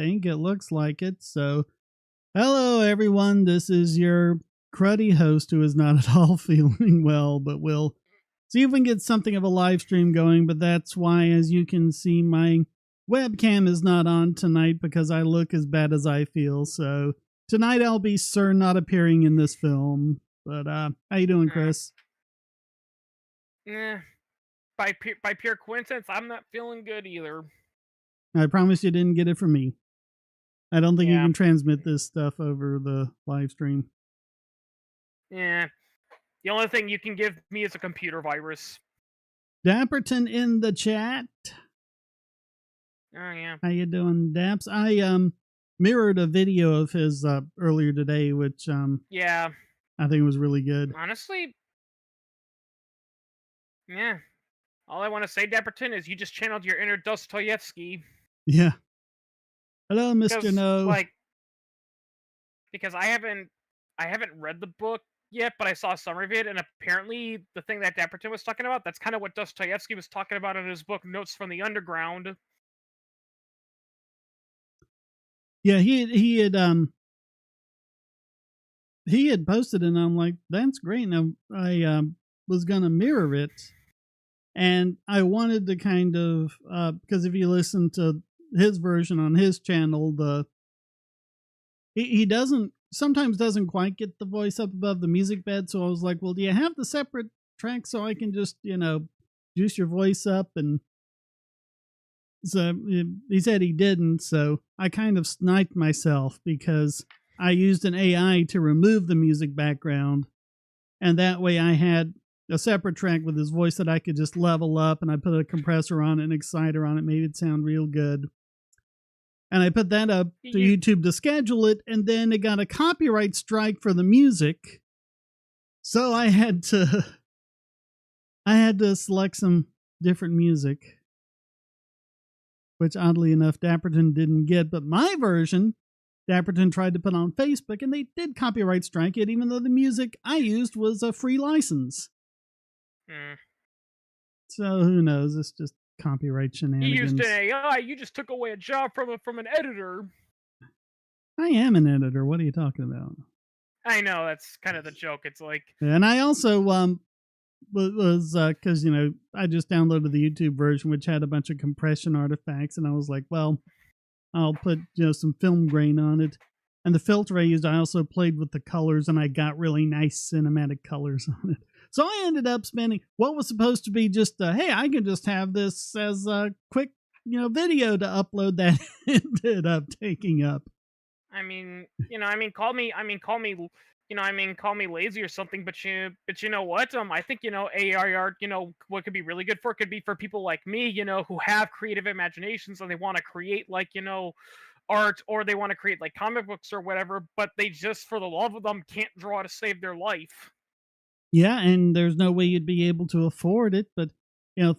think. It looks like it. So, hello, everyone. This is your cruddy host who is not at all feeling well, but we'll see if we can get something of a live stream going. But that's why, as you can see, my webcam is not on tonight because I look as bad as I feel. So, tonight I'll be not appearing in this film. But, how you doing, Chris? By pure coincidence, I'm not feeling good either. I promise you didn't get it from me. I don't think you can transmit this stuff over the live stream. Yeah. The only thing you can give me is a computer virus. Dapperton in the chat. Oh, yeah. How you doing, Daps? I mirrored a video of his earlier today, which yeah, I think was really good. Honestly, yeah. All I want to say, Dapperton, is you just channeled your inner Dostoevsky. Yeah. Hello, Mr. No. Because I haven't read the book yet, but I saw a summary of it, and apparently the thing that Dapperton was talking about, that's kind of what Dostoevsky was talking about in his book Notes from the Underground. Yeah, he had posted it, and I'm like, that's great. Now I was gonna mirror it, and I wanted to kind of because if you listen to his version on his channel, he sometimes doesn't quite get the voice up above the music bed. So I was like, well, do you have the separate track so I can just, juice your voice up? And so he said he didn't. So I kind of sniped myself because I used an AI to remove the music background. And that way I had a separate track with his voice that I could just level up, and I put a compressor on it, an exciter on it, made it sound real good. And I put that up to YouTube to schedule it, and then it got a copyright strike for the music. So I had to select some different music, which oddly enough Dapperton didn't get. But my version, Dapperton tried to put on Facebook, and they did copyright strike it, even though the music I used was a free license. So who knows? It's just copyright shenanigans. You used an AI. You just took away a job from an editor. I am an editor. What are you talking about? I know, that's kind of the joke. It's like, and I also was because I just downloaded the YouTube version, which had a bunch of compression artifacts, and I was like, well, I'll put some film grain on it. And the filter I used, I also played with the colors, and I got really nice cinematic colors on it. So I ended up spending what was supposed to be just, hey, I can just have this as a quick, video to upload, that ended up taking up. Call me lazy or something, but you know what? I think, AI art, what could be really good for it could be for people like me, who have creative imaginations and they want to create art, or they want to create comic books or whatever, but they just, for the love of them, can't draw to save their life. Yeah, and there's no way you'd be able to afford it, but,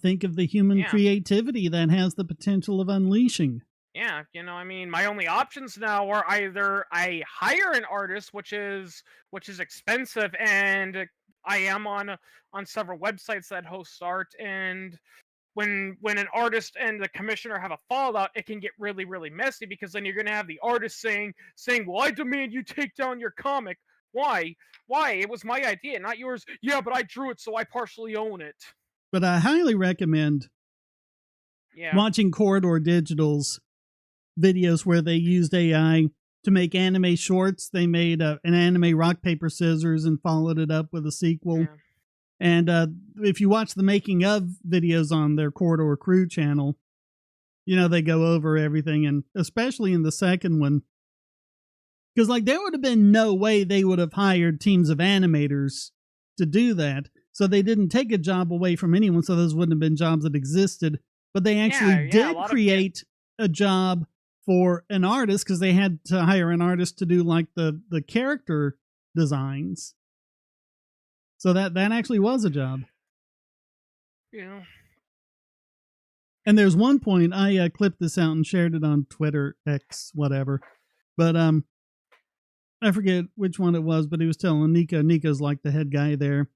think of the human creativity that has the potential of unleashing. Yeah, my only options now are either I hire an artist, which is expensive, and I am on several websites that host art, and when an artist and the commissioner have a fallout, it can get really, really messy, because then you're going to have the artist saying, well, I demand you take down your comic. Why? It was my idea, not yours. Yeah, but I drew it, so I partially own it. But I highly recommend watching Corridor Digital's videos where they used AI to make anime shorts. They made an anime rock, paper, scissors and followed it up with a sequel. Yeah. And if you watch the making of videos on their Corridor Crew channel, they go over everything, and especially in the second one, because there would have been no way they would have hired teams of animators to do that. So they didn't take a job away from anyone, so those wouldn't have been jobs that existed. But they actually did create a job for an artist, because they had to hire an artist to do the character designs. So that actually was a job. Yeah. And there's one point, I clipped this out and shared it on Twitter, X, whatever. But I forget which one it was, but he was telling Nico's like the head guy there.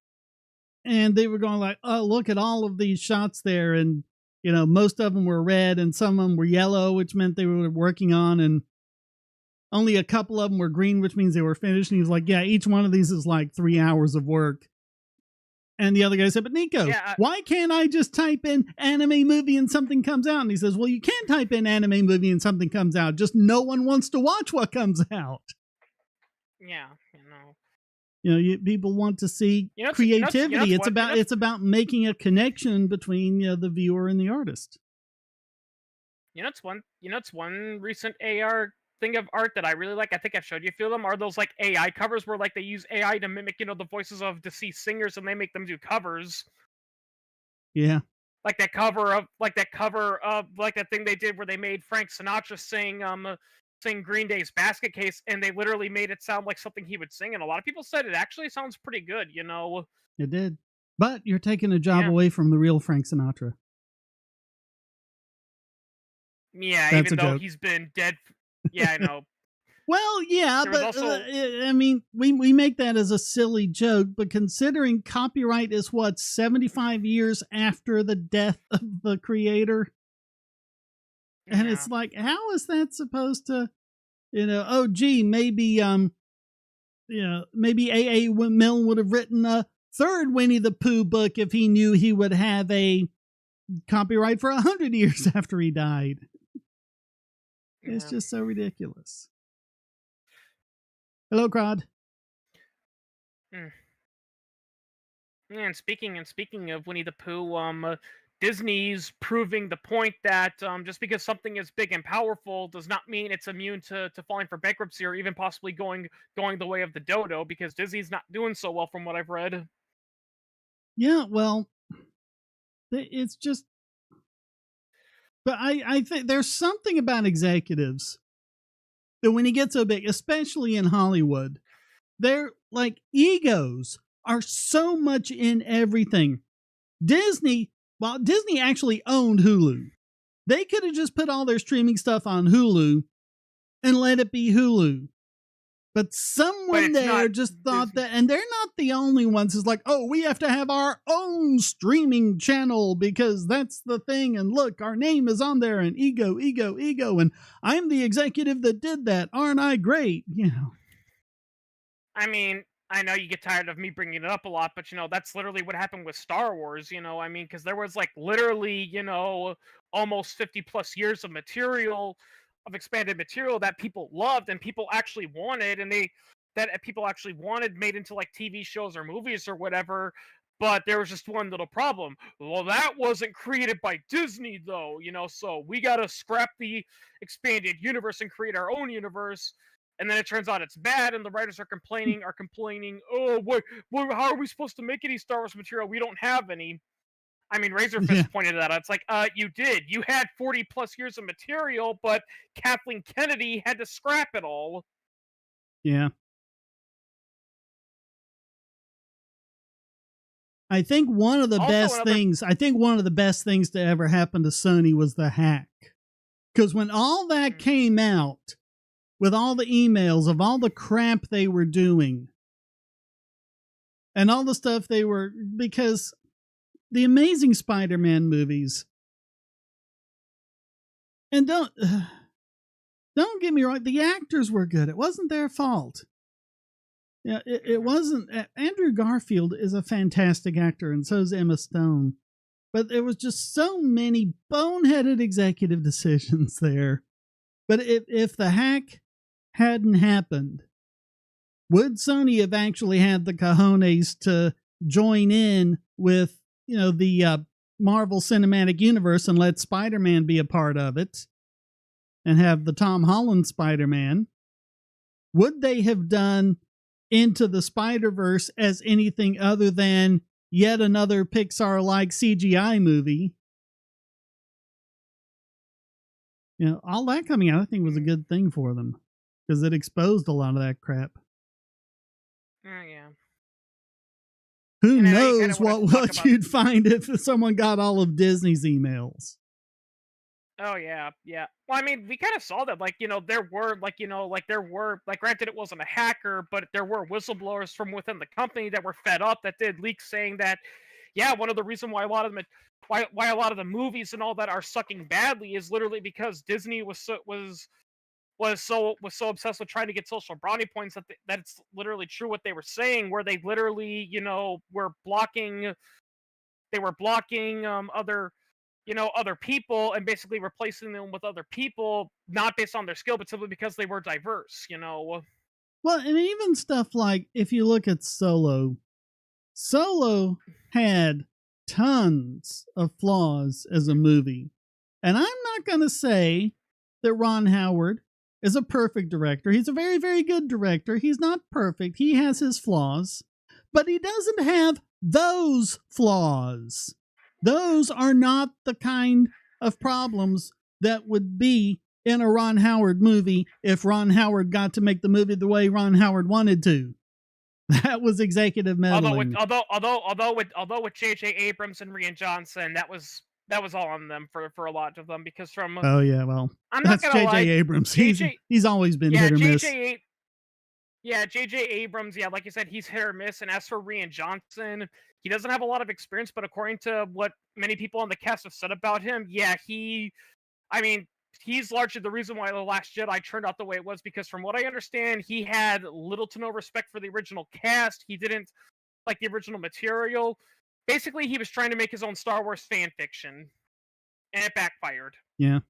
And they were going oh, look at all of these shots there. And most of them were red and some of them were yellow, which meant they were working on, and only a couple of them were green, which means they were finished. And he was like, yeah, each one of these is like 3 hours of work. And the other guy said, but Nico, Yeah, why can't I just type in anime movie and something comes out? And he says, well, you can type in anime movie and something comes out. Just no one wants to watch what comes out. yeah, People want to see You know, creativity. it's what- It's about making a connection between the viewer and the artist. it's one recent AR thing of art that I really like. I think I've showed you a few of them. Are those like AI covers where like they use AI to mimic the voices of deceased singers and they make them do covers. Yeah. Like that cover of like that thing they did where they made Frank Sinatra sing Green Day's Basket Case, and they literally made it sound like something he would sing, and a lot of people said it actually sounds pretty good. It did. But you're taking a job Yeah. away from the real Frank Sinatra. Yeah, That's even a though joke. he's been dead. Yeah, I know. Well, yeah, There was but also- I mean, we make that as a silly joke, but considering copyright is 75 years after the death of the creator, and Yeah. it's like, how is that supposed to, oh gee, maybe maybe A.A. Milne would have written a third Winnie the Pooh book if he knew he would have a copyright for 100 years after he died. It's Yeah. just so ridiculous. Hello, Crod. Yeah, and speaking of Winnie the Pooh, Disney's proving the point that just because something is big and powerful does not mean it's immune to falling for bankruptcy or even possibly going the way of the dodo, because Disney's not doing so well from what I've read. Yeah, well, it's just, but I think there's something about executives that when he gets so big, especially in Hollywood, they're like egos are so much in everything. Disney actually owned Hulu. They could have just put all their streaming stuff on Hulu and let it be Hulu. But someone there just thought that, and they're not the only ones. It's like, oh, we have to have our own streaming channel because that's the thing. And look, our name is on there, and ego. And I'm the executive that did that. Aren't I great? I mean, I know you get tired of me bringing it up a lot, but that's literally what happened with Star Wars. I mean, because there was like literally, almost 50 plus years of material, of expanded material that people loved and people actually wanted, and people actually wanted made into like TV shows or movies or whatever. But there was just one little problem. Well, that wasn't created by Disney, though. So we gotta scrap the expanded universe and create our own universe. And then it turns out it's bad, and the writers are complaining. Oh, how are we supposed to make any Star Wars material? We don't have any. I mean, Razorfist pointed that out. It's like, you did. You had 40 plus years of material, but Kathleen Kennedy had to scrap it all. Yeah. I think one of the best things to ever happen to Sony was the hack. Because when all that came out, with all the emails of all the crap they were doing and all the stuff because the Amazing Spider-Man movies, and don't get me wrong, the actors were good. It wasn't their fault. Yeah, it wasn't. Andrew Garfield is a fantastic actor, and so is Emma Stone. But there was just so many boneheaded executive decisions there. But if the hack hadn't happened, would Sony have actually had the cojones to join in with the Marvel Cinematic Universe and let Spider-Man be a part of it and have the Tom Holland Spider-Man? Would they have done Into the Spider-Verse as anything other than yet another Pixar-like CGI movie? All that coming out, I think, was a good thing for them because it exposed a lot of that crap. Oh, yeah. Who knows what you'd find if someone got all of Disney's emails? Oh yeah. Well, I mean, we kind of saw that, granted, it wasn't a hacker, but there were whistleblowers from within the company that were fed up that did leaks saying that yeah, one of the reason why a lot of them why a lot of the movies and all that are sucking badly is literally because Disney was so obsessed with trying to get social brownie points that it's literally true what they were saying, where they literally, were blocking other, other people, and basically replacing them with other people, not based on their skill, but simply because they were diverse. Well, and even stuff like if you look at Solo, Solo had tons of flaws as a movie. And I'm not going to say that Ron Howard is a perfect director. He's a very, very good director. He's not perfect. He has his flaws, but he doesn't have those flaws. Those are not the kind of problems that would be in a Ron Howard movie if Ron Howard got to make the movie the way Ron Howard wanted to. That was executive meddling. Although with J.J. Abrams and Rian Johnson, that was all on them for a lot of them, because Oh yeah, well, I'm not that's gonna J.J. lie, Abrams. JJ He's always been yeah hit or miss. J.J. Abrams, yeah, like you said, he's hit or miss. And as for Rian Johnson, he doesn't have a lot of experience, but according to what many people on the cast have said about him, yeah, I mean, he's largely the reason why The Last Jedi turned out the way it was, because from what I understand, he had little to no respect for the original cast. He didn't like the original material. Basically, he was trying to make his own Star Wars fan fiction, and it backfired. Yeah.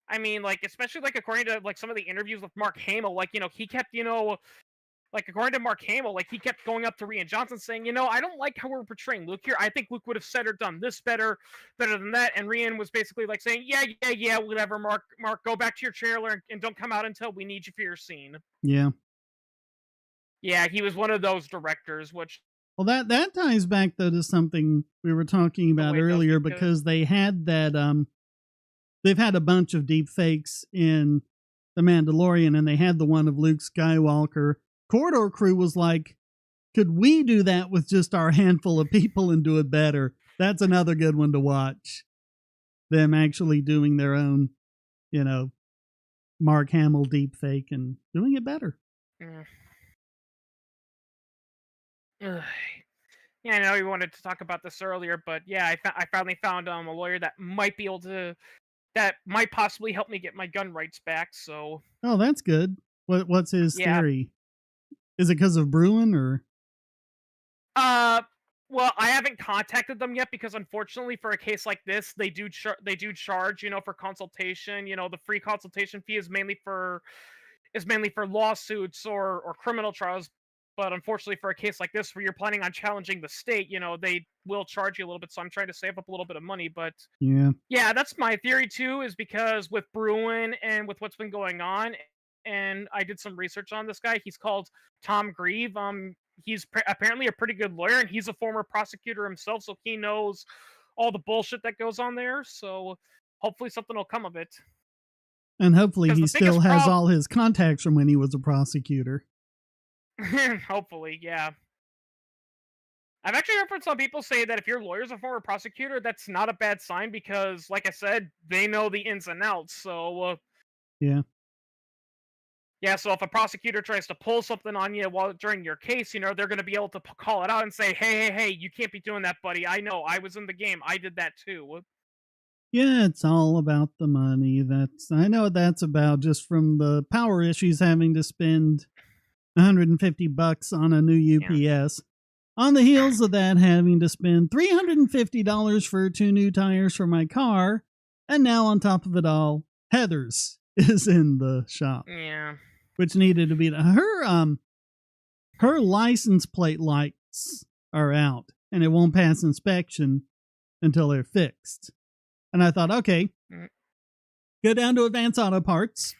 I mean, like, especially like according to like some of the interviews with Mark Hamill, like, he kept, like according to Mark Hamill, like he kept going up to Rian Johnson saying, I don't like how we're portraying Luke here. I think Luke would have said or done this better than that. And Rian was basically like saying, yeah, whatever, Mark, go back to your trailer and don't come out until we need you for your scene. Yeah. Yeah, he was one of those directors, which, well, that ties back though to something we were talking about earlier, because they had that they've had a bunch of deep fakes in The Mandalorian, and they had the one of Luke Skywalker. Corridor Crew was like, could we do that with just our handful of people and do it better? That's another good one to watch. Them actually doing their own, Mark Hamill deep fake and doing it better. Yeah, I know we wanted to talk about this earlier, but yeah, I finally found a lawyer that might be able to, that might possibly help me get my gun rights back. So, oh, that's good. What's his yeah. theory? Is it because of Bruin or? Well, I haven't contacted them yet, because unfortunately for a case like this, they do charge, for consultation. The free consultation fee is mainly for lawsuits or criminal trials. But unfortunately for a case like this, where you're planning on challenging the state, they will charge you a little bit. So I'm trying to save up a little bit of money. But yeah, that's my theory too, is because with Bruin and with what's been going on, and I did some research on this guy. He's called Tom Grieve. He's apparently a pretty good lawyer, and he's a former prosecutor himself, so he knows all the bullshit that goes on there. So hopefully something will come of it. And hopefully he still has all his contacts from when he was a prosecutor. Hopefully, yeah. I've actually heard from some people say that if your lawyer's a former prosecutor, that's not a bad sign, because, like I said, they know the ins and outs. So, yeah. Yeah, so if a prosecutor tries to pull something on you during your case, they're going to be able to call it out and say, hey, you can't be doing that, buddy. I know, I was in the game. I did that too. Yeah, it's all about the money. I know what that's about, just from the power issues, having to spend $150 on a new UPS. Yeah. On the heels of that, having to spend $350 for 2 new tires for my car. And now on top of it all, Heather's is in the shop. Yeah. Which needed to be her license plate lights are out, and it won't pass inspection until they're fixed. And I thought, okay, go down to Advanced Auto Parts,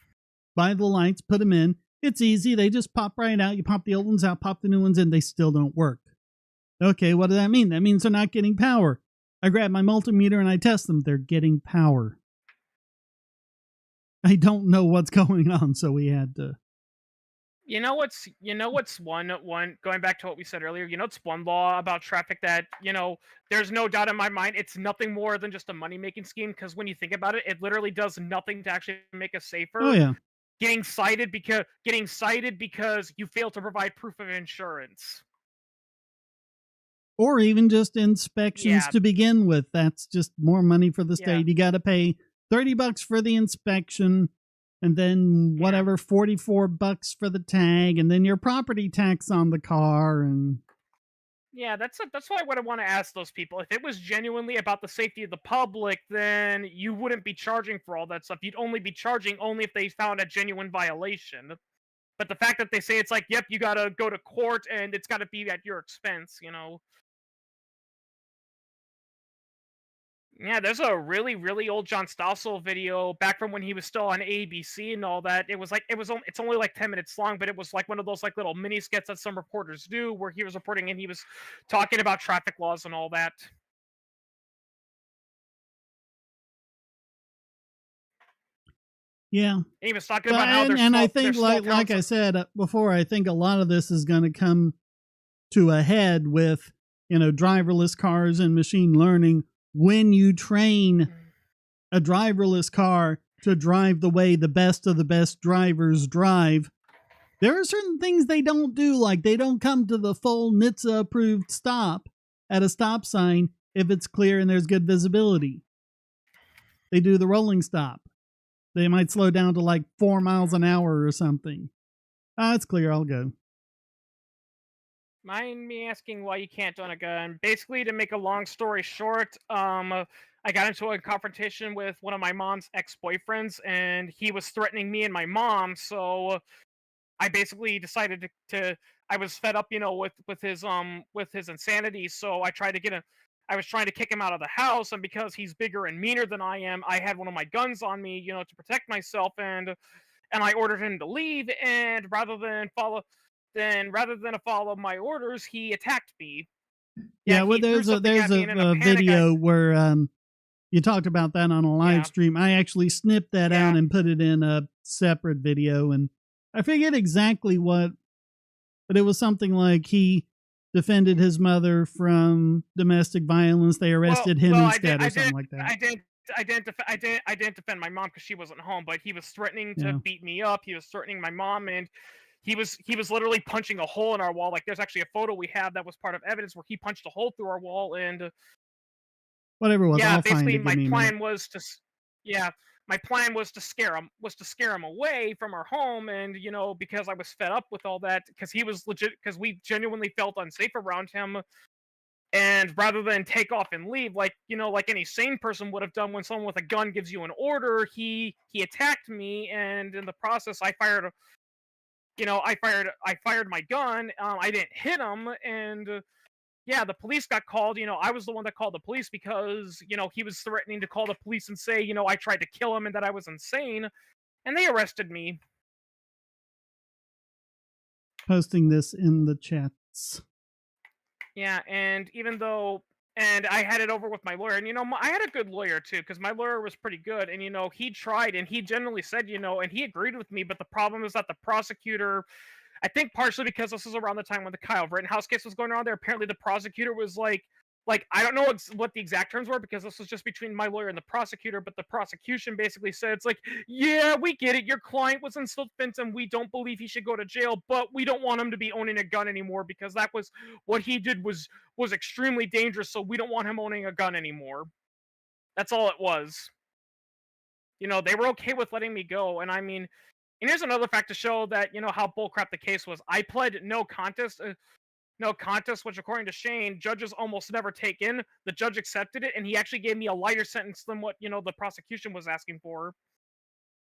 buy the lights, put them in. It's easy. They just pop right out. You pop the old ones out, pop the new ones in. They still don't work. Okay, what does that mean? That means they're not getting power. I grab my multimeter and I test them. They're getting power. I don't know what's going on, so we had to. You know what's one going back to what we said earlier, it's one law about traffic that, there's no doubt in my mind it's nothing more than just a money-making scheme, because when you think about it, it literally does nothing to actually make us safer. Oh yeah. Getting cited because you failed to provide proof of insurance. or even just inspections Yeah, to begin with. That's just more money for the yeah, state. You got to pay $30 for the inspection, and then yeah. whatever, $44 for the tag, and then your property tax on the car. And Yeah, that's why what I want to ask those people. If it was genuinely about the safety of the public, then you wouldn't be charging for all that stuff. You'd only be charging only if they found a genuine violation. But the fact that they say it's like, yep, you gotta go to court and it's gotta be at your expense, you know. Yeah, there's a really, really old John Stossel video back from when he was still on ABC and all that. It was like it's only like 10 minutes long, but it was like one of those like little mini skits that some reporters do, where he was reporting and he was talking about traffic laws and all that. yeah, And he was talking but about how and I there's think, small like towns. I said before, I think a lot of this is going to come to a head with, driverless cars and machine learning. When you train a driverless car to drive the way the best of the best drivers drive, there are certain things they don't do, like they don't come to the full NHTSA approved stop at a stop sign if it's clear and there's good visibility. They do the rolling stop. They might slow down to like 4 miles an hour or something. Ah, it's clear, I'll go. Mind me asking why you can't own a gun? Basically, to make a long story short, I got into a confrontation with one of my mom's ex-boyfriends, and he was threatening me and my mom. So I basically decided to I was fed up, with his insanity. So I was trying to kick him out of the house, and because he's bigger and meaner than I am, I had one of my guns on me, to protect myself, and I ordered him to leave. And rather than follow my orders, he attacked me. Yeah, Yeah, well, he threw there's a something there's at me, and in a a panic, I video where you talked about that on a live yeah, stream. I actually snipped that out yeah. and put it in a separate video, and I forget exactly what, but it was something like he defended his mother from domestic violence. They arrested him Well, instead, or something like that. I didn't defend my mom because she wasn't home, but he was threatening to Yeah. beat me up. He was threatening my mom, and he was literally punching a hole in our wall. Like, there's actually a photo we have that was part of evidence where he punched a hole through our wall. And Whatever it was, yeah, I'll find basically it. Give me a minute. yeah, my plan was to scare him away from our home. And because I was fed up with all that, because we genuinely felt unsafe around him. And rather than take off and leave, like, like any sane person would have done when someone with a gun gives you an order, he attacked me. And in the process, I fired my gun. I didn't hit him. And yeah, the police got called. I was the one that called the police because he was threatening to call the police and say, I tried to kill him and that I was insane, and they arrested me. Posting this in the chats. Yeah, and I had it over with my lawyer, and I had a good lawyer too, because my lawyer was pretty good. And he tried, and he generally said, and he agreed with me. But the problem is that the prosecutor, I think partially because this was around the time when the Kyle Rittenhouse case was going on there. Apparently, the prosecutor was like I don't know what the exact terms were, because this was just between my lawyer and the prosecutor. But the prosecution basically said it's like, yeah, we get it. Your client was in self-defense, and we don't believe he should go to jail, but we don't want him to be owning a gun anymore, because that was what he did was extremely dangerous. So we don't want him owning a gun anymore. That's all it was. They were okay with letting me go, and I mean, and here's another fact to show that how bullcrap the case was. I pled no contest. No contest, which according to Shane, judges almost never take in. The judge accepted it, and he actually gave me a lighter sentence than what the prosecution was asking for.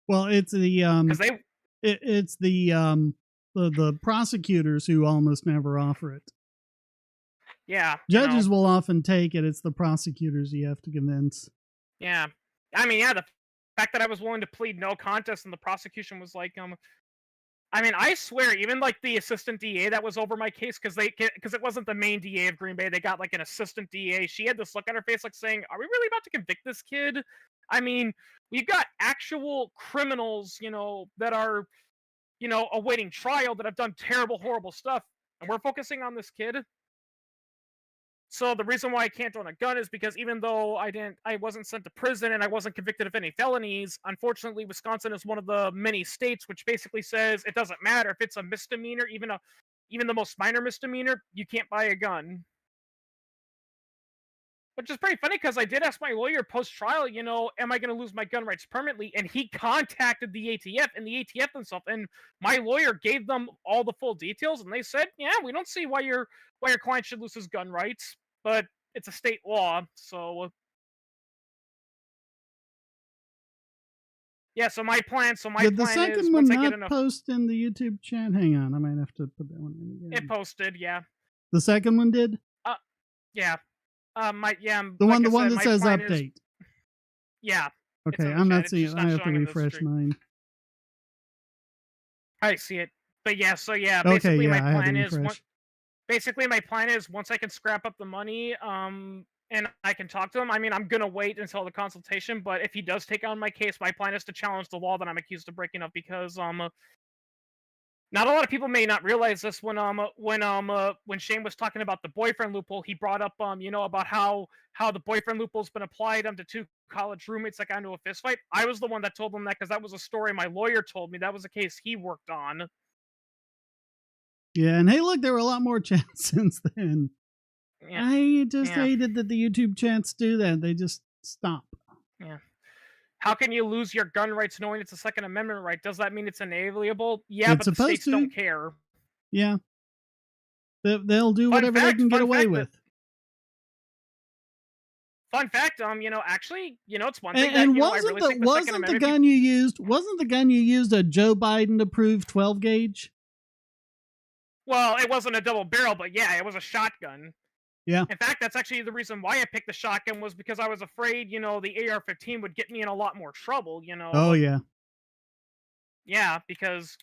Well, it's Because they, it's the prosecutors who almost never offer it. yeah, Judges will often take it. It's the prosecutors you have to convince. yeah. I mean, yeah, the fact that I was willing to plead no contest, and the prosecution was like, I mean, I swear, even like the assistant DA that was over my case, because it wasn't the main DA of Green Bay, they got like an assistant DA. She had this look on her face, like saying, "Are we really about to convict this kid?" I mean, we've got actual criminals, that are, awaiting trial, that have done terrible, horrible stuff, and we're focusing on this kid. So the reason why I can't own a gun is because even though I wasn't sent to prison and I wasn't convicted of any felonies, unfortunately, Wisconsin is one of the many states which basically says it doesn't matter if it's a misdemeanor, even the most minor misdemeanor, you can't buy a gun. which is pretty funny because I did ask my lawyer post trial, am I going to lose my gun rights permanently? And he contacted the ATF and the ATF themselves, and my lawyer gave them all the full details, and they said, yeah, we don't see why your client should lose his gun rights, but it's a state law, so yeah. So my Did the plan is second one once I get not enough. post in the YouTube chat? Hang on, I might have to put that one in It again. posted, yeah, The second one did? yeah. The Like one I the one said, that my says plan is, update. yeah, it's Okay, in the I'm chat. not It's seeing it. just I not have to showing in the refresh stream. mine. I see it, but yeah. So yeah, Okay, basically my yeah, I had to plan is refresh. once I can scrap up the money, and I can talk to him. I mean, I'm gonna wait until the consultation, but if he does take on my case, my plan is to challenge the law that I'm accused of breaking up because not a lot of people may not realize this when Shane was talking about the boyfriend loophole, he brought up about how the boyfriend loophole's been applied to two college roommates that got into a fist fight. I was the one that told him that because that was a story my lawyer told me. That was a case he worked on. Yeah, and hey, look, there were a lot more chats since then. Yeah, I just yeah, hated that the YouTube chats do that. They just stop. yeah. How can you lose your gun rights knowing it's a Second Amendment right? Does that mean it's inalienable? Yeah, It's but the supposed states to. don't care. Yeah, they'll do Fun whatever they fact, can get fun away fact that with. fun fact, actually, it's one thing And that, I really think the Second wasn't the Amendment gun you used a Joe Biden approved 12 gauge? well, it wasn't a double barrel, but yeah, it was a shotgun. Yeah. In fact, that's actually the reason why I picked the shotgun was because I was afraid, the AR-15 would get me in a lot more trouble, Oh yeah. Yeah, because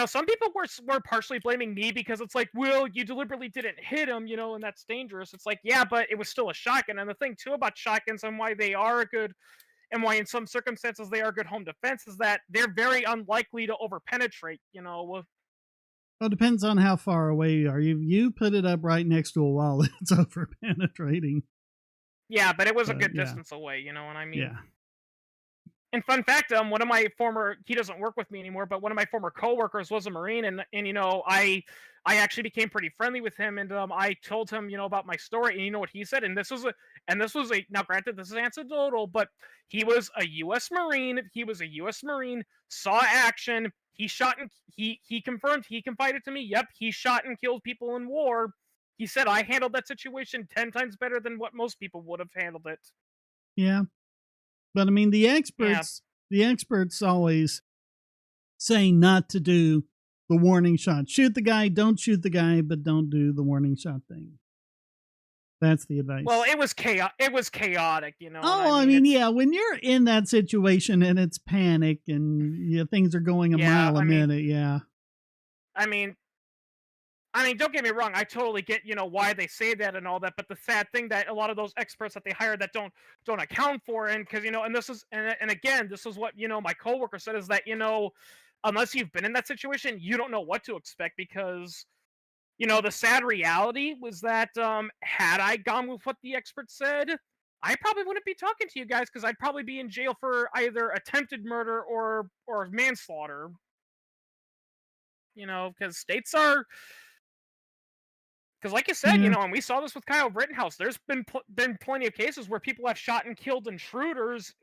some people were partially blaming me because it's like, well, you deliberately didn't hit him, and that's dangerous. It's like, yeah, but it was still a shotgun. And the thing too about shotguns and why they are a good and why in some circumstances they are good home defense is that they're very unlikely to overpenetrate. Well, it depends on how far away you are. You put it up right next to a wall, it's over penetrating. Yeah, but it was a good yeah. distance away, you know what I mean? Yeah. And fun fact, one of my former he doesn't work with me anymore, but one of my former coworkers was a Marine, and I actually became pretty friendly with him, and I told him about my story, and you know what he said, and this was a now granted this is anecdotal, but he was a U.S. Marine. He was a U.S. Marine, saw action. He shot and he confirmed he confided to me. Yep, he shot and killed people in war. He said I handled that situation 10 times better than what most people would have handled it. Yeah. But I mean, the Yeah. experts always say not to do the warning shot. Shoot the guy, don't shoot the guy, but don't do the warning shot thing. That's the advice. Well, it was chaotic, Oh, I mean, yeah, when you're in that situation and it's panic and things are going a mile a minute, yeah. I mean, don't get me wrong. I totally get, why they say that and all that. But the sad thing that a lot of those experts that they hire that don't account for, and because and this is and again, this is what my coworker said is that unless you've been in that situation, you don't know what to expect because the sad reality was that had I gone with what the experts said, I probably wouldn't be talking to you guys because I'd probably be in jail for either attempted murder or manslaughter. Because states are because, like you said, Yeah. and we saw this with Kyle Rittenhouse. There's been plenty of cases where people have shot and killed intruders,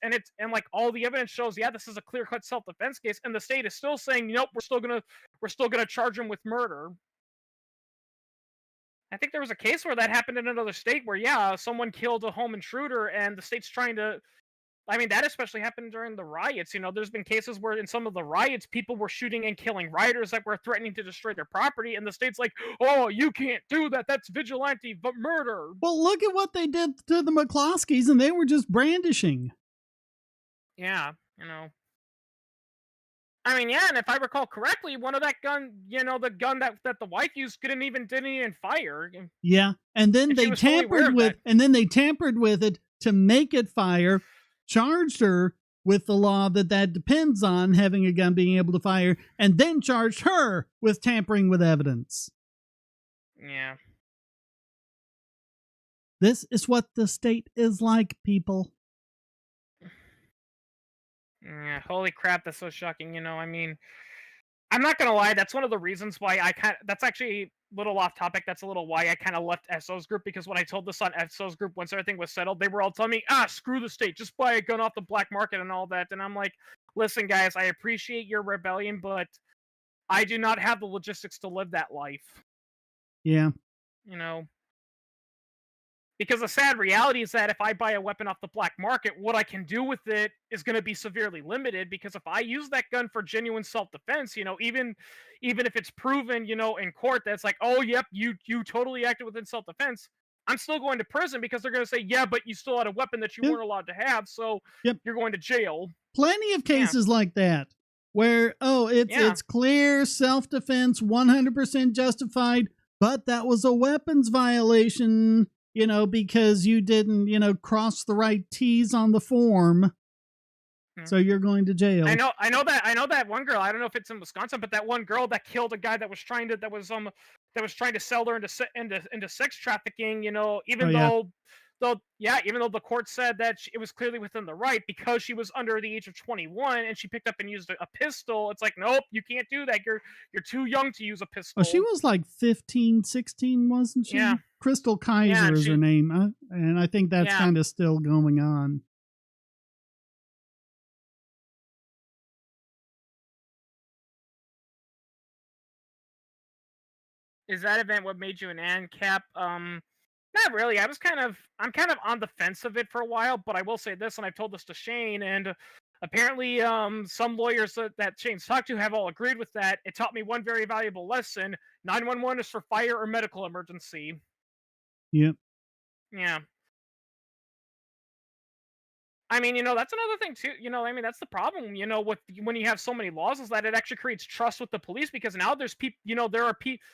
and like all the evidence shows, yeah, this is a clear cut self defense case, and the state is still saying, nope, we're still gonna charge him with murder. I think there was a case where that happened in another state where, yeah, someone killed a home intruder, and the state's trying to. I mean, that especially happened during the riots. There's been cases where in some of the riots, people were shooting and killing rioters that were threatening to destroy their property, and the state's like, "Oh, you can't do that. That's vigilante but murder." Well, look at what they did to the McCloskeys, and they were just brandishing. Yeah, I mean, yeah, and if I recall correctly, one of that gun, the gun that the wife used didn't even fire. Yeah, and then And they tampered with it to make it fire. Charged her with the law that depends on having a gun being able to fire, and then charged her with tampering with evidence. Yeah. This is what the state is like, people. Yeah, holy crap, that's so shocking. I mean, I'm not gonna lie, that's one of the reasons why that's actually little off topic. That's a little why I kind of left SO's group, because when I told this on SO's group, once everything was settled, they were all telling me, screw the state, just buy a gun off the black market and all that. And I'm like, listen, guys, I appreciate your rebellion, but I do not have the logistics to live that life. Yeah. You know, because the sad reality is that if I buy a weapon off the black market, what I can do with it is going to be severely limited. Because if I use that gun for genuine self-defense, even if it's proven, in court that's like, oh, yep, you totally acted within self-defense, I'm still going to prison, because they're going to say, yeah, but you still had a weapon that you Yep. weren't allowed to have, so Yep. you're going to jail. Plenty of Yeah. cases like that where it's clear self-defense, 100% justified, but that was a weapons violation, because you didn't, cross the right T's on the form. So you're going to jail. I know that one girl. I don't know if it's in Wisconsin, but that one girl that killed a guy that was trying to sell her into sex trafficking. Even though the court said that it was clearly within the right, because she was under the age of 21 and she picked up and used a pistol. It's like, nope, you can't do that. You're too young to use a pistol. Oh, she was like 15, 16, wasn't she? Yeah. Crystal Kaiser is her name, and I think that's kind of still going on. Is that event what made you an ANCAP? Not really. I'm kind of on the fence of it for a while, but I will say this, and I've told this to Shane, and apparently some lawyers that Shane's talked to have all agreed with that. It taught me one very valuable lesson. 911 is for fire or medical emergency. Yep. Yeah. I mean, that's another thing too. That's the problem. With when you have so many laws, is that it actually creates trust with the police, because now there's people. There are people.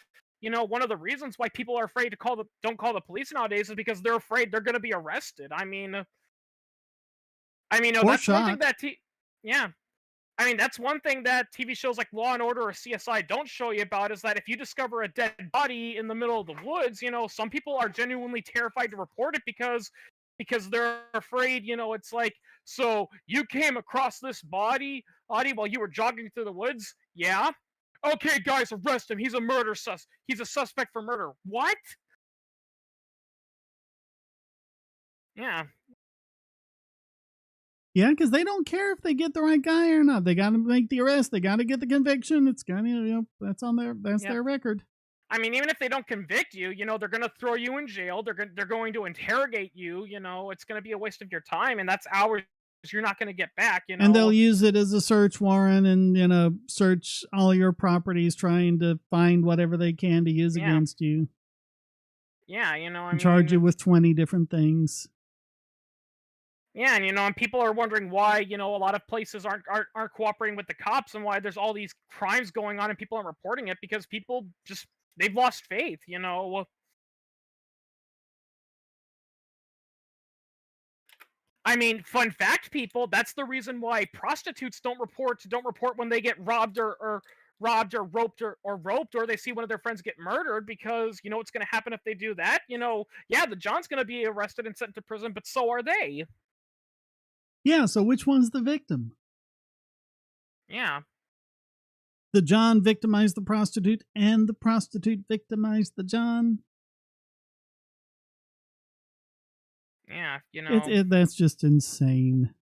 One of the reasons why people are afraid to don't call the police nowadays is because they're afraid they're going to be arrested. That's shot. one thing that yeah. That's one thing that TV shows like Law and Order or CSI don't show you about, is that if you discover a dead body in the middle of the woods, some people are genuinely terrified to report it, because they're afraid. It's like, so you came across this body while you were jogging through the woods? Yeah. Okay, guys, arrest him. He's a suspect for murder. What? Yeah. Yeah, because they don't care if they get the right guy or not. They got to make the arrest. They got to get the conviction. It's got to, that's on their record. Even if they don't convict you, they're going to throw you in jail. They're going to interrogate you. It's going to be a waste of your time, and that's hours you're not going to get back. And they'll use it as a search warrant, and search all your properties, trying to find whatever they can to use against you. Yeah, charge you with 20 different things. Yeah, and people are wondering why, a lot of places aren't cooperating with the cops, and why there's all these crimes going on and people aren't reporting it, because people they've lost faith. Fun fact, people, that's the reason why prostitutes don't report when they get robbed or roped or they see one of their friends get murdered, because what's going to happen if they do that? The John's going to be arrested and sent to prison, but so are they. Yeah, so which one's the victim? Yeah. The John victimized the prostitute, and the prostitute victimized the John. Yeah, that's just insane.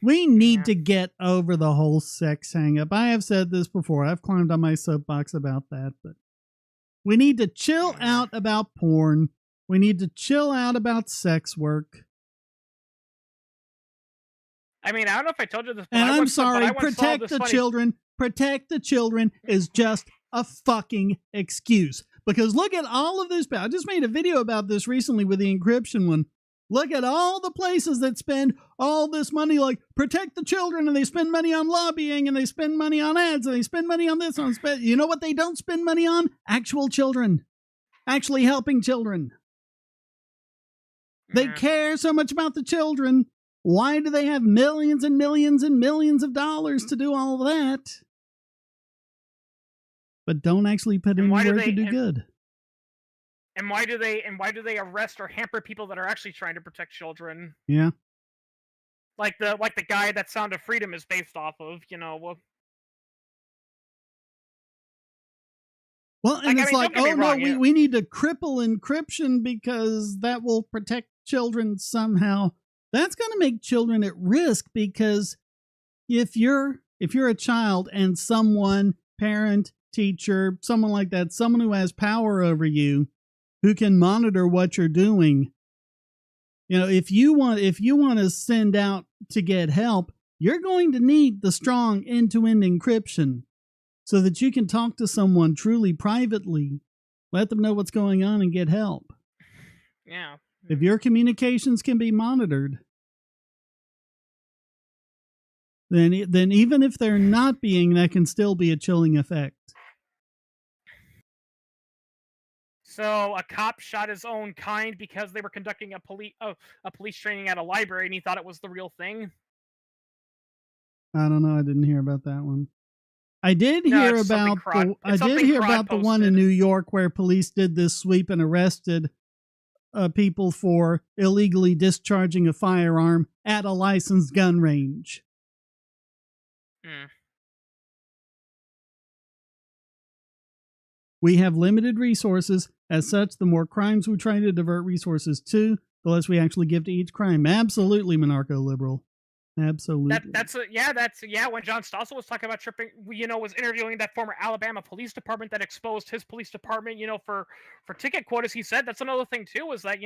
We need to get over the whole sex hang-up. I have said this before. I've climbed on my soapbox about that, but we need to chill out about porn. We need to chill out about sex work. I don't know if I told you this, but and I'm sorry, protect the children. Protect the children is just a fucking excuse. Because look at all of this. I just made a video about this recently with the encryption one. Look at all the places that spend all this money, like protect the children, and they spend money on lobbying, and they spend money on ads, and they spend money on this. You know what they don't spend money on? Actual children. Actually helping children. They care so much about the children. Why do they have millions and millions and millions of dollars to do all of that? But don't actually put anywhere to do good. And why do they arrest or hamper people that are actually trying to protect children? Yeah. Like the guy that Sound of Freedom is based off of, Well, and Like, I it's mean, like, don't get me oh no, wrong, we need to cripple encryption because that will protect children somehow. That's going to make children at risk because if you're a child and someone, parent, teacher, someone like that, someone who has power over you, who can monitor what you're doing, if you want to send out to get help, you're going to need the strong end-to-end encryption so that you can talk to someone truly privately, let them know what's going on and get help. yeah. If your communications can be monitored, then even if they're not being, that can still be a chilling effect. So a cop shot his own kind because they were conducting a police training at a library, and he thought it was the real thing. I don't know. I didn't hear about that one. I did No, hear it's something about Crod. the I It's did something hear Crod about the one in posted. New York where police did this sweep and arrested people for illegally discharging a firearm at a licensed gun range. Hmm. We have limited resources. As such, the more crimes we try to divert resources to, the less we actually give to each crime. Absolutely, monarcho liberal. Absolutely. That's when John Stossel was talking about tripping, was interviewing that former Alabama police department that exposed his police department, for ticket quotas. He said that's another thing too, is that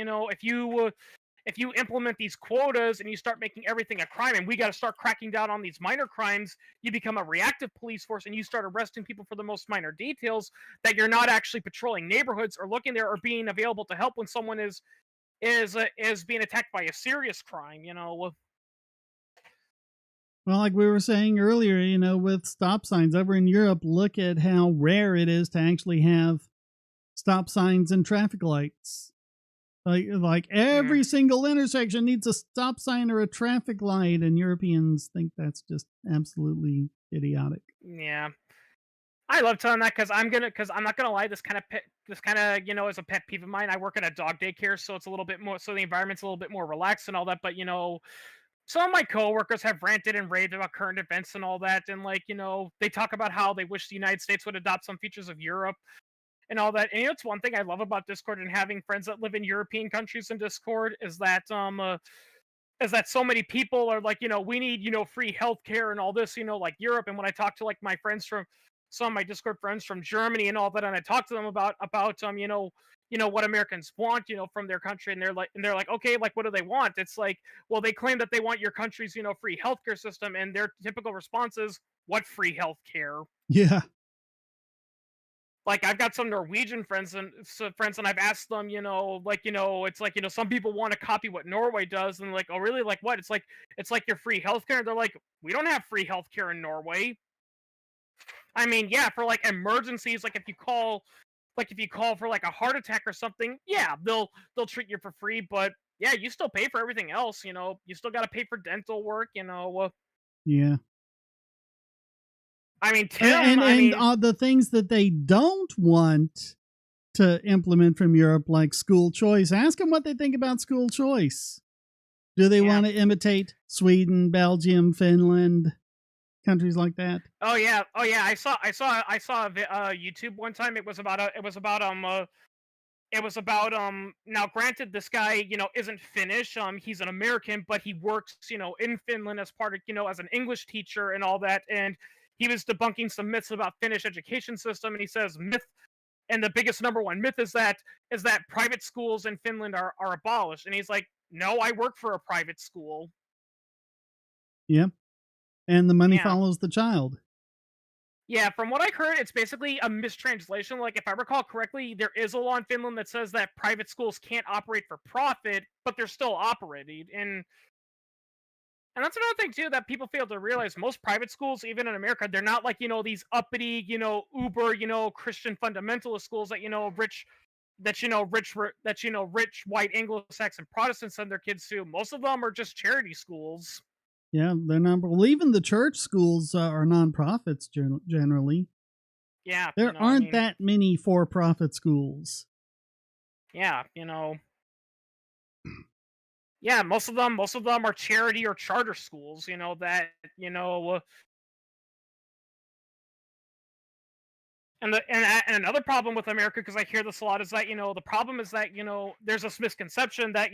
if you implement these quotas and you start making everything a crime, and we got to start cracking down on these minor crimes, you become a reactive police force and you start arresting people for the most minor details, that you're not actually patrolling neighborhoods or looking there or being available to help when someone is being attacked by a serious crime. Well, like we were saying earlier, with stop signs over in Europe, look at how rare it is to actually have stop signs and traffic lights. Like Yeah. every single intersection needs a stop sign or a traffic light, and Europeans think that's just absolutely idiotic. Yeah. I love telling that because I'm not gonna lie, this kind of is a pet peeve of mine. I work at a dog daycare, so it's a little bit more, so the environment's a little bit more relaxed and all that. But some of my coworkers have ranted and raved about current events and all that, and they talk about how they wish the United States would adopt some features of Europe and all that. And it's one thing I love about Discord and having friends that live in European countries in Discord is that so many people are like, we need, free healthcare and all this, like Europe. And when I talk to like my friends from some of my Discord friends from Germany and all that, and I talk to them about what Americans want, from their country, and they're like, okay, like what do they want? It's like, well, they claim that they want your country's, free healthcare system, and their typical response is, what free healthcare? Yeah. Like, I've got some Norwegian friends, and I've asked them, it's like, some people want to copy what Norway does, and like, oh really? Like what? It's like your free healthcare. And they're like, we don't have free healthcare in Norway. I mean, yeah, for like emergencies, like if you call for like a heart attack or something, yeah, they'll treat you for free, but yeah, you still pay for everything else. You still got to pay for dental work. Yeah. I mean, Tim. And I and mean, uh, the things that they don't want to implement from Europe, like school choice, ask them what they think about school choice. Do they yeah. want to imitate Sweden, Belgium, Finland, countries like that? Oh yeah. I saw a YouTube one time. Now granted, this guy, isn't Finnish. He's an American, but he works, in Finland as part of, as an English teacher and all that. And he was debunking some myths about Finnish education system. And he says myth, and the biggest number one myth is that private schools in Finland are abolished. And he's like, no, I work for a private school. Yeah. And the money Yeah. follows the child. Yeah, from what I heard, it's basically a mistranslation. Like, if I recall correctly, there is a law in Finland that says that private schools can't operate for profit, but they're still operating. And that's another thing too that people fail to realize. Most private schools, even in America, they're not like these uppity, uber, Christian fundamentalist schools that rich white Anglo-Saxon Protestants send their kids to. Most of them are just charity schools. Yeah, they're not. Well, even the church schools are nonprofits generally. Yeah, There I aren't mean, that many for-profit schools. yeah, yeah, most of them are charity or charter schools, that And another problem with America, because I hear this a lot, is that the problem is that there's this misconception that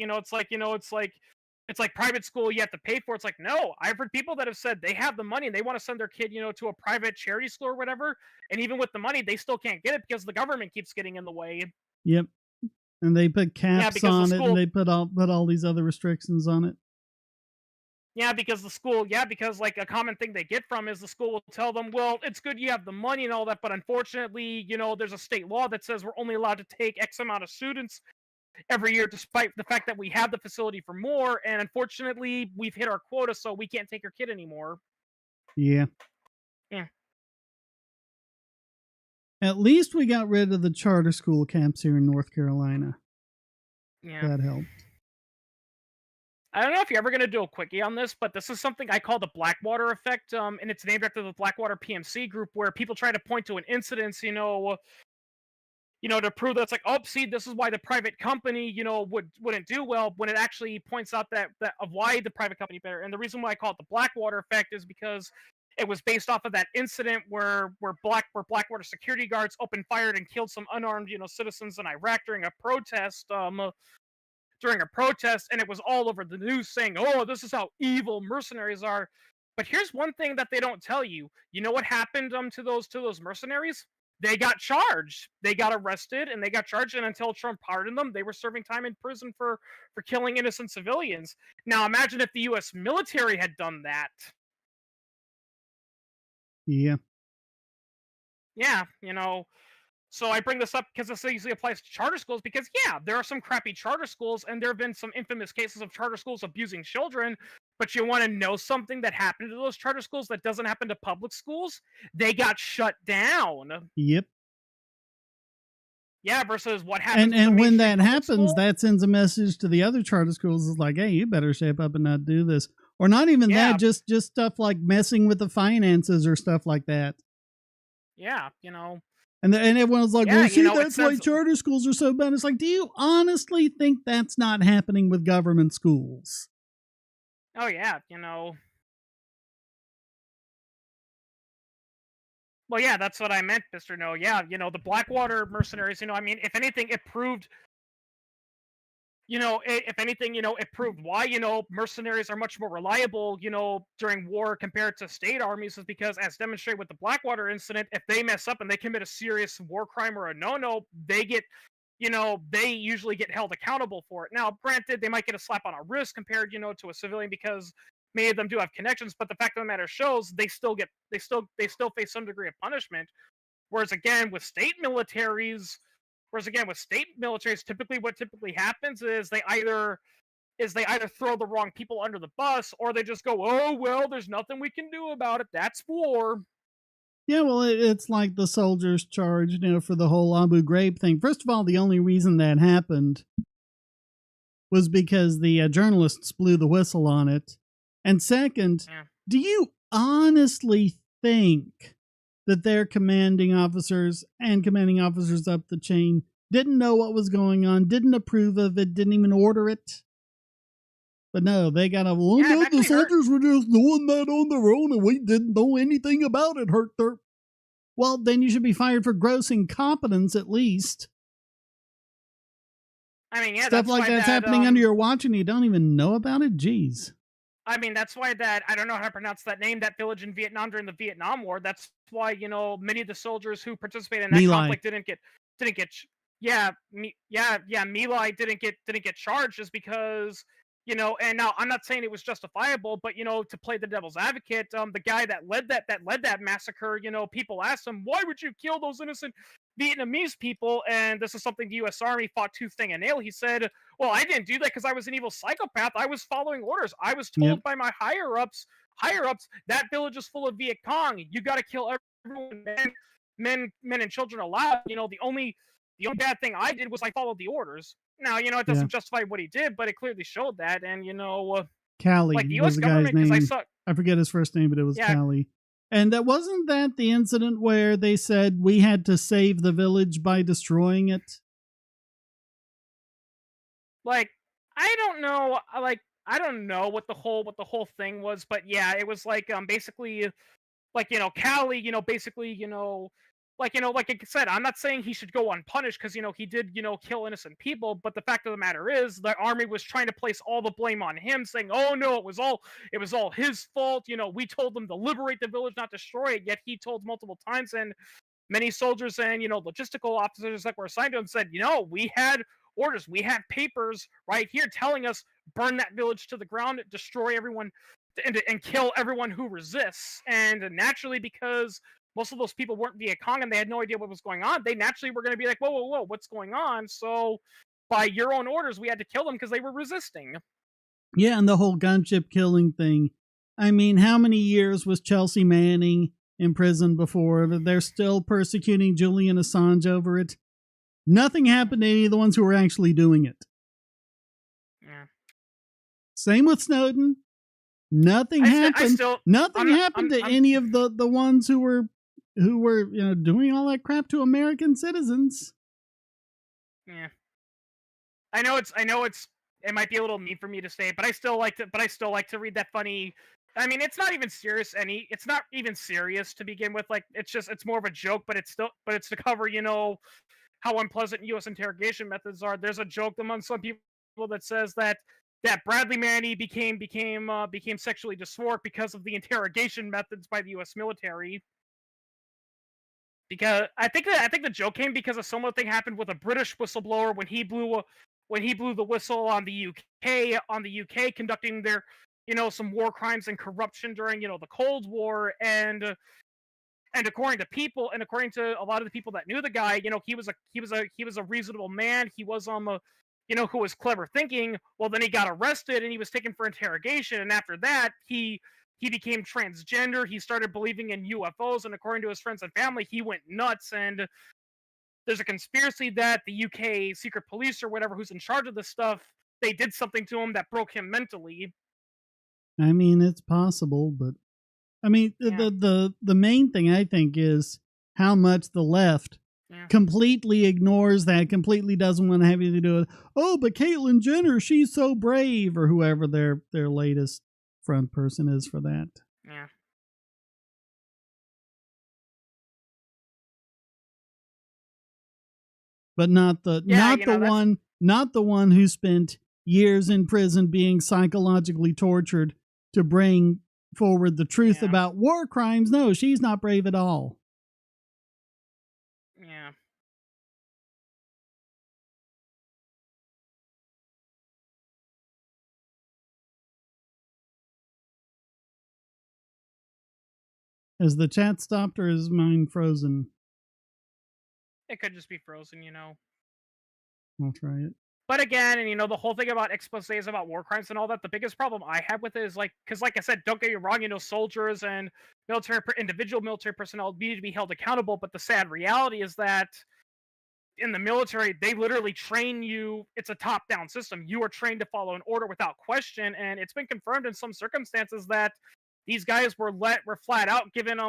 it's like private school you have to pay for. It's like, no, I've heard people that have said they have the money and they want to send their kid to a private charity school or whatever, and even with the money they still can't get it because the government keeps getting in the way. Yep. And they put Yeah, caps because the on it, and school they put all these other restrictions on it. Yeah, because the school, yeah, because like a common thing they get from is the school will tell them, well, it's good you have the money and all that, but unfortunately, there's a state law that says we're only allowed to take X amount of students every year, despite the fact that we have the facility for more. And unfortunately, we've hit our quota, so we can't take your kid anymore. Yeah. Yeah, At least we got rid of the charter school camps here in North Carolina. yeah. That helped. I don't know if you're ever going to do a quickie on this, but this is something I call the Blackwater effect, and it's named after the Blackwater PMC group, where people try to point to an incident, to prove that it's like, oh, see, this is why the private company, wouldn't do well, when it actually points out that of why the private company better. And the reason why I call it the Blackwater effect is because it was based off of that incident where Blackwater security guards opened fired and killed some unarmed, citizens in Iraq during a protest, and it was all over the news saying, "Oh, this is how evil mercenaries are." But here's one thing that they don't tell you. You know what happened to those mercenaries? They got charged. They got arrested and they got charged. And until Trump pardoned them, they were serving time in prison for killing innocent civilians. Now imagine if the U.S. military had done that. Yeah. Yeah, So I bring this up because this easily applies to charter schools, because yeah, there are some crappy charter schools and there have been some infamous cases of charter schools abusing children. But you want to know something that happened to those charter schools that doesn't happen to public schools? They got shut down. Yep. Yeah, versus what happens And with a and when mainstream that public happens, school. that sends a message to the other charter schools. It's like, hey, you better shape up and not do this. Or not even that, Yeah, just stuff like messing with the finances or stuff like that. yeah, And everyone's like, yeah, well, see, it that's why sends. charter schools are so bad. It's like, do you honestly think that's not happening with government schools? Oh yeah, Well, yeah, that's what I meant, Mister No. Yeah, the Blackwater mercenaries. I mean, if anything, it proved if anything, it proved why, mercenaries are much more reliable, during war compared to state armies, is because, as demonstrated with the Blackwater incident, if they mess up and they commit a serious war crime or a no-no, they usually get held accountable for it. Now, granted, they might get a slap on a wrist compared, to a civilian, because many of them do have connections, but the fact of the matter shows they still face some degree of punishment. Whereas again, with state militaries, typically what typically happens is they either throw the wrong people under the bus, or they just go, "Oh well, there's nothing we can do about it. That's war." Yeah, well, it's like the soldiers charged, for the whole Abu Ghraib thing. First of all, the only reason that happened was because the journalists blew the whistle on it. And second, Yeah. do you honestly think that their commanding officers and commanding officers up the chain didn't know what was going on, didn't approve of it, didn't even order it? But no, they got a, well, Yeah, I've no, the actually heard. soldiers were just doing that on their own and we didn't know anything about it, hurt their. Well, then you should be fired for gross incompetence at least. I mean, yeah, Stuff that's like why that's that. happening under your watch and you don't even know about it? Jeez. I mean, that's why that I don't know how to pronounce that name. That village in Vietnam during the Vietnam War. That's why many of the soldiers who participated in that Milai. conflict didn't get. Yeah, Milai didn't get charged, just because. And now I'm not saying it was justifiable, but to play the devil's advocate, the guy that led that massacre, people asked him, why would you kill those innocent Vietnamese people? And this is something the U.S. Army fought tooth and nail. He said, well, I didn't do that because I was an evil psychopath. I was following orders. I was Yep. told by my higher ups, that village is full of Viet Cong. You got to kill everyone, men and children alive. The only bad thing I did was I followed the orders. Now, it Yeah. doesn't justify what he did, but it clearly showed that. And like Callie the was U.S. the guy's government, because I name. saw, I forget his first name, but it was yeah, Callie. And that wasn't that the incident where they said we had to save the village by destroying it? like I don't know, I don't know what the whole thing was, but yeah, it was like basically like Cali, basically like I said, I'm not saying he should go unpunished because he did kill innocent people. But the fact of the matter is, the army was trying to place all the blame on him, saying, "Oh no, it was all his fault. We told them to liberate the village, not destroy it." Yet he told multiple times, and many soldiers and logistical officers that were assigned to him said, we had orders, we had papers right here telling us burn that village to the ground, destroy everyone, and kill everyone who resists. And naturally, because most of those people weren't Viet Cong and they had no idea what was going on, they naturally were going to be like, whoa, whoa, whoa, what's going on? So, by your own orders, we had to kill them because they were resisting. Yeah, and the whole gunship killing thing. I mean, how many years was Chelsea Manning in prison before? They're still persecuting Julian Assange over it. Nothing happened to any of the ones who were actually doing it. Yeah. Same with Snowden. Nothing happened. Nothing happened to any of the ones who were doing all that crap to American citizens. Yeah. I know it might be a little mean for me to say, but I still like to read that funny. I mean, it's not even serious. It's not even serious to begin with. Like, it's more of a joke, but it's to cover, how unpleasant U.S. interrogation methods are. There's a joke among some people that says that Bradley Manny became sexually dysphoric because of the interrogation methods by the U.S. military. Because I think the joke came because a similar thing happened with a British whistleblower when he blew the whistle on the UK conducting their some war crimes and corruption during the Cold War. And according to a lot of the people that knew the guy, he was a reasonable man. He was who was clever thinking. Well, then he got arrested and he was taken for interrogation. And after that, he became transgender. He started believing in UFOs, and according to his friends and family, he went nuts. And there's a conspiracy that the UK secret police or whatever, who's in charge of this stuff, they did something to him that broke him mentally. I mean, it's possible, but I mean, Yeah. the main thing I think is how much the left completely ignores that, completely doesn't want to have anything to do with, oh, but Caitlyn Jenner, she's so brave, or whoever their latest front person is for that. Yeah. But not the one who spent years in prison being psychologically tortured to bring forward the truth about war crimes. No, she's not brave at all. Yeah. Is the chat stopped or is mine frozen? It could just be frozen, I'll try it. But again, and the whole thing about exposés about war crimes and all that, the biggest problem I have with it is because like I said, don't get me wrong, soldiers and individual military personnel need to be held accountable. But the sad reality is that in the military, they literally train you. It's a top-down system. You are trained to follow an order without question, and it's been confirmed in some circumstances that these guys were flat out given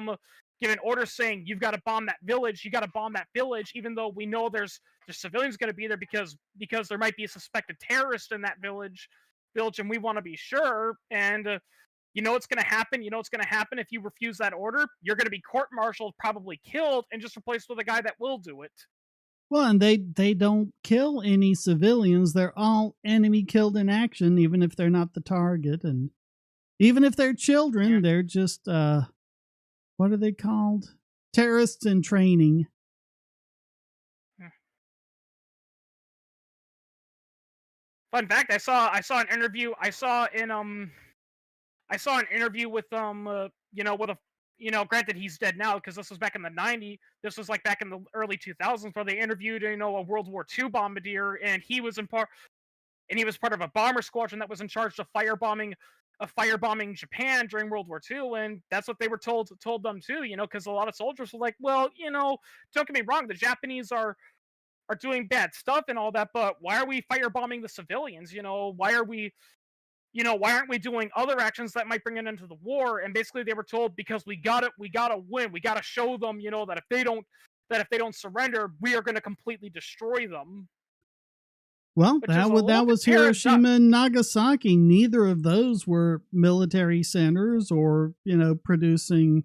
orders saying you've got to bomb that village. You got to bomb that village, even though we know there's civilians going to be there because there might be a suspected terrorist in that village, and we want to be sure. And what's going to happen? What's going to happen if you refuse that order? You're going to be court-martialed, probably killed, and just replaced with a guy that will do it. Well, and they don't kill any civilians. They're all enemy killed in action, even if they're not the target. And even if they're children, they're just, what are they called? Terrorists in training. Fun fact: I saw an interview. I saw an interview with granted he's dead now because this was back in the '90s. This was like back in the early 2000s where they interviewed a World War II bombardier, and he was part of a bomber squadron that was in charge of firebombing Japan during World War II, and that's what they were told them too. Because a lot of soldiers were like, well, don't get me wrong, the Japanese are doing bad stuff and all that, but why are we firebombing the civilians? Why aren't we doing other actions that might bring an end to the war? And basically they were told, because we gotta win. We gotta show them, that if they don't surrender, we are going to completely destroy them. Well, that was Hiroshima and Nagasaki. Neither of those were military centers or, producing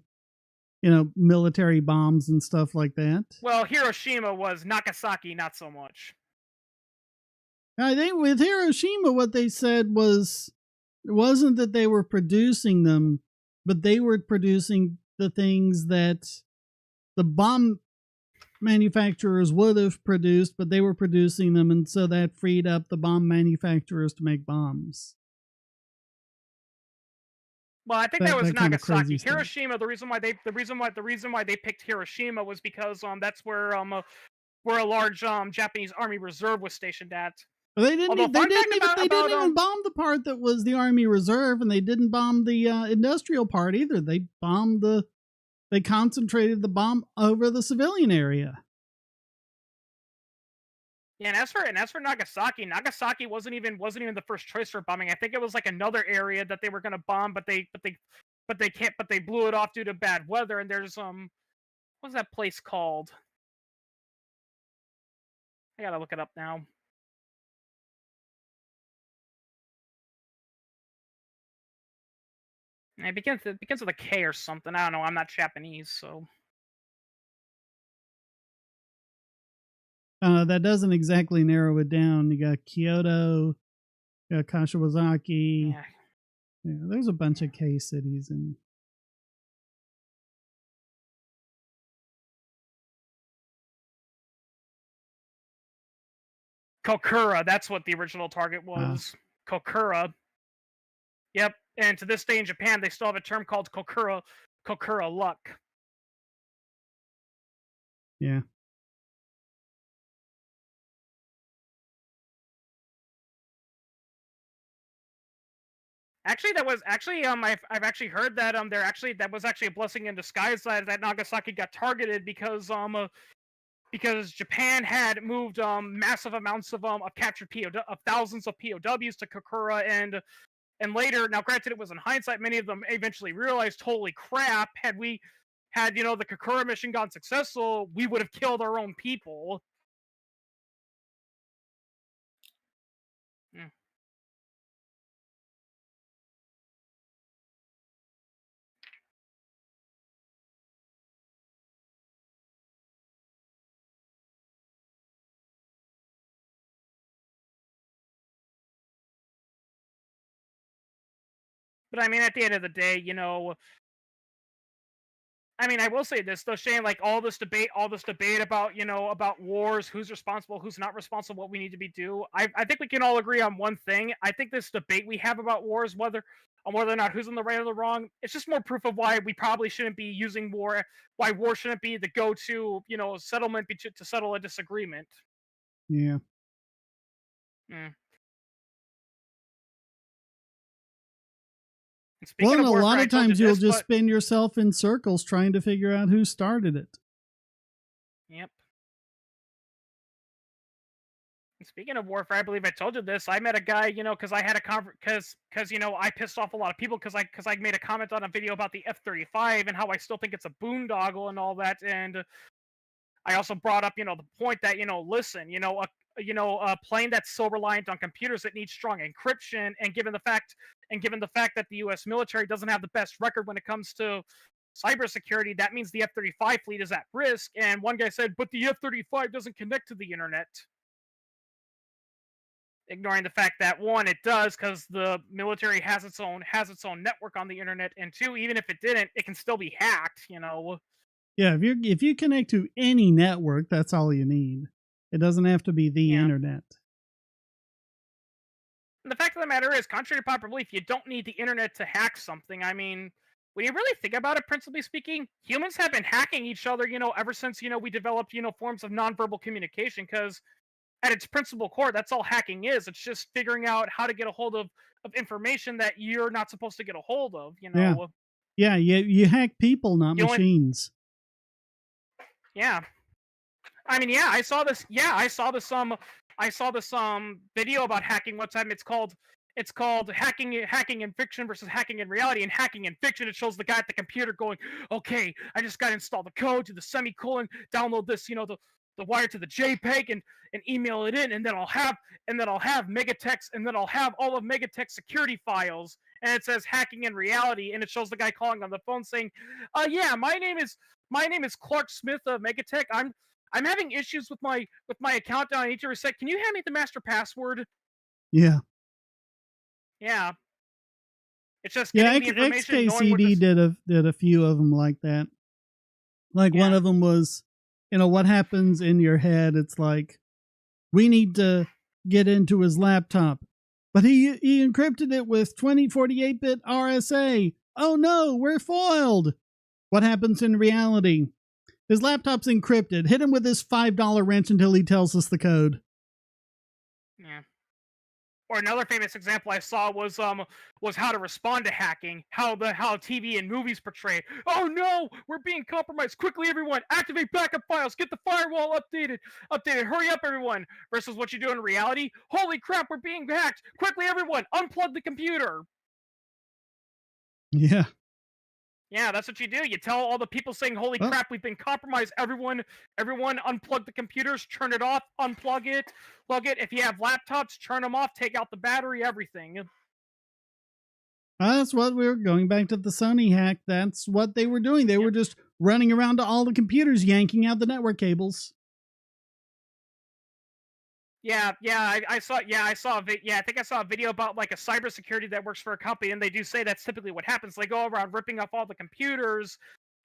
military bombs and stuff like that. Well, Hiroshima was. Nagasaki, not so much. I think with Hiroshima, what they said was it wasn't that they were producing them, but they were producing the things that the bomb manufacturers would have produced, but they were producing them, and so that freed up the bomb manufacturers to make bombs. Well, I think that was That kind of Nagasaki. crazy stuff. Hiroshima. The reason why they picked Hiroshima was because that's where a large Japanese Army reserve was stationed at. But they didn't. Although, They fun fact didn't even. about They about didn't even bomb the part that was the Army Reserve, and they didn't bomb the industrial part either. They bombed the. They concentrated the bomb over the civilian area. yeah, and as for Nagasaki, Nagasaki wasn't even the first choice for bombing. I think it was like another area that they were going to bomb, but they blew it off due to bad weather. And there's what's that place called? I gotta look it up now. It begins with a K or something. I don't know. I'm not Japanese, so. That doesn't exactly narrow it down. You got Kyoto, you got Kashiwazaki. Yeah. Yeah, there's a bunch of K cities in. Kokura, that's what the original target was. Kokura. Yep. And to this day in Japan, they still have a term called Kokura luck. Yeah. Actually, I've actually heard that that was actually a blessing in disguise that Nagasaki got targeted because Japan had moved massive amounts of captured of thousands of POWs to Kokura, and later, now granted it was in hindsight, many of them eventually realized, holy crap, had the Kokura mission gone successful, we would have killed our own people. Mm. But I mean, at the end of the day, I mean, I will say this though, Shane. Like all this debate about about wars, who's responsible, who's not responsible, what we need to be do. I think we can all agree on one thing. I think this debate we have about wars, whether or not who's in the right or the wrong, it's just more proof of why we probably shouldn't be using war. Why war shouldn't be the go-to settlement to settle a disagreement. Yeah. Mm. Well, and a lot of times you'll just spin yourself in circles trying to figure out who started it. Yep. And speaking of warfare, I believe I told you this. I met a guy, because I had a because I pissed off a lot of people because I made a comment on a video about the F-35 and how I still think it's a boondoggle and all that, and I also brought up, the point that, listen, a plane that's so reliant on computers that needs strong encryption, and given the fact that the U.S. military doesn't have the best record when it comes to cybersecurity, that means the F-35 fleet is at risk. And one guy said, "But the F-35 doesn't connect to the internet," ignoring the fact that one, it does, because the military has its own network on the internet, and two, even if it didn't, it can still be hacked. Yeah, if you connect to any network, that's all you need. It doesn't have to be the internet. And the fact of the matter is, contrary to popular belief, you don't need the internet to hack something. I mean, when you really think about it, principally speaking, humans have been hacking each other, ever since, we developed, forms of nonverbal communication, because at its principal core, that's all hacking is. It's just figuring out how to get a hold of information that you're not supposed to get a hold of, Yeah, you hack people, not machines. Yeah. I mean, yeah, I saw this video about hacking one time. It's called hacking in fiction versus hacking in reality. And hacking in fiction, it shows the guy at the computer going, "Okay, I just got to install the code, to the semicolon, download this, the wire to the JPEG and email it in, and then I'll have Megatext, and then I'll have all of Megatext security files, and it says hacking in reality, and it shows the guy calling on the phone saying, yeah, my name is Clark Smith of Megatech. I'm having issues with my account now. I need to reset. Can you hand me the master password? Yeah. Yeah. It's just Yeah, getting the information, knowing what XKCD this. did a few of them like that. Like one Yeah. of them was, what happens in your head. It's like, we need to get into his laptop, but he encrypted it with 2048-bit RSA. Oh no, we're foiled. What happens in reality? His laptop's encrypted. Hit him with this $5 wrench until he tells us the code. Yeah. Or another famous example I saw was how to respond to hacking, how TV and movies portray. Oh no, we're being compromised. Quickly, everyone, activate backup files. Get the firewall updated. Hurry up, everyone. Versus what you do in reality. Holy crap, we're being hacked. Quickly, everyone, unplug the computer. Yeah. Yeah, that's what you do. You tell all the people saying, "Holy crap, we've been compromised." Everyone, unplug the computers, turn it off, unplug it, plug it. If you have laptops, turn them off, take out the battery, everything. That's what we were going back to the Sony hack. That's what they were doing. They were just running around to all the computers, yanking out the network cables. Yeah, I saw. Yeah, I saw. I think I saw a video about like a cybersecurity that works for a company, and they do say that's typically what happens. They go around ripping off all the computers,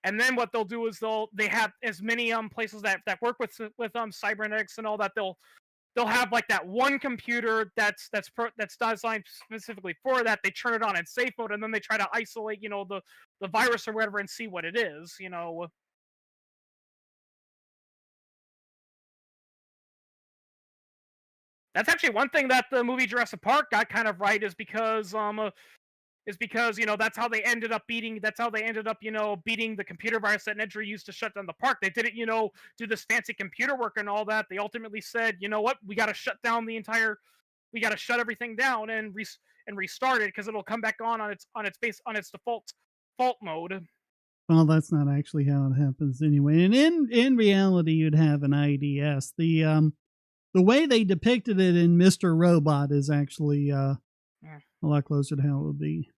and then what they'll do is they have as many places that work with cybernetics and all that. They'll have like that one computer that's designed specifically for that. They turn it on in safe mode, and then they try to isolate the virus or whatever and see what it is. That's actually one thing that the movie Jurassic Park got kind of right, is because that's how they ended up beating beating the computer virus that Nedry used to shut down the park. They didn't do this fancy computer work and all that. They ultimately said, you know what, we got to shut down we got to shut everything down and restart it, because it'll come back on its default mode. Well, that's not actually how it happens anyway. And in reality, you'd have an IDS. The way they depicted it in Mr. Robot is actually a lot closer to how it would be.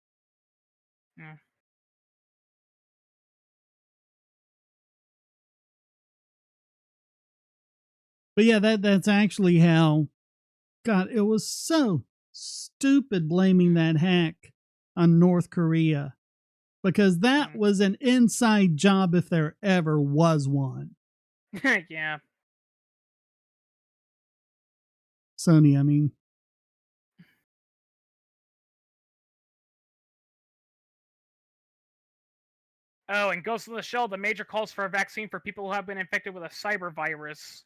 Yeah. But yeah, that's actually how. God, it was so stupid blaming that hack on North Korea, because that was an inside job if there ever was one. Yeah. Sony, I mean. Oh, and Ghost in the Shell, the major calls for a vaccine for people who have been infected with a cyber virus.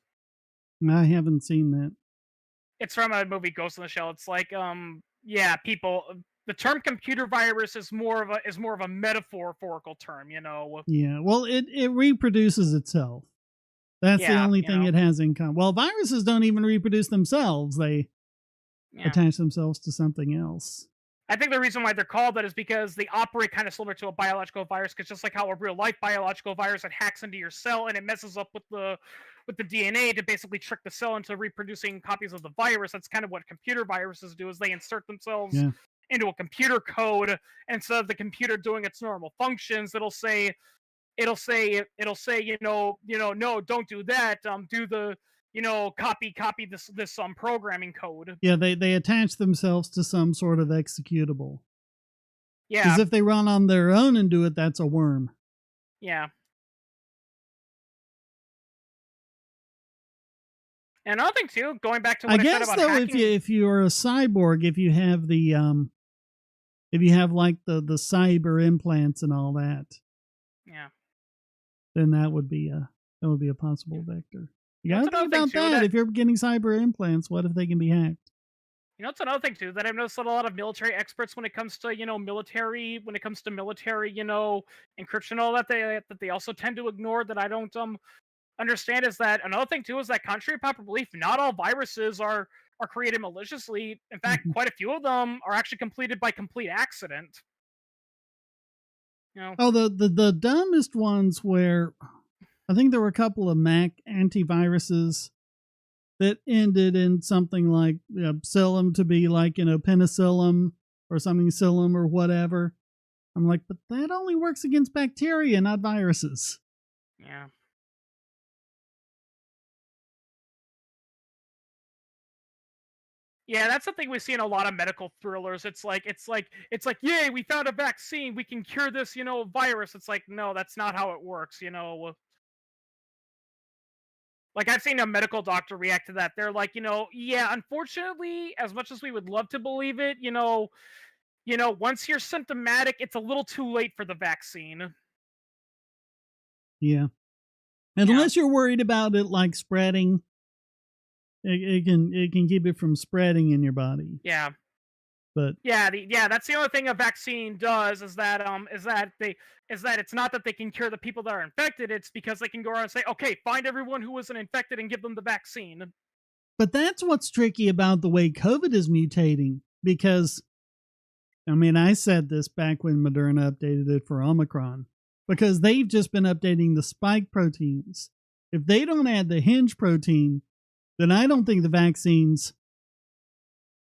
I haven't seen that. It's from a movie, Ghost in the Shell. It's like, people. The term computer virus is more of a metaphorical term, Yeah, well, it reproduces itself. That's the only thing it has in common. Well, viruses don't even reproduce themselves. They attach themselves to something else. I think the reason why they're called that is because they operate kind of similar to a biological virus, because just like how a real life biological virus, it hacks into your cell and it messes up with the DNA to basically trick the cell into reproducing copies of the virus. That's kind of what computer viruses do, is they insert themselves into a computer code, and instead of the computer doing its normal functions, it'll say, no, don't do that. Do the copy this programming code. Yeah, they attach themselves to some sort of executable. Yeah. Because if they run on their own and do it, that's a worm. Yeah. And another thing too, going back to what I said about hacking, if you're a cyborg, if you have the like the cyber implants and all that, then that would be a possible vector. You gotta think about that. If you're getting cyber implants, what if they can be hacked? It's another thing too that I've noticed that a lot of military experts, when it comes to military encryption, all that they also tend to ignore, that I don't understand, is that another thing too is that, contrary to popular belief, not all viruses are created maliciously. In fact, quite a few of them are actually completed by complete accident. Oh, the dumbest ones where I think there were a couple of Mac antiviruses that ended in something like psyllium to be like, penicillin or something psyllium or whatever. I'm like, but that only works against bacteria, not viruses. Yeah. Yeah, that's something we see in a lot of medical thrillers. It's like, yay, we found a vaccine. We can cure this, virus. It's like, no, that's not how it works. Like I've seen a medical doctor react to that. They're like, yeah, unfortunately, as much as we would love to believe it, once you're symptomatic, it's a little too late for the vaccine. Yeah. Yeah. Unless you're worried about it like spreading, it can keep it from spreading in your body. Yeah. But Yeah, that's the only thing a vaccine does is that it's not that they can cure the people that are infected, it's because they can go around and say, "Okay, find everyone who wasn't infected and give them the vaccine." that's what's tricky about the way COVID is mutating, because I said this back when Moderna updated it for Omicron, because they've just been updating the spike proteins. If they don't add the hinge protein, then I don't think the vaccines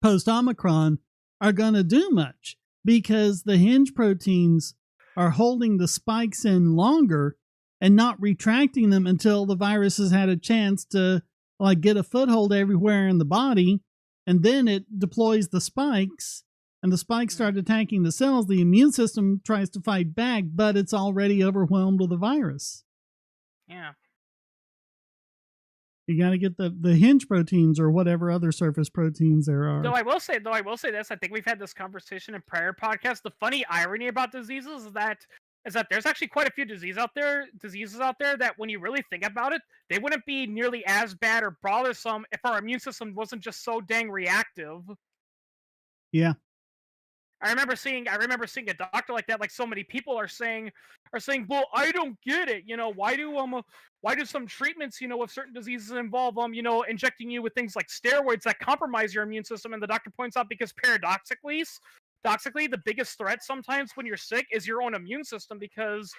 post Omicron are going to do much, because the hinge proteins are holding the spikes in longer and not retracting them until the virus has had a chance to like get a foothold everywhere in the body, and then it deploys the spikes, and the spikes start attacking the cells. The immune system tries to fight back, but it's already overwhelmed with the virus. Yeah. You got to get the hinge proteins or whatever other surface proteins there are. Though I will say this, I think we've had this conversation in prior podcasts. The funny irony about diseases is that there's actually quite a few diseases out there that when you really think about it, they wouldn't be nearly as bad or bothersome if our immune system wasn't just so dang reactive. Yeah. I remember seeing a doctor like that. Like so many people are saying, well, I don't get it. Why do some treatments, with certain diseases involve injecting you with things like steroids that compromise your immune system? And the doctor points out because paradoxically, the biggest threat sometimes when you're sick is your own immune system, because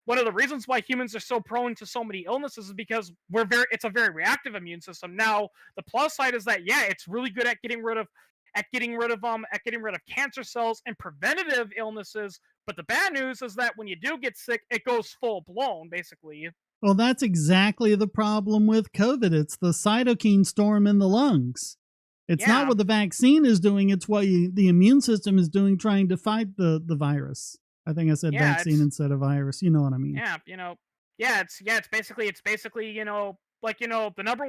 one of the reasons why humans are so prone to so many illnesses is because it's a very reactive immune system. Now, the plus side is that yeah, it's really good at getting rid of cancer cells and preventative illnesses. But the bad news is that when you do get sick, it goes full blown, basically. Well, that's exactly the problem with COVID. It's the cytokine storm in the lungs. It's not Yeah, what the vaccine is doing, it's what the immune system is doing trying to fight the virus. I think I said yeah, vaccine it's instead of virus. You know what I mean? it's basically the number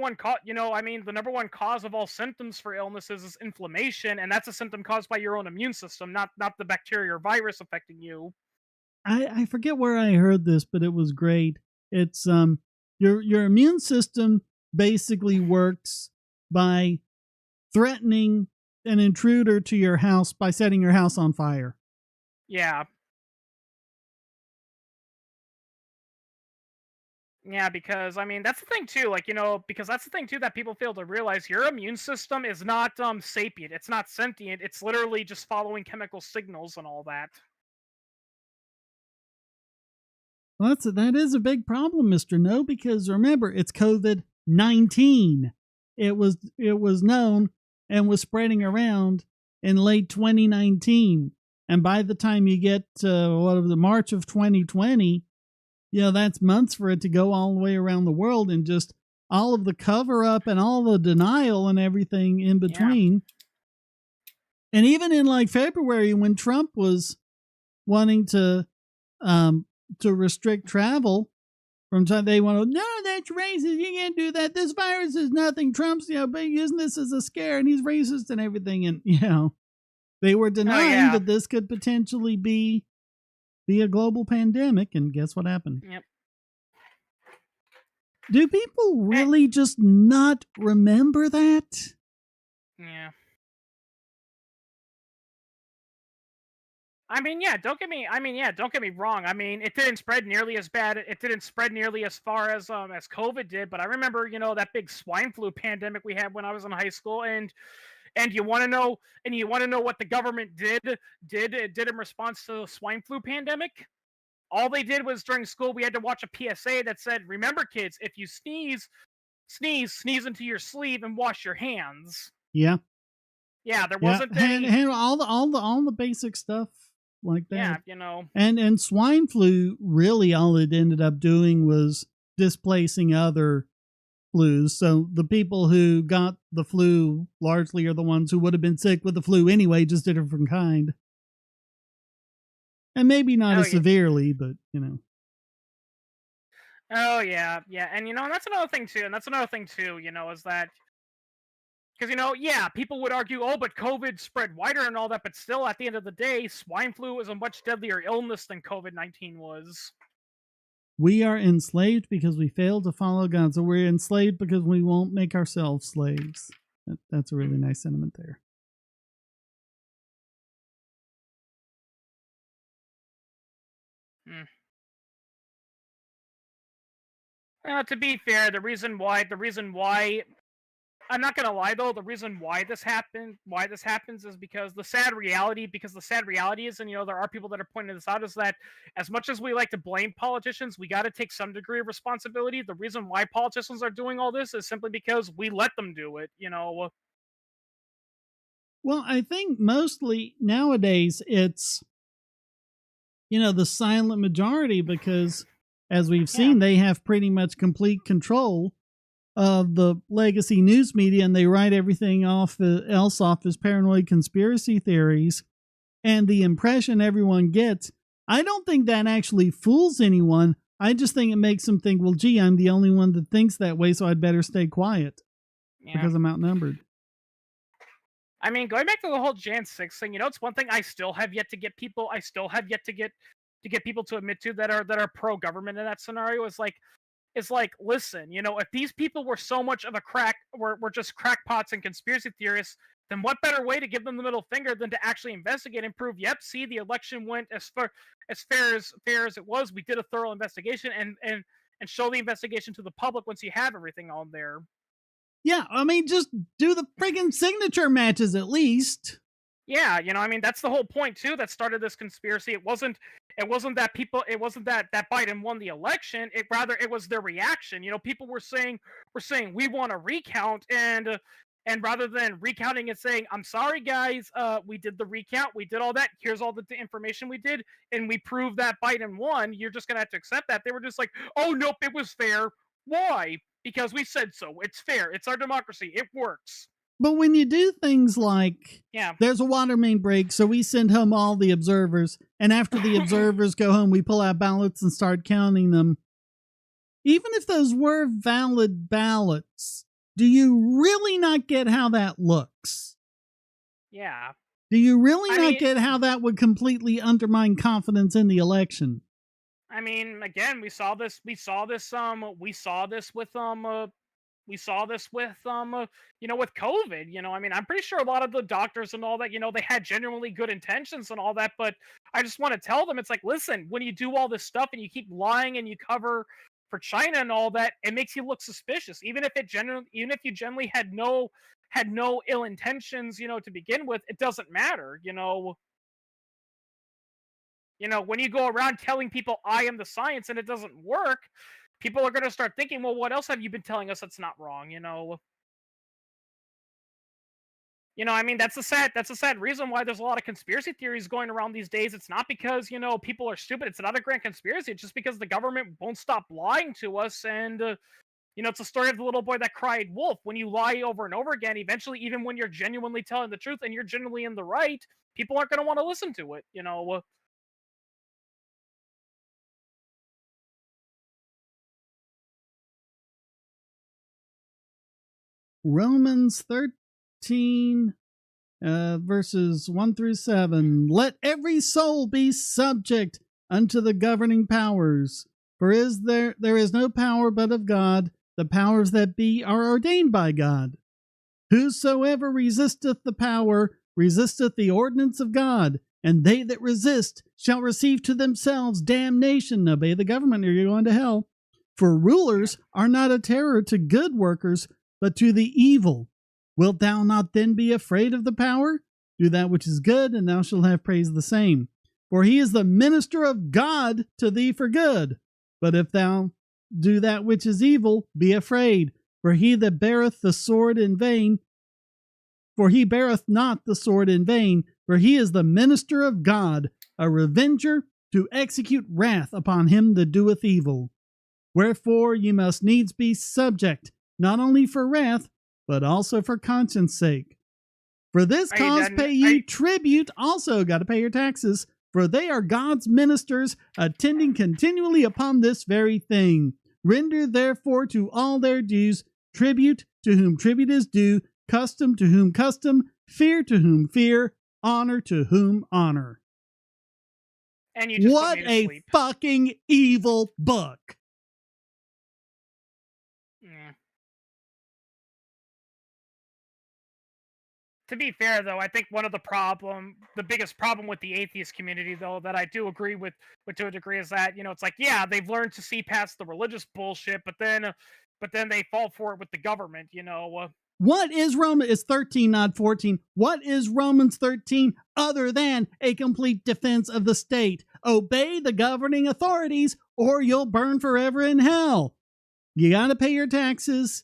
one cause of all symptoms for illnesses is inflammation, and that's a symptom caused by your own immune system, not the bacteria or virus affecting you. I forget where I heard this, but it was great. It's your immune system basically works by threatening an intruder to your house by setting your house on fire. Yeah. Yeah, because that's the thing too. Because that's the thing too that people fail to realize. Your immune system is not sapient. It's not sentient. It's literally just following chemical signals and all that. Well, that is a big problem, Mister No, because remember, it's COVID-19. It was known and was spreading around in late 2019, and by the time you get to March of 2020, that's months for it to go all the way around the world, and just all of the cover up and all the denial and everything in Yeah. between. And even in like February, when Trump was wanting to restrict travel from time, they want to, no, that's racist, you can't do that, this virus is nothing, Trump's using this as a scare and he's racist and everything. And they were Oh denying yeah. that this could potentially be a global pandemic, and guess what happened? Yep. Do people Eh, really just not remember that? yeah. Don't get me wrong. It didn't spread nearly as bad. It didn't spread nearly as far as COVID did. But I remember, that big swine flu pandemic we had when I was in high school, and you want to know what the government did in response to the swine flu pandemic? All they did was during school we had to watch a PSA that said, "Remember, kids, if you sneeze into your sleeve and wash your hands." Yeah. Yeah, there Yeah. wasn't any. Handle all the basic stuff like that. Yeah, you know. And swine flu, really all it ended up doing was displacing other flus. So the people who got the flu largely are the ones who would have been sick with the flu anyway, just a different kind. And maybe not Oh as yeah. severely, but you know. Oh yeah, yeah, and and that's another thing too. And that's another thing too. Is that because yeah, people would argue, oh, but COVID spread wider and all that, but still, at the end of the day, swine flu is a much deadlier illness than COVID-19 was. We are enslaved because we fail to follow God. So we're enslaved because we won't make ourselves slaves. That's a really nice sentiment there. Mm. To be fair, the reason why I'm not gonna lie though, the reason why this happens is because the sad reality is, and there are people that are pointing this out, is that as much as we like to blame politicians, we got to take some degree of responsibility. The reason why politicians are doing all this is simply because we let them do it. Well, I think mostly nowadays it's, the silent majority because, as we've Yeah, seen, they have pretty much complete control of the legacy news media, and they write everything else off as paranoid conspiracy theories. And the impression everyone gets, I don't think that actually fools anyone. I just think it makes them think, well, gee, I'm the only one that thinks that way, so I'd better stay quiet yeah. because I'm outnumbered. I mean, going back to the whole Jan 6 thing, it's one thing I still have yet to get people. I still have yet to get people to admit to that are pro government in that scenario. Is like, listen, if these people were so much of a were just crackpots and conspiracy theorists, then what better way to give them the middle finger than to actually investigate and prove, yep, see, the election went as fair as it was. We did a thorough investigation, and show the investigation to the public once you have everything on there. Yeah, I mean, just do the friggin' signature matches at least. Yeah, that's the whole point too that started this conspiracy. It wasn't that Biden won the election. It was their reaction. People were saying we want a recount, and rather than recounting and saying, I'm sorry guys, we did the recount, we did all that, here's all the information we did, and we proved that Biden won, you're just gonna have to accept that. They were just like, oh nope, it was fair. Why? Because we said so. It's fair. It's our democracy. It works. But when you do things like, Yeah. there's a water main break, so we send home all the observers, and after the observers go home, we pull out ballots and start counting them. Even if those were valid ballots, do you really not get how that looks? Yeah. Do you really I not mean, get how that would completely undermine confidence in the election? I mean, again, with COVID. I mean, I'm pretty sure a lot of the doctors and all that, they had genuinely good intentions and all that, but I just want to tell them, it's like, listen, when you do all this stuff and you keep lying and you cover for China and all that, it makes you look suspicious. Even if you generally had no ill intentions, to begin with, it doesn't matter. When you go around telling people I am the science and it doesn't work, people are going to start thinking, well, what else have you been telling us that's not wrong? I mean, that's a sad reason why there's a lot of conspiracy theories going around these days. It's not because, people are stupid. It's not a grand conspiracy. It's just because the government won't stop lying to us. And, it's a story of the little boy that cried wolf. When you lie over and over again, eventually, even when you're genuinely telling the truth and you're genuinely in the right, people aren't going to want to listen to it. Romans 13, verses 1 through 7. Let every soul be subject unto the governing powers. For there is no power but of God. The powers that be are ordained by God. Whosoever resisteth the power resisteth the ordinance of God, and they that resist shall receive to themselves damnation. Obey the government or you're going to hell. For rulers are not a terror to good workers, but to the evil. Wilt thou not then be afraid of the power? Do that which is good, and thou shalt have praise the same. for he is the minister of God to thee for good. But if thou do that which is evil, be afraid, for he that beareth the sword in vain, for he beareth not the sword in vain, for he is the minister of God, a revenger to execute wrath upon him that doeth evil. Wherefore ye must needs be subject, not only for wrath, but also for conscience sake. For this cause pay ye tribute, also got to pay your taxes, for they are God's ministers, attending continually upon this very thing. Render therefore to all their dues, tribute to whom tribute is due, custom to whom custom, fear to whom fear, honor to whom honor. And you just what put me to a sleep. Fucking evil book. Yeah. To be fair, though, I think one of the biggest problem with the atheist community, though, that I do agree with to a degree, is that, it's like, yeah, they've learned to see past the religious bullshit, but then they fall for it with the government, What is Romans? It's 13, not 14. What is Romans 13 other than a complete defense of the state? Obey the governing authorities or you'll burn forever in hell. You got to pay your taxes.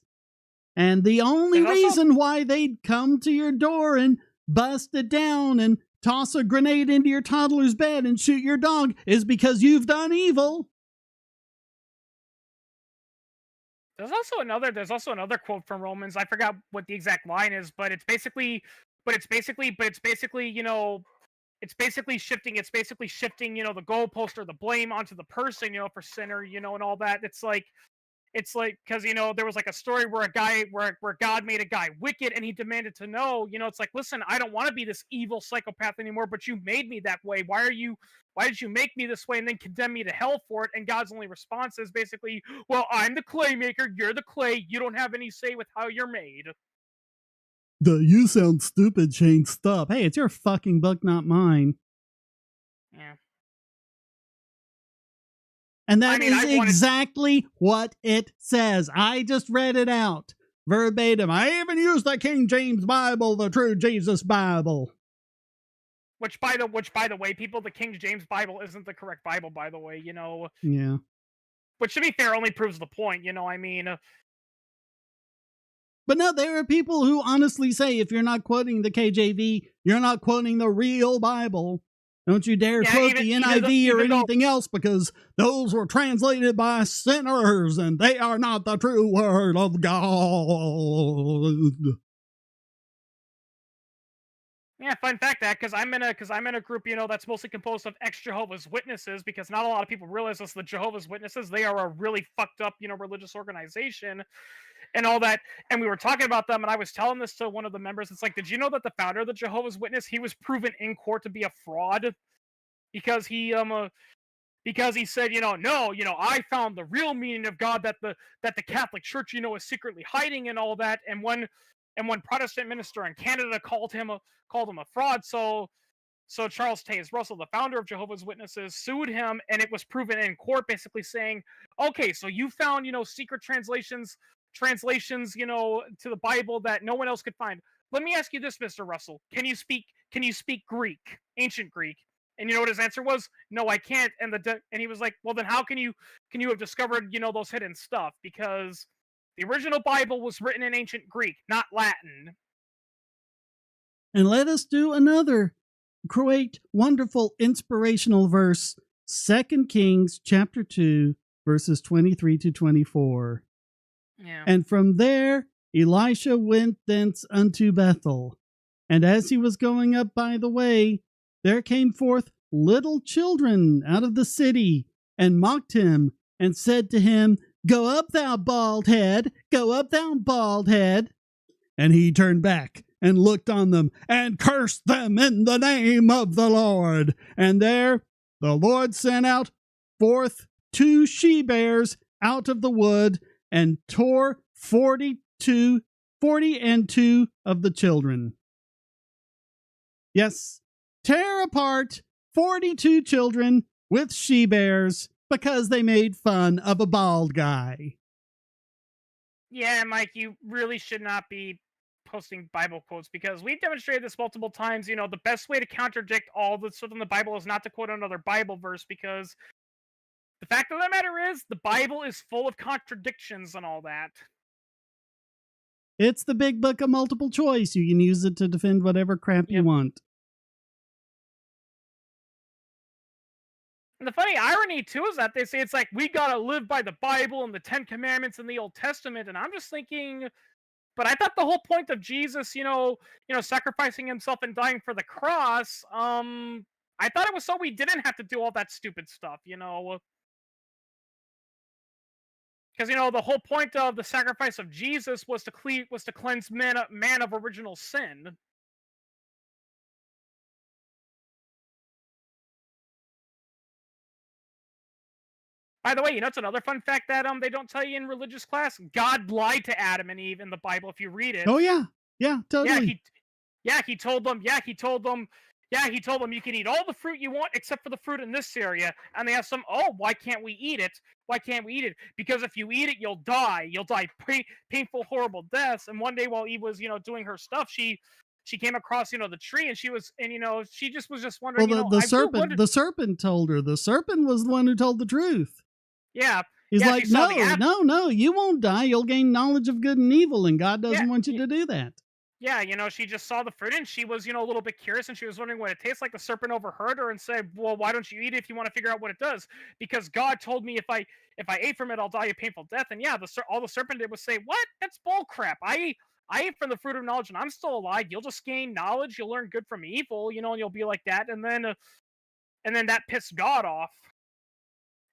And the only reason why they'd come to your door and bust it down and toss a grenade into your toddler's bed and shoot your dog is because you've done evil. There's also another quote from Romans. I forgot what the exact line is, but it's basically shifting the goalpost or the blame onto the person, for sinner, and all that. It's like, because there was like a story where where God made a guy wicked and he demanded to know, it's like, listen, I don't want to be this evil psychopath anymore, but you made me that way. Why did you make me this way and then condemn me to hell for it? And God's only response is basically, well, I'm the clay maker, you're the clay, you don't have any say with how you're made. You sound stupid, Shane. Stop. Hey, it's your fucking book, not mine. Yeah. And that is exactly what it says. I just read it out verbatim. I even used the King James Bible, the true Jesus Bible. Which by the way, people, the King James Bible isn't the correct Bible, by the way, Yeah. Which, to be fair, only proves the point, But no, there are people who honestly say if you're not quoting the KJV, you're not quoting the real Bible. Don't you dare quote the NIV or anything else, because those were translated by sinners and they are not the true word of God. Yeah, fun fact that because I'm in a group, that's mostly composed of ex-Jehovah's Witnesses, because not a lot of people realize this. The Jehovah's Witnesses, they are a really fucked up, religious organization and all that. And we were talking about them, and I was telling this to one of the members. It's like, did you know that the founder of the Jehovah's Witness, he was proven in court to be a fraud because he said, no, I found the real meaning of God that the Catholic Church, is secretly hiding and all that. And one Protestant minister in Canada called him a fraud. So Charles Taze Russell, the founder of Jehovah's Witnesses, sued him, and it was proven in court, basically saying, okay, so you found, secret translations, to the Bible that no one else could find. Let me ask you this, Mr. Russell. Can you speak Greek, ancient Greek? And you know what his answer was? No, I can't. And he was like, well, then how can you have discovered, those hidden stuff? Because the original Bible was written in ancient Greek, not Latin. And let us do another great, wonderful, inspirational verse. 2 Kings chapter 2, verses 23 to 24. Yeah. And from there, Elisha went thence unto Bethel. And as he was going up by the way, there came forth little children out of the city, and mocked him, and said to him, Go up, thou bald head, go up, thou bald head. And he turned back, and looked on them, and cursed them in the name of the Lord. And there the Lord sent out forth 2 she-bears out of the wood, and tore 40 and 2 of the children. Yes, tear apart 42 children with she-bears because they made fun of a bald guy. Yeah, Mike, you really should not be posting Bible quotes, because we've demonstrated this multiple times. The best way to contradict all the stuff in the Bible is not to quote another Bible verse, because the fact of the matter is the Bible is full of contradictions and all that. It's the big book of multiple choice. You can use it to defend whatever crap you Yep. want. And the funny irony too is that they say it's like we gotta live by the Bible and the Ten Commandments and the Old Testament, and I'm just thinking, but I thought the whole point of Jesus, sacrificing himself and dying for the cross, I thought it was so we didn't have to do all that stupid stuff, because the whole point of the sacrifice of Jesus was to cleanse man of original sin. By the way, it's another fun fact that they don't tell you in religious class. God lied to Adam and Eve in the Bible. If you read it, Oh yeah, totally. He told them. He told them you can eat all the fruit you want except for the fruit in this area. And they asked him, "Oh, why can't we eat it? Why can't we eat it? Because if you eat it, you'll die. You'll die painful, horrible deaths." And one day while Eve was, doing her stuff, she came across, the tree, and she just was just wondering, Well, the serpent told her. The serpent was the one who told the truth. Yeah. He's like, no, you won't die. You'll gain knowledge of good and evil, and God doesn't want you to do that. Yeah, she just saw the fruit, and she was, a little bit curious, and she was wondering what it tastes like. The serpent overheard her and said, "Well, why don't you eat it if you want to figure out what it does? Because God told me if I ate from it, I'll die a painful death." And yeah, all the serpent did was say, "What? That's bull crap. I ate from the fruit of knowledge, and I'm still alive. You'll just gain knowledge. You'll learn good from evil, and you'll be like that." And then that pissed God off.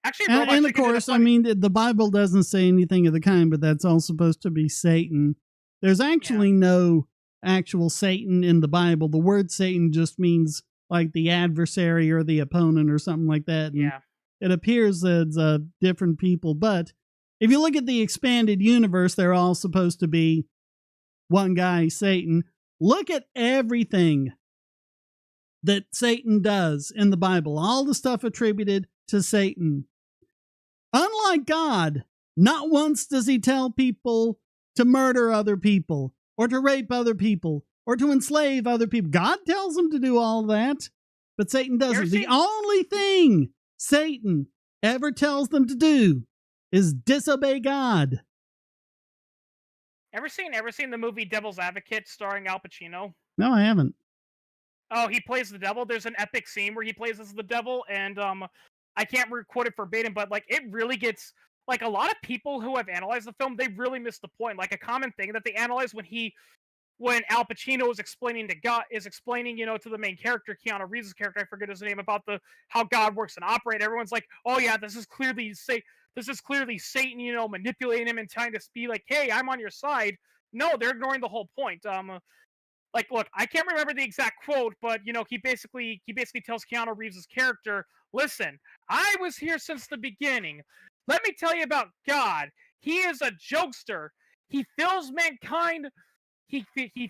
Actually, and of course, I mean, the Bible doesn't say anything of the kind, but that's all supposed to be Satan. There's actually no actual Satan in the Bible. The word Satan just means like the adversary or the opponent or something like that. And it appears that different people. But if you look at the expanded universe, they're all supposed to be one guy, Satan. Look at everything that Satan does in the Bible, all the stuff attributed to Satan. Unlike God, not once does he tell people to murder other people or to rape other people or to enslave other people. God tells them to do all that, but Satan doesn't. The only thing Satan ever tells them to do is disobey God. Ever seen the movie Devil's Advocate starring Al Pacino? No, I haven't. Oh, he plays the devil. There's an epic scene where he plays as the devil, and I can't quote it verbatim, but like it really gets like a lot of people who have analyzed the film, they really miss the point. Like a common thing that they analyze when Al Pacino is explaining to the main character, Keanu Reeves' character, I forget his name, about how God works and operates. Everyone's like, "Oh yeah, this is clearly Satan, manipulating him and trying to be like, hey, I'm on your side." No, they're ignoring the whole point. Like, look, I can't remember the exact quote, but he basically tells Keanu Reeves' character, "Listen, I was here since the beginning. Let me tell you about God. He is a jokester. He fills mankind. He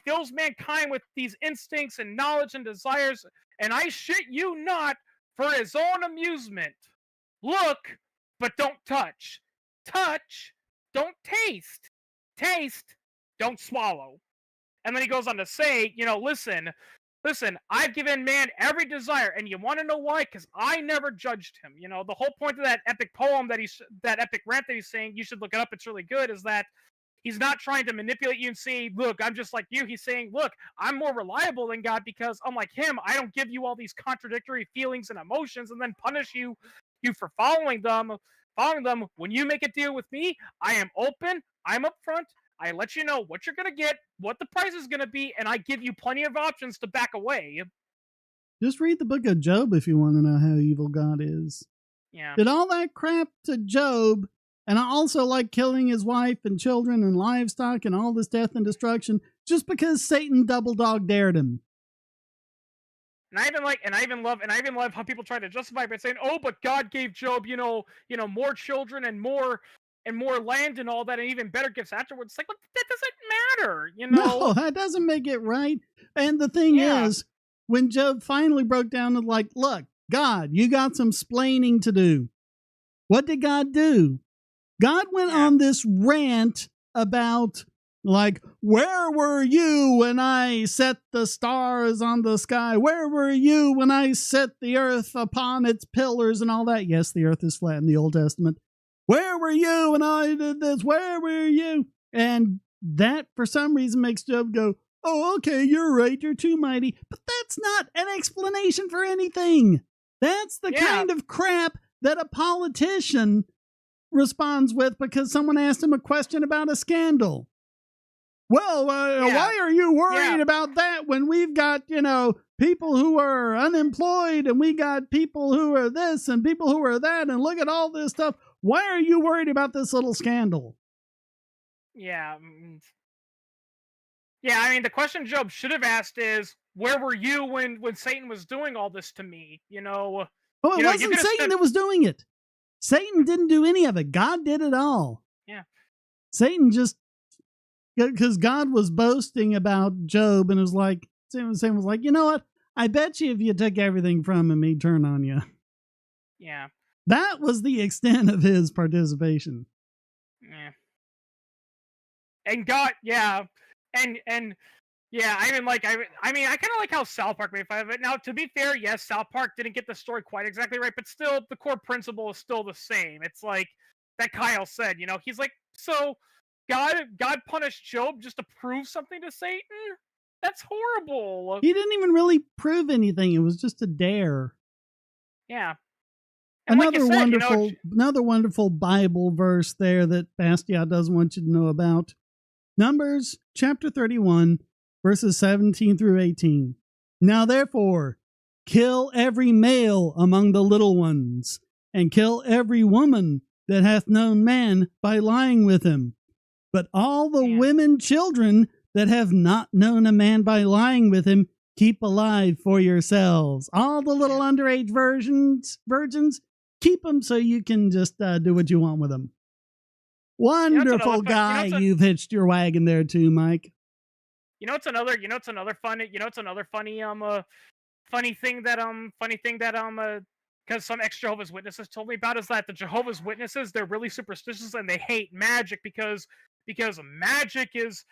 fills mankind with these instincts and knowledge and desires, and I shit you not, for his own amusement. Look, but don't touch. Touch, don't taste. Taste, don't swallow." And then he goes on to say, listen, I've given man every desire, and you want to know why? Because I never judged him. The whole point of that epic poem that epic rant that he's saying, you should look it up, it's really good, is that he's not trying to manipulate you and say, "Look, I'm just like you." He's saying, "Look, I'm more reliable than God because unlike him, I don't give you all these contradictory feelings and emotions and then punish you for following them. When you make a deal with me, I am open, I'm upfront, I let you know what you're going to get, what the price is going to be, and I give you plenty of options to back away." Just read the book of Job if you want to know how evil God is. Yeah. Did all that crap to Job, and I also like killing his wife and children and livestock and all this death and destruction just because Satan double dog dared him. And I even love how people try to justify it by saying, "Oh, but God gave Job, more children and more land and all that, and even better gifts afterwards." It's like, well, that doesn't matter, No, that doesn't make it right. And the thing is, when Job finally broke down and like, "Look, God, you got some splaining to do." What did God do? God went on this rant about Like, where were you when I set the stars on the sky? Where were you when I set the earth upon its pillars and all that? Yes, the earth is flat in the Old Testament. Where were you when I did this? Where were you? And that, for some reason, makes Job go, oh, okay, you're right, you're too mighty. But that's not an explanation for anything. That's the kind of crap that a politician responds with because someone asked him a question about a scandal. Well, why are you worried about that when we've got, people who are unemployed and we got people who are this and people who are that and look at all this stuff. Why are you worried about this little scandal? Yeah. Yeah, I mean, the question Job should have asked is, where were you when Satan was doing all this to me? Well, it wasn't Satan that was doing it. Satan didn't do any of it. God did it all. Yeah. Satan just, because God was boasting about Job and was like, Satan was like, you know what? I bet you if you took everything from him, he'd turn on you. Yeah. That was the extent of his participation. Yeah. And God, yeah. And yeah, I mean, like, I mean, I kind of like how South Park made fun of it. Now, to be fair, yes, South Park didn't get the story quite exactly right, but still, the core principle is still the same. It's like that Kyle said, he's like, so God punished Job just to prove something to Satan? That's horrible. He didn't even really prove anything. It was just a dare. Yeah. And another wonderful Bible verse there that Bastia doesn't want you to know about. Numbers chapter 31, verses 17 through 18. Now therefore, kill every male among the little ones, and kill every woman that hath known man by lying with him. But all the women children that have not known a man by lying with him, keep alive for yourselves. All the little underage virgins, keep them so you can just do what you want with them. Wonderful guy you've hitched your wagon there too, Mike. It's another funny thing that because some ex-Jehovah's Witnesses told me about is that the Jehovah's Witnesses, they're really superstitious and they hate magic because magic is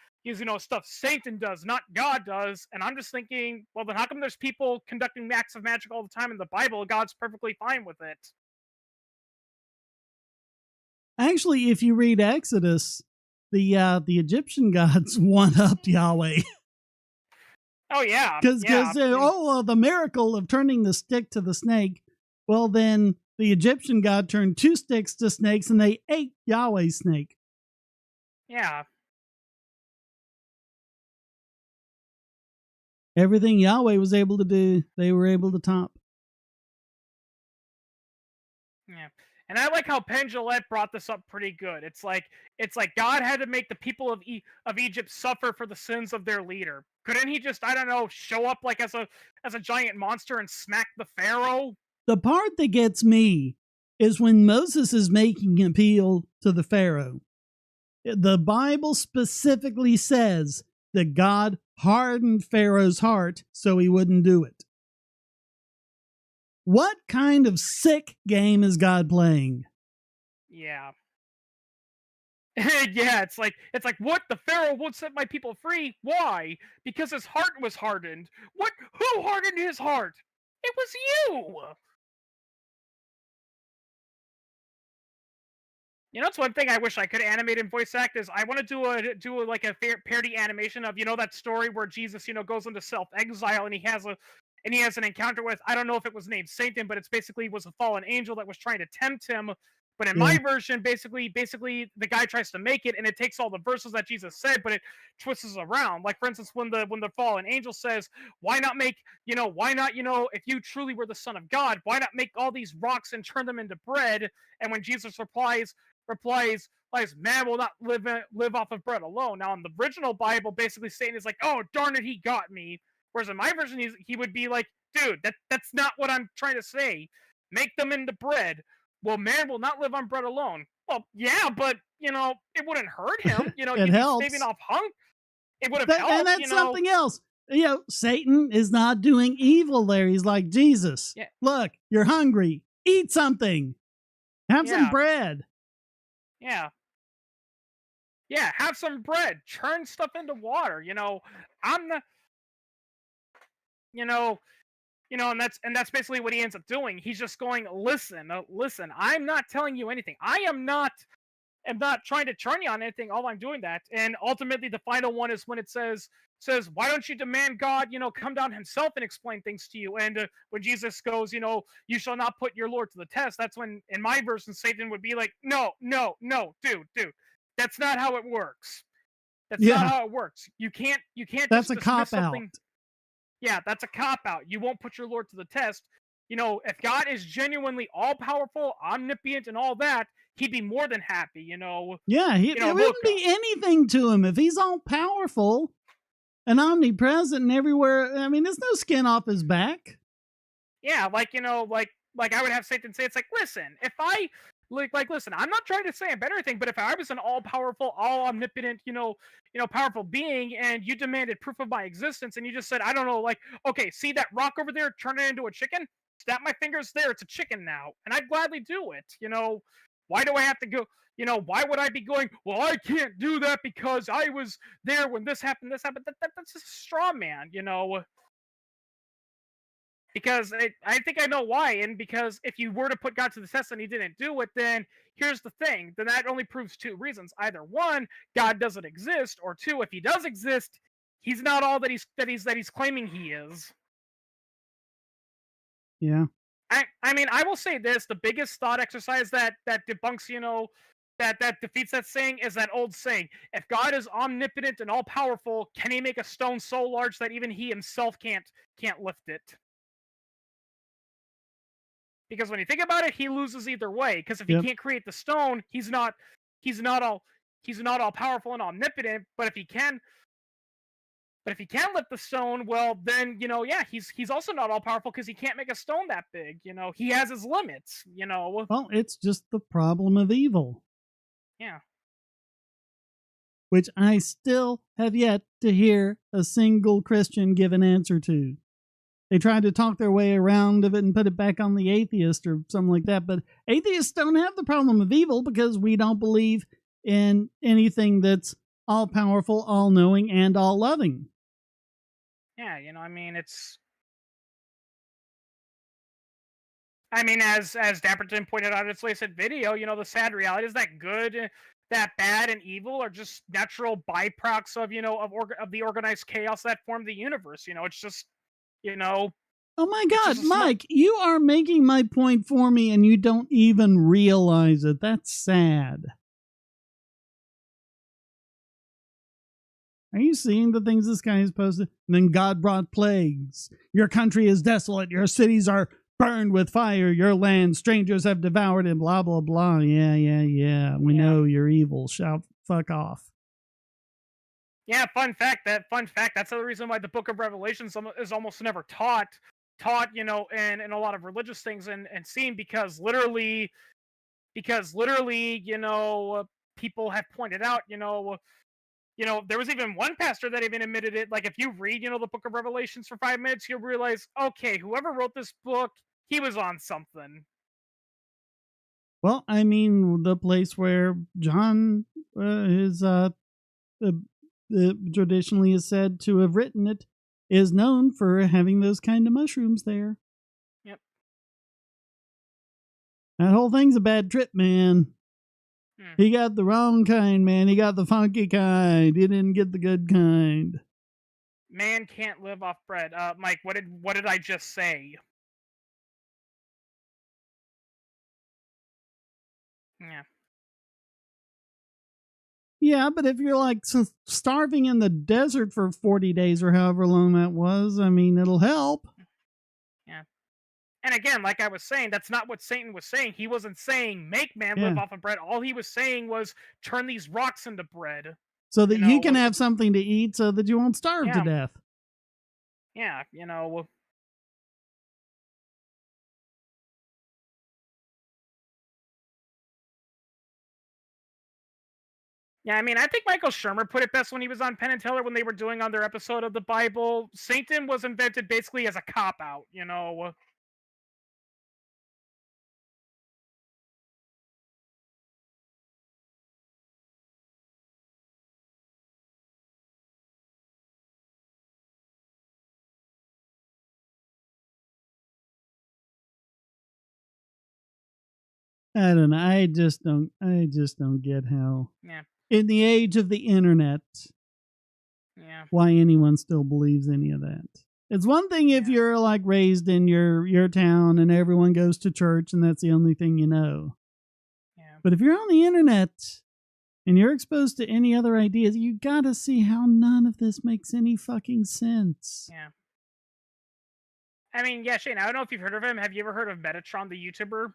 stuff Satan does, not God does. And I'm just thinking, well, then how come there's people conducting acts of magic all the time in the Bible? God's perfectly fine with it. Actually, if you read Exodus, the Egyptian gods one-upped Yahweh. Oh yeah, because the miracle of turning the stick to the snake. Well, then the Egyptian god turned two sticks to snakes, and they ate Yahweh's snake. Yeah. Everything Yahweh was able to do, they were able to top. Yeah. And I like how Penn Jillette brought this up pretty good. It's like God had to make the people of Egypt suffer for the sins of their leader. Couldn't he just, I don't know, show up like as a giant monster and smack the Pharaoh? The part that gets me is when Moses is making an appeal to the Pharaoh. The Bible specifically says that God hardened Pharaoh's heart so he wouldn't do it. What kind of sick game is God playing? Yeah. Yeah, it's like what? The Pharaoh won't set my people free. Why? Because his heart was hardened. What? Who hardened his heart? It was you. It's one thing I wish I could animate and voice act is I want to do like a parody animation of that story where Jesus goes into self-exile and he has an encounter with, I don't know if it was named Satan, but it's basically was a fallen angel that was trying to tempt him. But in my version, basically the guy tries to make it, and it takes all the verses that Jesus said, but it twists around. Like, for instance, when the fallen angel says, why not, if you truly were the Son of God, why not make all these rocks and turn them into bread? And when Jesus replies, man will not live off of bread alone. Now, in the original Bible, basically Satan is like, oh, darn it, he got me. Whereas in my version, he would be like, dude, that's not what I'm trying to say. Make them into bread. Well, man will not live on bread alone. Well, yeah, but, it wouldn't hurt him. It helps. Staving off hunger. It would have helped. And that's something else. Satan is not doing evil there. He's like, Jesus, look, you're hungry. Eat something. Have some bread. Yeah. Yeah, have some bread, churn stuff into water. I'm not. You know, and that's basically what he ends up doing. He's just going, listen, listen. I'm not telling you anything. I am not trying to turn you on anything. All I'm doing that, and ultimately the final one is when it says, why don't you demand God, come down himself and explain things to you? And when Jesus goes, you shall not put your Lord to the test. That's when, in my version, Satan would be like, no, no, no, dude, that's not how it works. That's not Yeah, how it works. You can't that's just a dismiss cop out. something. Yeah, that's a cop out. You won't put your Lord to the test. If God is genuinely all powerful, omnipotent, and all that, he'd be more than happy. Yeah, it Look, wouldn't be anything to him if he's all powerful and omnipresent and everywhere. I mean, there's no skin off his back. yeah, like I would have Satan say, it's like, listen, if I listen, I'm not trying to say I'm better or anything, but if I was an all powerful, all omnipotent, powerful being, and you demanded proof of my existence, and you just said, I don't know, like, okay, see that rock over there, turn it into a chicken, snap my fingers there, it's a chicken now, and I'd gladly do it. Why do I have to go? Why would I be going? Well, I can't do that because I was there when this happened. This happened. That's just a straw man. Because I think I know why, and because if you were to put God to the test and he didn't do it, then here's the thing: then that only proves two reasons. Either one, God doesn't exist, or two, if he does exist, he's not all that he's claiming he is. Yeah. I mean, I will say this: the biggest thought exercise that debunks, that defeats that saying is that old saying: if God is omnipotent and all powerful, can he make a stone so large that even he himself can't lift it? Because when you think about it, he loses either way. Because if he Yep. can't create the stone, he's not all powerful and omnipotent. But if he can lift the stone, well then, yeah, he's also not all powerful because he can't make a stone that big. He has his limits. Well, it's just the problem of evil, Yeah. which I still have yet to hear a single Christian give an answer to. They tried to talk their way around of it and put it back on the atheist or something like that. But atheists don't have the problem of evil because we don't believe in anything that's all powerful, all knowing, and all loving. Yeah, I mean, as Dapperton pointed out in its latest video, the sad reality is that good, that bad, and evil are just natural byproducts of the organized chaos that formed the universe. It's just you know Oh my it's God, just a small. Mike, you are making my point for me and you don't even realize it. That's sad. Are you seeing the things this guy has posted? And then God brought plagues. Your country is desolate. Your cities are burned with fire. Your land, strangers have devoured it. Blah, blah, blah. Yeah, yeah, yeah. We Yeah. know you're evil. Shout, fuck off. Yeah, fun fact. That's the reason why the Book of Revelation is almost never taught, in a lot of religious things and seen because literally, people have pointed out, there was even one pastor that even admitted it. Like, if you read, the Book of Revelations for 5 minutes, you'll realize, okay, whoever wrote this book, he was on something. Well, I mean, the place where John is uh, traditionally is said to have written it is known for having those kind of mushrooms there. Yep. That whole thing's a bad trip, man. Hmm. He got the wrong kind, man. He got the funky kind. He didn't get the good kind. Man can't live off bread. Mike, what did I just say? Yeah. Yeah, but if you're like starving in the desert for 40 days or however long that was, I mean, it'll help. Yeah. And again, like I was saying, that's not what Satan was saying. He wasn't saying make man live Yeah. off of bread. All he was saying was turn these rocks into bread. So that You you can know, have something to eat so that you won't starve to yeah, death. yeah, yeah. I mean, I think Michael Shermer put it best when he was on Penn and Teller when they were doing on their episode of the Bible. Satan was invented basically as a cop out. I don't know. I just don't get how Yeah, in the age of the internet yeah, why anyone still believes any of that. It's one thing if yeah, you're like raised in your town and everyone goes to church and that's the only thing you know. yeah, But if you're on the internet and you're exposed to any other ideas, you gotta see how none of this makes any fucking sense. yeah. I mean, yeah, Shane. I don't know if you've heard of him. Have you ever heard of Metatron, the YouTuber?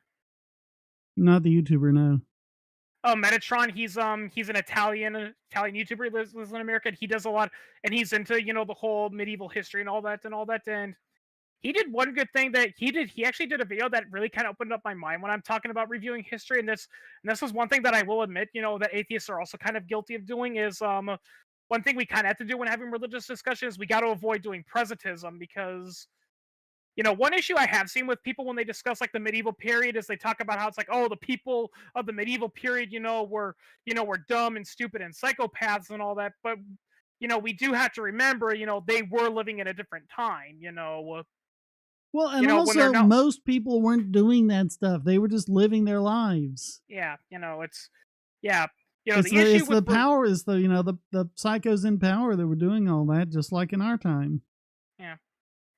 Not the YouTuber, no. Oh, Metatron. He's an Italian YouTuber. He lives in America. And he does a lot, and he's into the whole medieval history and all that and all that. And he did one good thing that he did. He actually did a video that really kind of opened up my mind when I'm talking about reviewing history. And this was one thing that I will admit, that atheists are also kind of guilty of doing is one thing we kind of have to do when having religious discussions. We got to avoid doing presentism because one issue I have seen with people when they discuss like the medieval period is they talk about how it's like, oh, the people of the medieval period, were dumb and stupid and psychopaths and all that. But we do have to remember, they were living in a different time. Well, and When they're also not, most people weren't doing that stuff. They were just living their lives. yeah, it's yeah, It's the the issue it's with the power is the psychos in power that were doing all that just like in our time. yeah,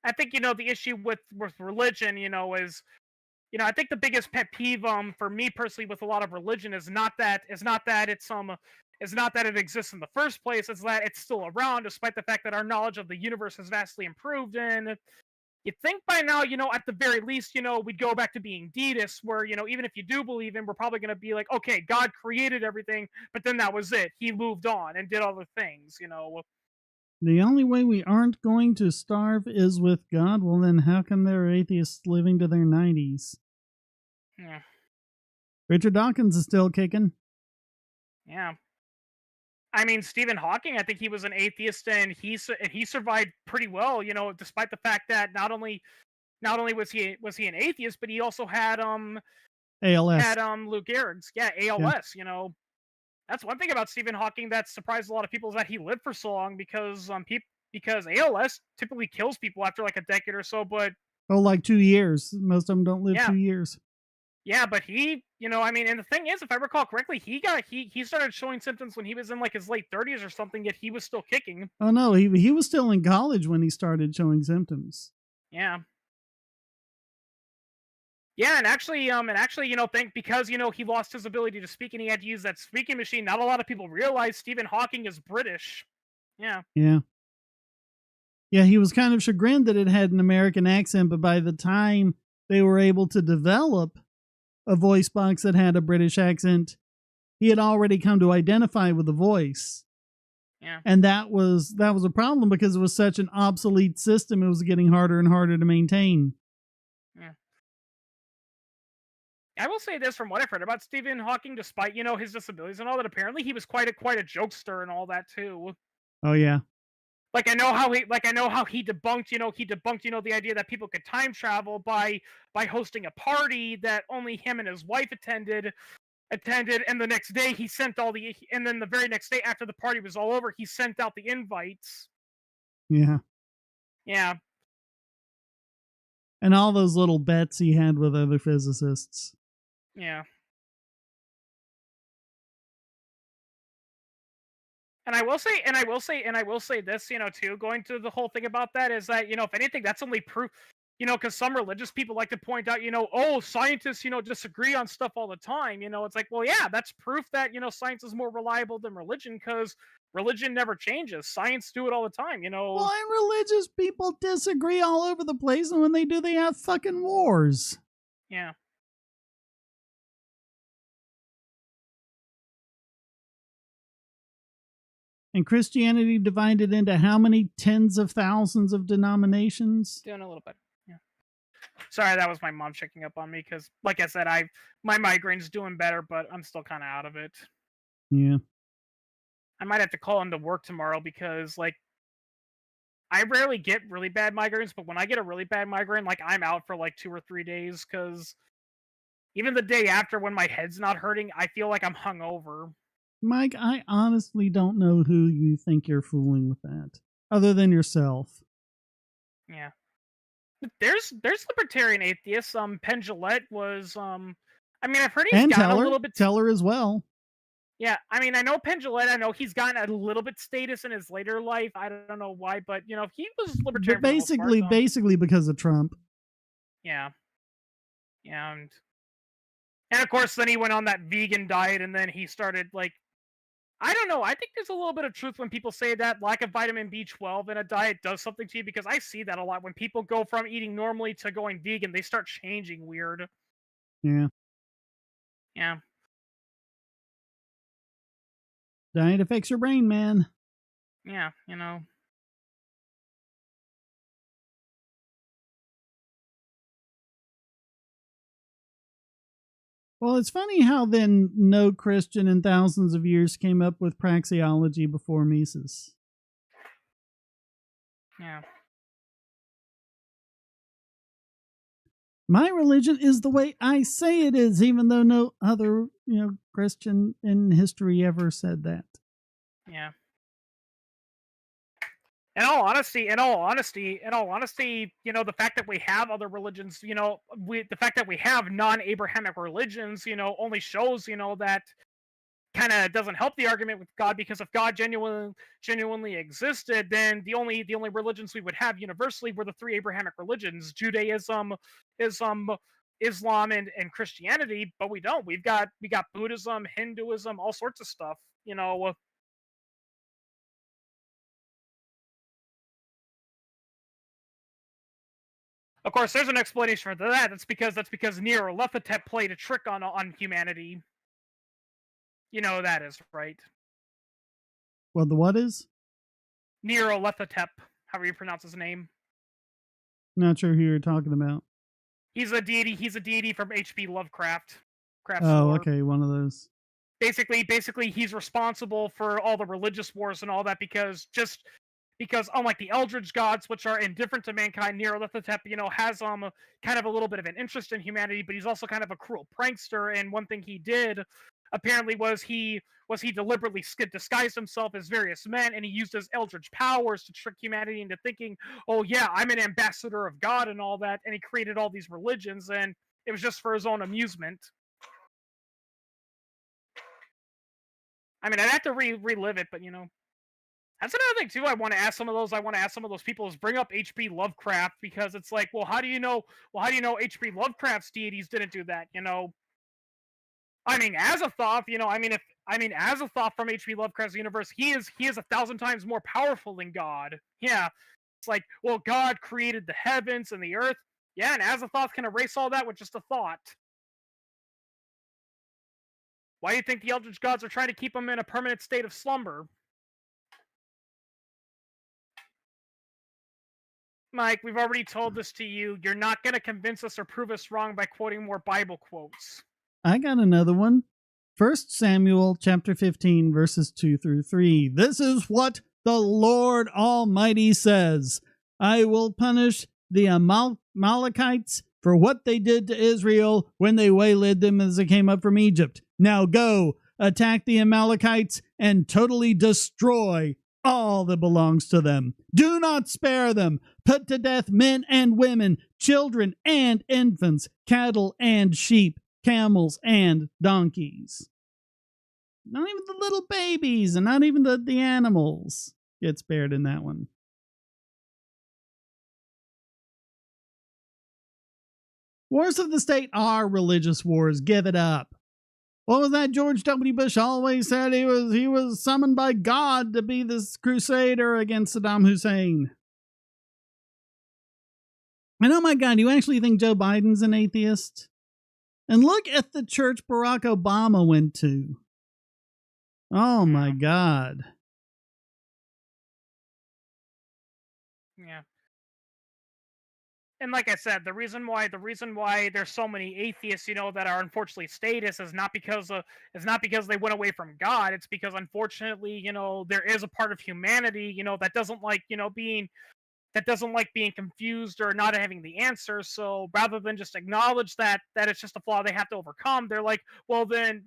I think the issue with religion, is I think the biggest pet peeve for me personally with a lot of religion is not that it exists in the first place. It's that it's still around, despite the fact that our knowledge of the universe has vastly improved. And you'd think by now, at the very least, we'd go back to being deists, where even if you do believe in, we're probably going to be like, okay, God created everything, but then that was it. He moved on and did other things. The only way we aren't going to starve is with God. Well, then how come there are atheists living to their 90s? Yeah, Richard Dawkins is still kicking. yeah. I mean, Stephen Hawking, I think he was an atheist, and he survived pretty well. Despite the fact that not only was he an atheist, but he also ALS. had Lou Gehrig's, yeah, Yeah. ALS. That's one thing about Stephen Hawking that surprised a lot of people is that he lived for so long because ALS typically kills people after like a decade or so. But Oh, like 2 years. Most of them don't live yeah, 2 years. yeah, but I mean, and the thing is, if I recall correctly, he started showing symptoms when he was in like his late 30s or something. Yet he was still kicking. Oh no, he was still in college when he started showing symptoms. Yeah. Yeah, and actually, think because he lost his ability to speak and he had to use that speaking machine. Not a lot of people realize Stephen Hawking is British. Yeah, Yeah. Yeah, he was kind of chagrined that it had an American accent, but by the time they were able to develop a voice box that had a British accent, he had already come to identify with the voice. yeah, And that was a problem because it was such an obsolete system. It was getting harder and harder to maintain. yeah. I will say this from what I've heard about Stephen Hawking, despite his disabilities and all that. Apparently, he was quite a jokester and all that too. Oh yeah. Like I know how he debunked the idea that people could time travel by hosting a party that only him and his wife attended, and the next day he sent and then the very next day after the party was all over, he sent out the invites. Yeah. Yeah, And all those little bets he had with other physicists. yeah. And I will say this, too, going to the whole thing about that is that, if anything, that's only proof, because some religious people like to point out, oh, scientists, disagree on stuff all the time. It's like, well, yeah, that's proof that, science is more reliable than religion because religion never changes. Science do it all the time. Well, and religious people disagree all over the place, and when they do, they have fucking wars. Yeah. And Christianity divided into how many tens of thousands of denominations? Doing a little bit. Yeah. Sorry, that was my mom checking up on me because, like I said, my migraine's doing better, but I'm still kind of out of it. Yeah. I might have to call into work tomorrow because, like, I rarely get really bad migraines, but when I get a really bad migraine, like, I'm out for like 2 or 3 days because even the day after when my head's not hurting, I feel like I'm hungover. Mike, I honestly don't know who you think you're fooling with that, other than yourself. Yeah. There's libertarian atheists. Penn Jillette was I mean, I've heard he's And gotten a little bit. Teller as well. Yeah, I mean, I know Pendulette. I know he's gotten a little bit status in his later life. I don't know why, but he was libertarian But for the most part. So basically because of Trump. yeah, yeah, and of course, then he went on that vegan diet, and then he started like, I don't know. I think there's a little bit of truth when people say that lack of vitamin B12 in a diet does something to you, because I see that a lot when people go from eating normally to going vegan. They start changing weird. Yeah. Yeah. Diet affects your brain, man. Yeah, Well, it's funny how then no Christian in thousands of years came up with praxeology before Mises. yeah. My religion is the way I say it is, even though no other, Christian in history ever said that. Yeah. In all honesty, the fact that we have other religions, the fact that we have non-Abrahamic religions, only shows, that kind of doesn't help the argument with God, because if God genuinely existed, then the only religions we would have universally were the three Abrahamic religions: Judaism, Islam, and Christianity. But we don't. We got Buddhism, Hinduism, all sorts of stuff. Of course, there's an explanation for that. That's because Nyarlathotep played a trick on humanity. You know who that is, right? Well, the what is? Nyarlathotep, however you pronounce his name. Not sure who you're talking about. He's a deity. He's a deity from H.P. Lovecraft. Oh, okay, one of those. Basically, he's responsible for all the religious wars and all that, because unlike the Eldritch gods, which are indifferent to mankind, Nyarlathotep, has kind of a little bit of an interest in humanity, but he's also kind of a cruel prankster. And one thing he did apparently was he deliberately disguised himself as various men, and he used his Eldritch powers to trick humanity into thinking, oh yeah, I'm an ambassador of God and all that, and he created all these religions, and it was just for his own amusement. I mean, I'd have to relive it, but that's another thing too. I want to ask some of those people is bring up H.P. Lovecraft, because it's like, well, how do you know H.P. Lovecraft's deities didn't do that? I mean, as a thought, as a thought from H.P. Lovecraft's universe, he is 1,000 times more powerful than God. Yeah, it's like, well, God created the heavens and the earth. Yeah, and as a thought can erase all that with just a thought. Why do you think the Eldritch gods are trying to keep him in a permanent state of slumber? Mike, we've already told this to you. You're not going to convince us or prove us wrong by quoting more Bible quotes. I got another one. 1 Samuel chapter 15, verses 2 through 3. This is what the Lord Almighty says. I will punish the Amalekites for what they did to Israel when they waylaid them as they came up from Egypt. Now go, attack the Amalekites and totally destroy all that belongs to them. Do not spare them. Put to death men and women, children and infants, cattle and sheep, camels and donkeys. Not even the little babies, and not even the animals get spared in that one. Wars of the state are religious wars. Give it up. What was that George W. Bush always said? He was summoned by God to be this crusader against Saddam Hussein. And oh my God, you actually think Joe Biden's an atheist? And look at the church Barack Obama went to. Oh my God. Yeah. And like I said, the reason why there's so many atheists, that are unfortunately statists, is not because they went away from God. It's because, unfortunately, there is a part of humanity, that doesn't like, being confused or not having the answer. So rather than just acknowledge that it's just a flaw they have to overcome, they're like, well then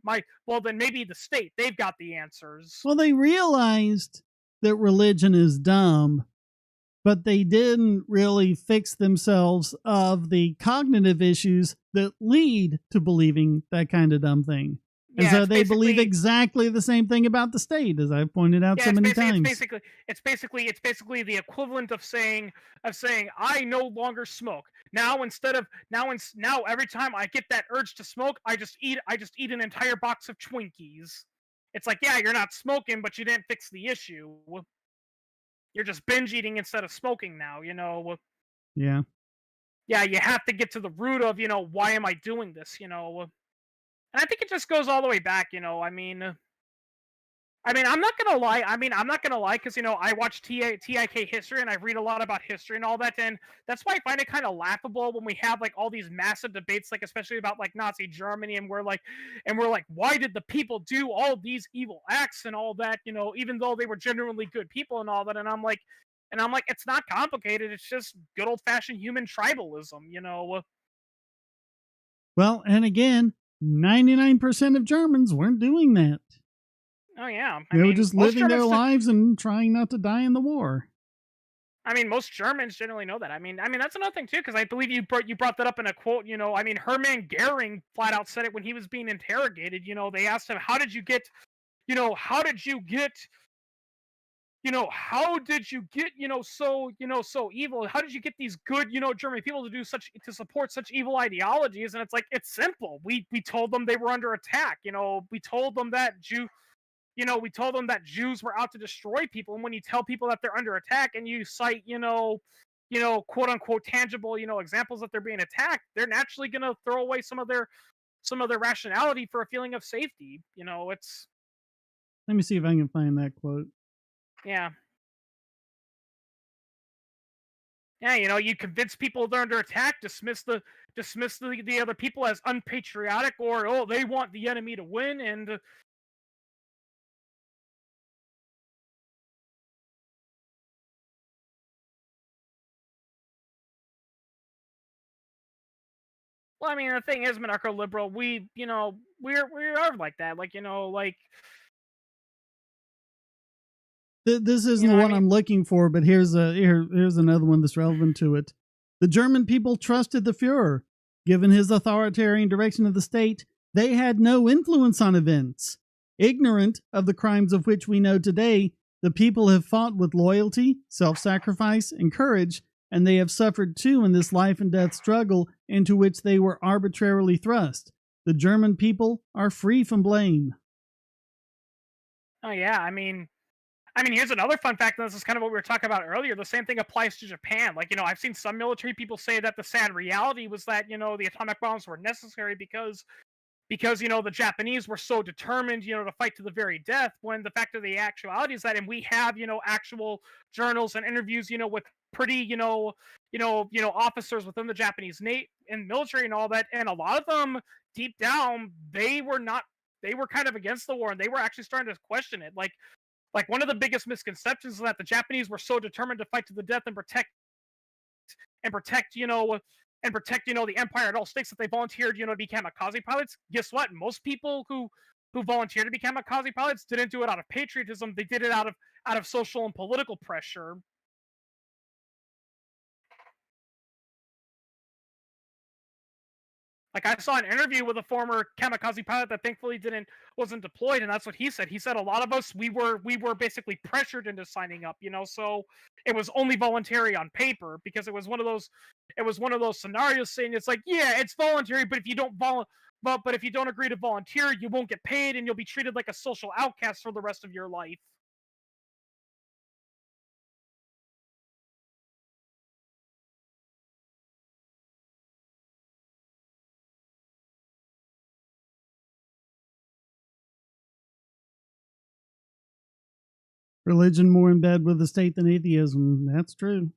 maybe the state, they've got the answers. Well, they realized that religion is dumb, but they didn't really fix themselves of the cognitive issues that lead to believing that kind of dumb thing. And Yeah, so it's they believe basically exactly the same thing about the state, as I've pointed out yeah, so many times. it's basically the equivalent of saying I no longer smoke. Now instead of now every time I get that urge to smoke, I just eat an entire box of Twinkies. It's like, yeah, you're not smoking, but you didn't fix the issue. You're just binge eating instead of smoking now, you know. Yeah. Yeah, you have to get to the root of, why am I doing this, And I think it just goes all the way back, I'm not gonna lie. I'm not gonna lie because I watch TIK history and I read a lot about history and all that, and that's why I find it kind of laughable when we have like all these massive debates, like especially about like Nazi Germany, and we're like, why did the people do all these evil acts and all that? Even though they were genuinely good people and all that, and I'm like, it's not complicated. It's just good old fashioned human tribalism. Well, and again, 99% of Germans weren't doing that. Oh yeah, They were just living their lives and trying not to die in the war. Most Germans generally know that. That's another thing too, because I believe you brought that up in a quote. Hermann Goering flat out said it when he was being interrogated. They asked him, "How did you get? How did you get? How did you get? So evil? How did you get these good, German people to support such evil ideologies?" And it's like, it's simple. We told them they were under attack. We told them that we told them that Jews were out to destroy people. And when you tell people that they're under attack and you cite, quote unquote tangible, examples that they're being attacked, they're naturally going to throw away some of their rationality for a feeling of safety. It's Let me see if I can find that quote. yeah. Yeah, you convince people they're under attack, dismiss the other people as unpatriotic, or oh, they want the enemy to win, and well, the thing is, monarcho liberal, we are like that, This you isn't know, the what I one mean, I'm looking for, but here's another one that's relevant to it. The German people trusted the Fuhrer. Given his authoritarian direction of the state, they had no influence on events. Ignorant of the crimes of which we know today, the people have fought with loyalty, self sacrifice, and courage, and they have suffered too in this life and death struggle into which they were arbitrarily thrust. The German people are free from blame. oh yeah, here's another fun fact, and this is kind of what we were talking about earlier. The same thing applies to Japan. I've seen some military people say that the sad reality was that, the atomic bombs were necessary because the Japanese were so determined, to fight to the very death, when the fact of the actuality is that, and we have, actual journals and interviews, with pretty, officers within the Japanese and military and all that, and a lot of them, deep down, they were kind of against the war, and they were actually starting to question it. Like one of the biggest misconceptions is that the Japanese were so determined to fight to the death and protect, the empire at all stakes that they volunteered, to be kamikaze pilots. Guess what? Most people who volunteered to be kamikaze pilots didn't do it out of patriotism. They did it out of social and political pressure. Like, I saw an interview with a former kamikaze pilot that thankfully didn't wasn't deployed, and that's what he said. He said a lot of us we were basically pressured into signing up, so it was only voluntary on paper, because it was one of those scenarios saying it's like, yeah, it's voluntary, but if you don't but if you don't agree to volunteer, you won't get paid and you'll be treated like a social outcast for the rest of your life. Religion more in bed with the state than atheism. That's true.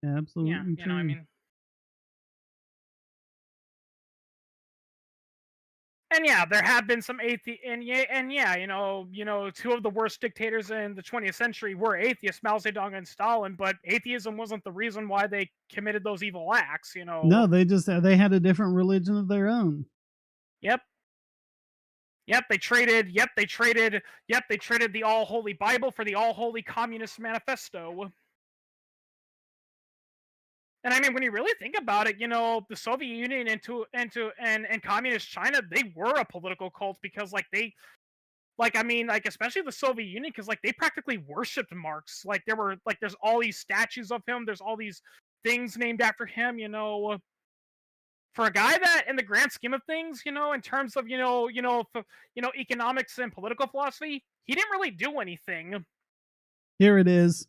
Yeah, Absolutely true. And yeah, there have been some and yeah, two of the worst dictators in the 20th century were atheists, Mao Zedong and Stalin. But atheism wasn't the reason why they committed those evil acts. No, they had a different religion of their own. Yep, yep. They traded. Yep, they traded. Yep, they traded the all holy Bible for the all holy Communist Manifesto. And I mean, when you really think about it, the Soviet Union and communist China, they were a political cult because like I mean, like especially the Soviet Union, because like they practically worshipped Marx. Like there's all these statues of him, there's all these things named after him. For a guy that, in the grand scheme of things, in terms of economics and political philosophy, he didn't really do anything. Here it is.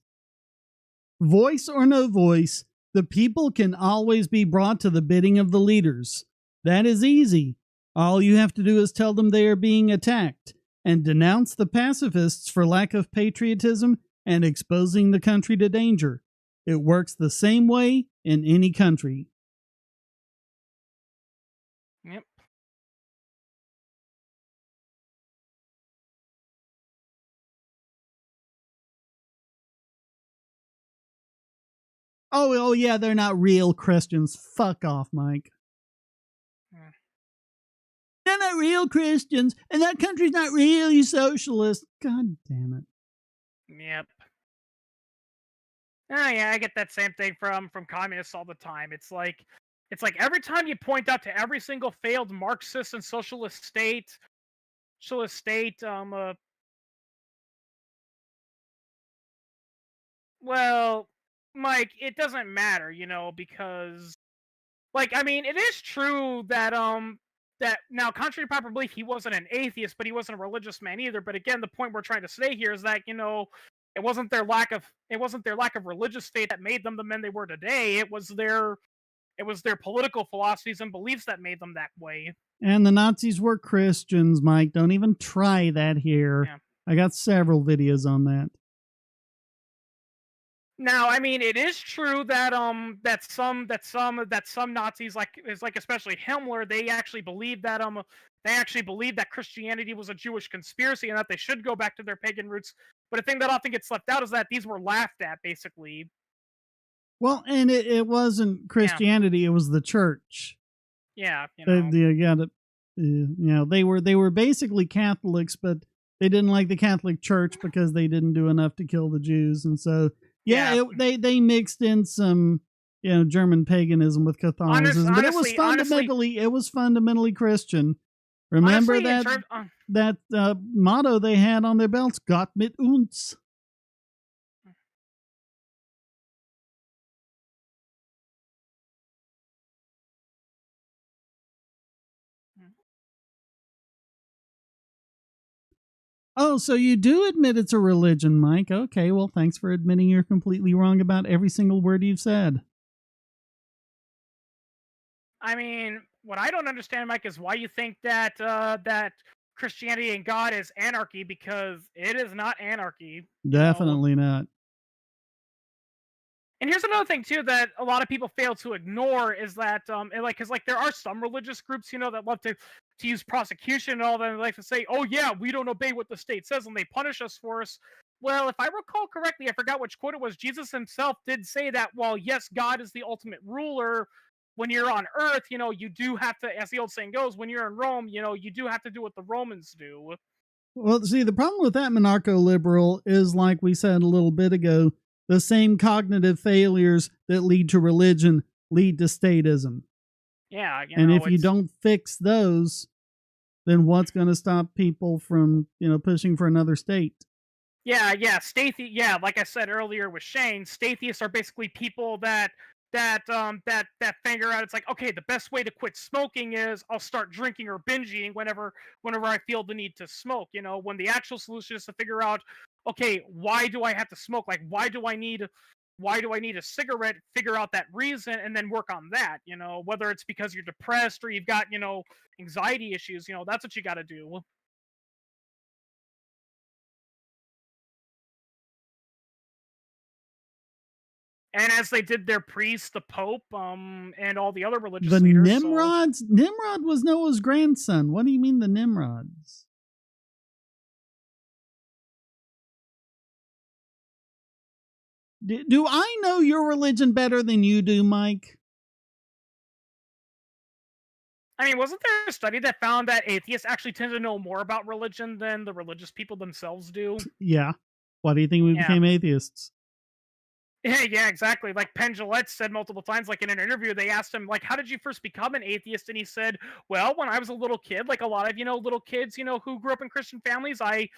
Voice or no voice, the people can always be brought to the bidding of the leaders. That is easy. All you have to do is tell them they are being attacked and denounce the pacifists for lack of patriotism and exposing the country to danger. It works the same way in any country. Yep. Oh, yeah, they're not real Christians. Fuck off, Mike. Mm. They're not real Christians, and that country's not really socialist. God damn it. Yep. Oh yeah, I get that same thing from communists all the time. It's like every time you point out to every single failed Marxist and socialist state, well, Mike, it doesn't matter, because like I mean, it is true that now, contrary to popular belief, he wasn't an atheist, but he wasn't a religious man either. But again, the point we're trying to say here is that it wasn't their lack of religious faith that made them the men they were today. It was their political philosophies and beliefs that made them that way. And the Nazis were Christians, Mike. Don't even try that here. Yeah. I got several videos on that. Now, I mean, it is true that some Nazis, like especially Himmler, they actually believed that Christianity was a Jewish conspiracy and that they should go back to their pagan roots. But the thing that I think gets left out is that these were laughed at, basically. Well, and it wasn't Yeah, Christianity; it was the church. yeah, They got it. They were basically Catholics, but they didn't like the Catholic Church because they didn't do enough to kill the Jews, and so yeah. they mixed in some German paganism with Catholicism, but it was fundamentally Christian. Remember Honestly, in that terms, motto they had on their belts: "Gott mit uns." Oh, so you do admit it's a religion, Mike. Okay, well, thanks for admitting you're completely wrong about every single word you've said. I mean, what I don't understand, Mike, is why you think that Christianity and God is anarchy, because it is not anarchy. You know. Definitely not. And here's another thing too that a lot of people fail to ignore is that because like there are some religious groups that love to use prosecution and all that, and they like to say, oh yeah, we don't obey what the state says and they punish us for us. Well, if I recall correctly, I forgot which quote it was, Jesus himself did say that while yes, God is the ultimate ruler, when you're on earth, you do have to, as the old saying goes, when you're in Rome, you do have to do what the Romans do. Well, see, the problem with that monarcho liberal is, like we said a little bit ago, the same cognitive failures that lead to religion lead to statism. Yeah, And if you don't fix those, then what's going to stop people from, pushing for another state? Yeah, like I said earlier with Shane, Stathists are basically people that figure out, it's like, okay, the best way to quit smoking is I'll start drinking or binge eating whenever I feel the need to smoke. When the actual solution is to figure out, okay, why do I have to smoke? Like, why do I need a cigarette? Figure out that reason and then work on that. Whether it's because you're depressed or you've got anxiety issues. That's what you got to do. And as they did their priests, the Pope, and all the other religious The leaders. So, Nimrods? Nimrod was Noah's grandson. What do you mean the Nimrods? Do I know your religion better than you do, Mike? I mean, wasn't there a study that found that atheists actually tend to know more about religion than the religious people themselves do? Yeah. Why do you think we Yeah. became atheists? Yeah, exactly. Like Penn Jillette said multiple times, like in an interview, they asked him, like, how did you first become an atheist? And he said, well, when I was a little kid, like a lot of, little kids, who grew up in Christian families, I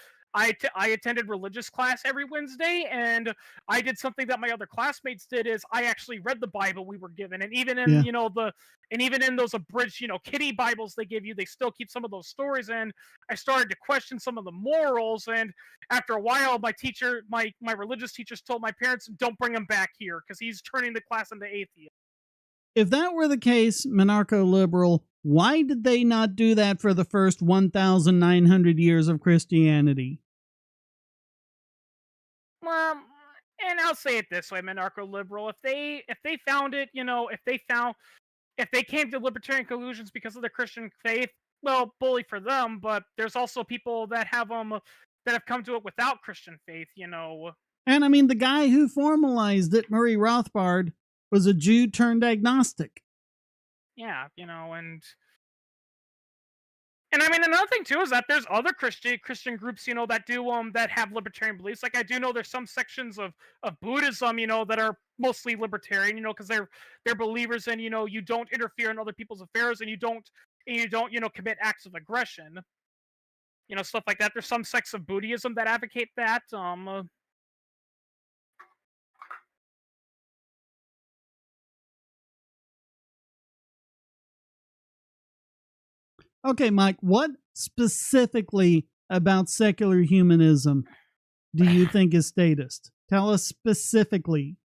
attended religious class every Wednesday, and I did something that my other classmates did is I actually read the Bible we were given. And even in, Yeah. and even in those abridged, kiddie Bibles they give you, they still keep some of those stories in. I started to question some of the morals, and after a while, my religious teachers told my parents, "Don't bring him back here because he's turning the class into atheist." If that were the case, monarcho liberal, why did they not do that for the first 1,900 years of Christianity? Um, and I'll say it this way, monarcho liberal: if they found it, if they came to libertarian conclusions because of the Christian faith, well, bully for them. But there's also people that have come to it without Christian faith. And I mean, the guy who formalized it, Murray Rothbard, was a Jew turned agnostic. Yeah, and I mean, another thing too is that there's other Christian groups, that do that have libertarian beliefs. Like I do know there's some sections of Buddhism, that are mostly libertarian, because they're believers in, you don't interfere in other people's affairs, and you don't commit acts of aggression, stuff like that. There's some sects of Buddhism that advocate that. Okay, Mike, what specifically about secular humanism do you think is statist? Tell us specifically.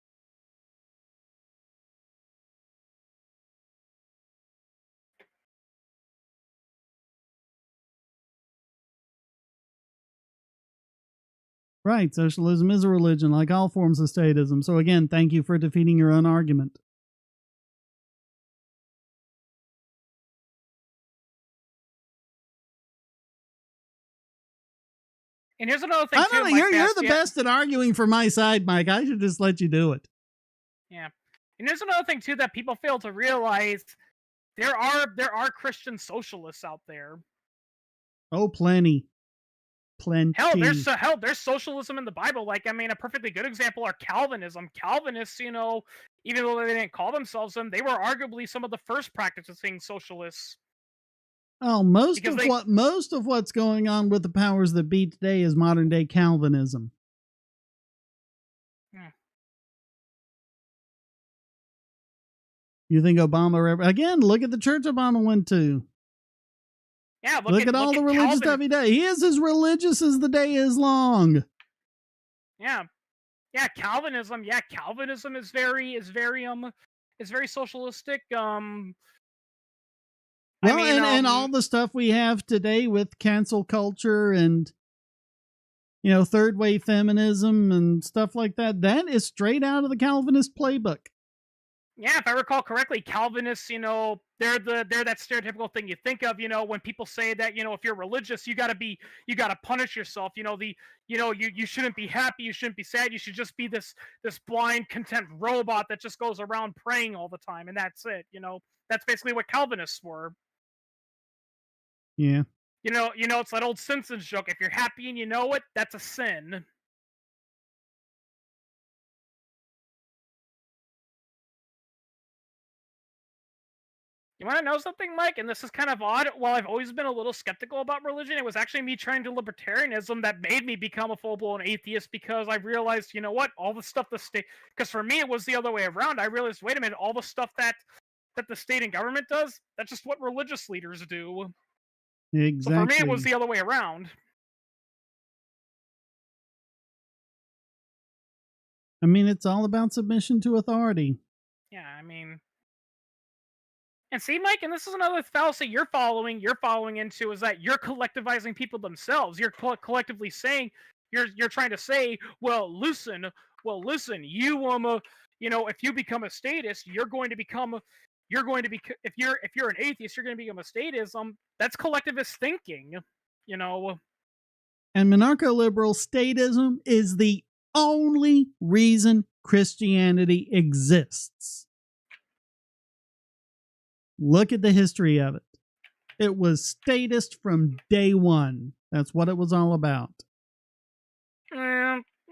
Right, socialism is a religion like all forms of statism. So again, thank you for defeating your own argument. And here's another thing I too, don't know. Mike. You're the best at arguing for my side, Mike. I should just let you do it. Yeah, and there's another thing too that people fail to realize. There are Christian socialists out there. Oh, plenty. Plenty. There's socialism in the Bible. Like, I mean, a perfectly good example are Calvinism. Calvinists, even though they didn't call themselves them, they were arguably some of the first practicing socialists. Oh, Because they, most of what's going on with the powers that be today is modern day Calvinism. hmm. You think Obama again? Look at the church Obama went to. Yeah, look at all the religious stuff he does. He is as religious as the day is long. Yeah, Calvinism. Yeah, Calvinism is very socialistic. Well, and all the stuff we have today with cancel culture and third wave feminism and stuff like that, that is straight out of the Calvinist playbook. Yeah, if I recall correctly, Calvinists, they're that stereotypical thing you think of, when people say that, if you're religious, you gotta punish yourself. You shouldn't be happy, you shouldn't be sad, you should just be this blind, content robot that just goes around praying all the time, and that's it. That's basically what Calvinists were. Yeah. It's that old Simpsons joke. If you're happy and you know it, that's a sin. You want to know something, Mike? And this is kind of odd. While I've always been a little skeptical about religion, it was actually me trying to libertarianism that made me become a full-blown atheist, because I realized, you know what, all the stuff the state. Because for me, it was the other way around. I realized, wait a minute, all the stuff that the state and government does, that's just what religious leaders do. Exactly. So for me, it was the other way around. I mean, it's all about submission to authority. Yeah, I mean. And see, Mike, and this is another fallacy you're following into, is that you're collectivizing people themselves. You're collectively saying, you're trying to say, listen, if you become a statist, if you're an atheist, you're going to become a statist. That's collectivist thinking, And monarcho-liberal statism is the only reason Christianity exists. Look at the history of it. It was statist from day one. That's what it was all about.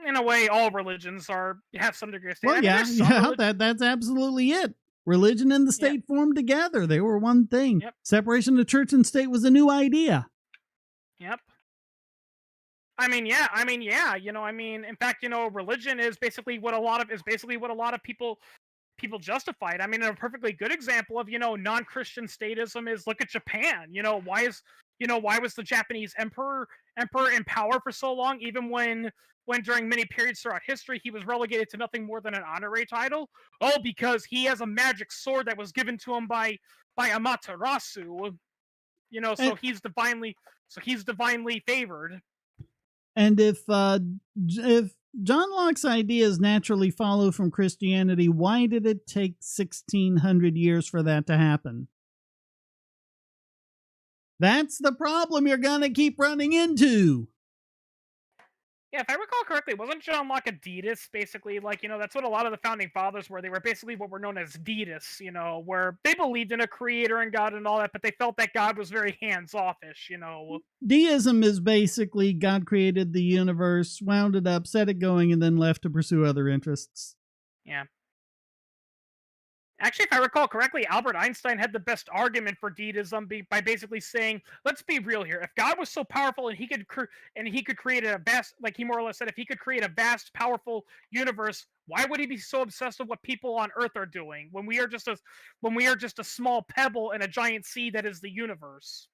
in a way, all religions have some degree of state. Well, I mean, yeah, there's some yeah, that's absolutely it. Religion and the Yep, state formed together. They were one thing. yep, Separation of church and state was a new idea. yep. Yeah. In fact, religion is basically what a lot of people justified. I mean, a perfectly good example of non-Christian statism is, look at Japan. Why was the Japanese emperor in power for so long, even when during many periods throughout history he was relegated to nothing more than an honorary title? Oh, because he has a magic sword that was given to him by Amaterasu. And, So he's divinely favored. and if John Locke's ideas naturally follow from Christianity, why did it take 1600 years for that to happen? That's the problem you're going to keep running into. Yeah, if I recall correctly, wasn't John Locke a deist? Basically, that's what a lot of the founding fathers were. They were basically what were known as deists, where they believed in a creator and God and all that, but they felt that God was very hands-offish. Deism is basically God created the universe, wound it up, set it going, and then left to pursue other interests. Yeah. Actually, if I recall correctly, Albert Einstein had the best argument for deism by basically saying, "Let's be real here. If God was so powerful and he could create a vast, like he more or less said, if he could create a vast, powerful universe, why would he be so obsessed with what people on Earth are doing when we are just a small pebble in a giant sea that is the universe?"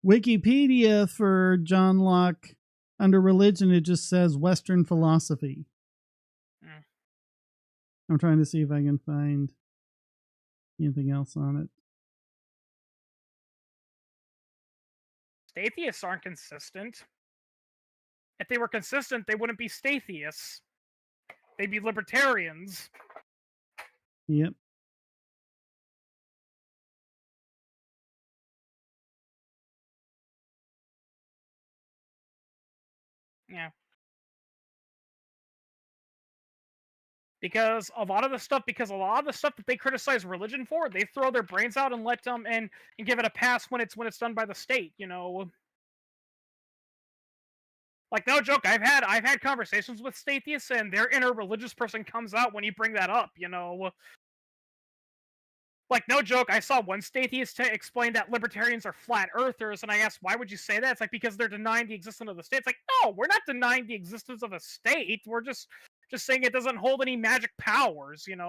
Wikipedia for John Locke, under religion, it just says Western philosophy. Mm. I'm trying to see if I can find anything else on it. Atheists aren't consistent. If they were consistent, they wouldn't be statheists. They'd be libertarians. Yep. Yeah. Because a lot of the stuff that they criticize religion for, they throw their brains out and let them and give it a pass when it's done by the state. Like, no joke, I've had conversations with atheists, and their inner religious person comes out when you bring that up. Like, no joke, I saw one atheist explain that libertarians are flat earthers, and I asked, why would you say that? It's like, because they're denying the existence of the state. It's like, no, we're not denying the existence of a state. We're just saying it doesn't hold any magic powers. Saying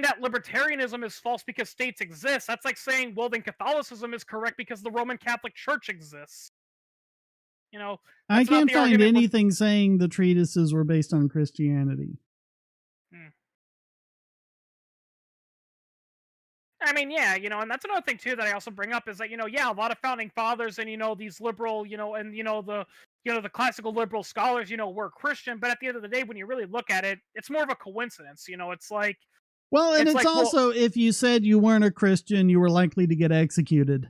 that libertarianism is false because states exist, that's like saying, well, then Catholicism is correct because the Roman Catholic Church exists. I That's not can't the find argument anything saying the treatises were based on Christianity. I mean, yeah, and that's another thing too that I also bring up is that a lot of founding fathers and these liberal, and the classical liberal scholars, were Christian, but at the end of the day, when you really look at it, it's more of a coincidence. It's like, well, and it's also, if you said you weren't a Christian, you were likely to get executed.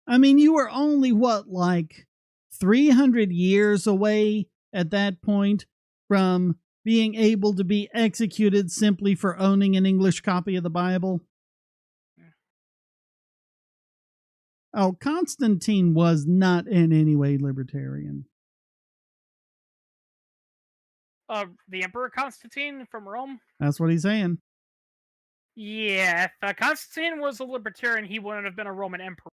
I mean, you were only like 300 years away at that point from being able to be executed simply for owning an English copy of the Bible. Oh, Constantine was not in any way libertarian. The Emperor Constantine from Rome? That's what he's saying. Yeah, if Constantine was a libertarian, he wouldn't have been a Roman emperor.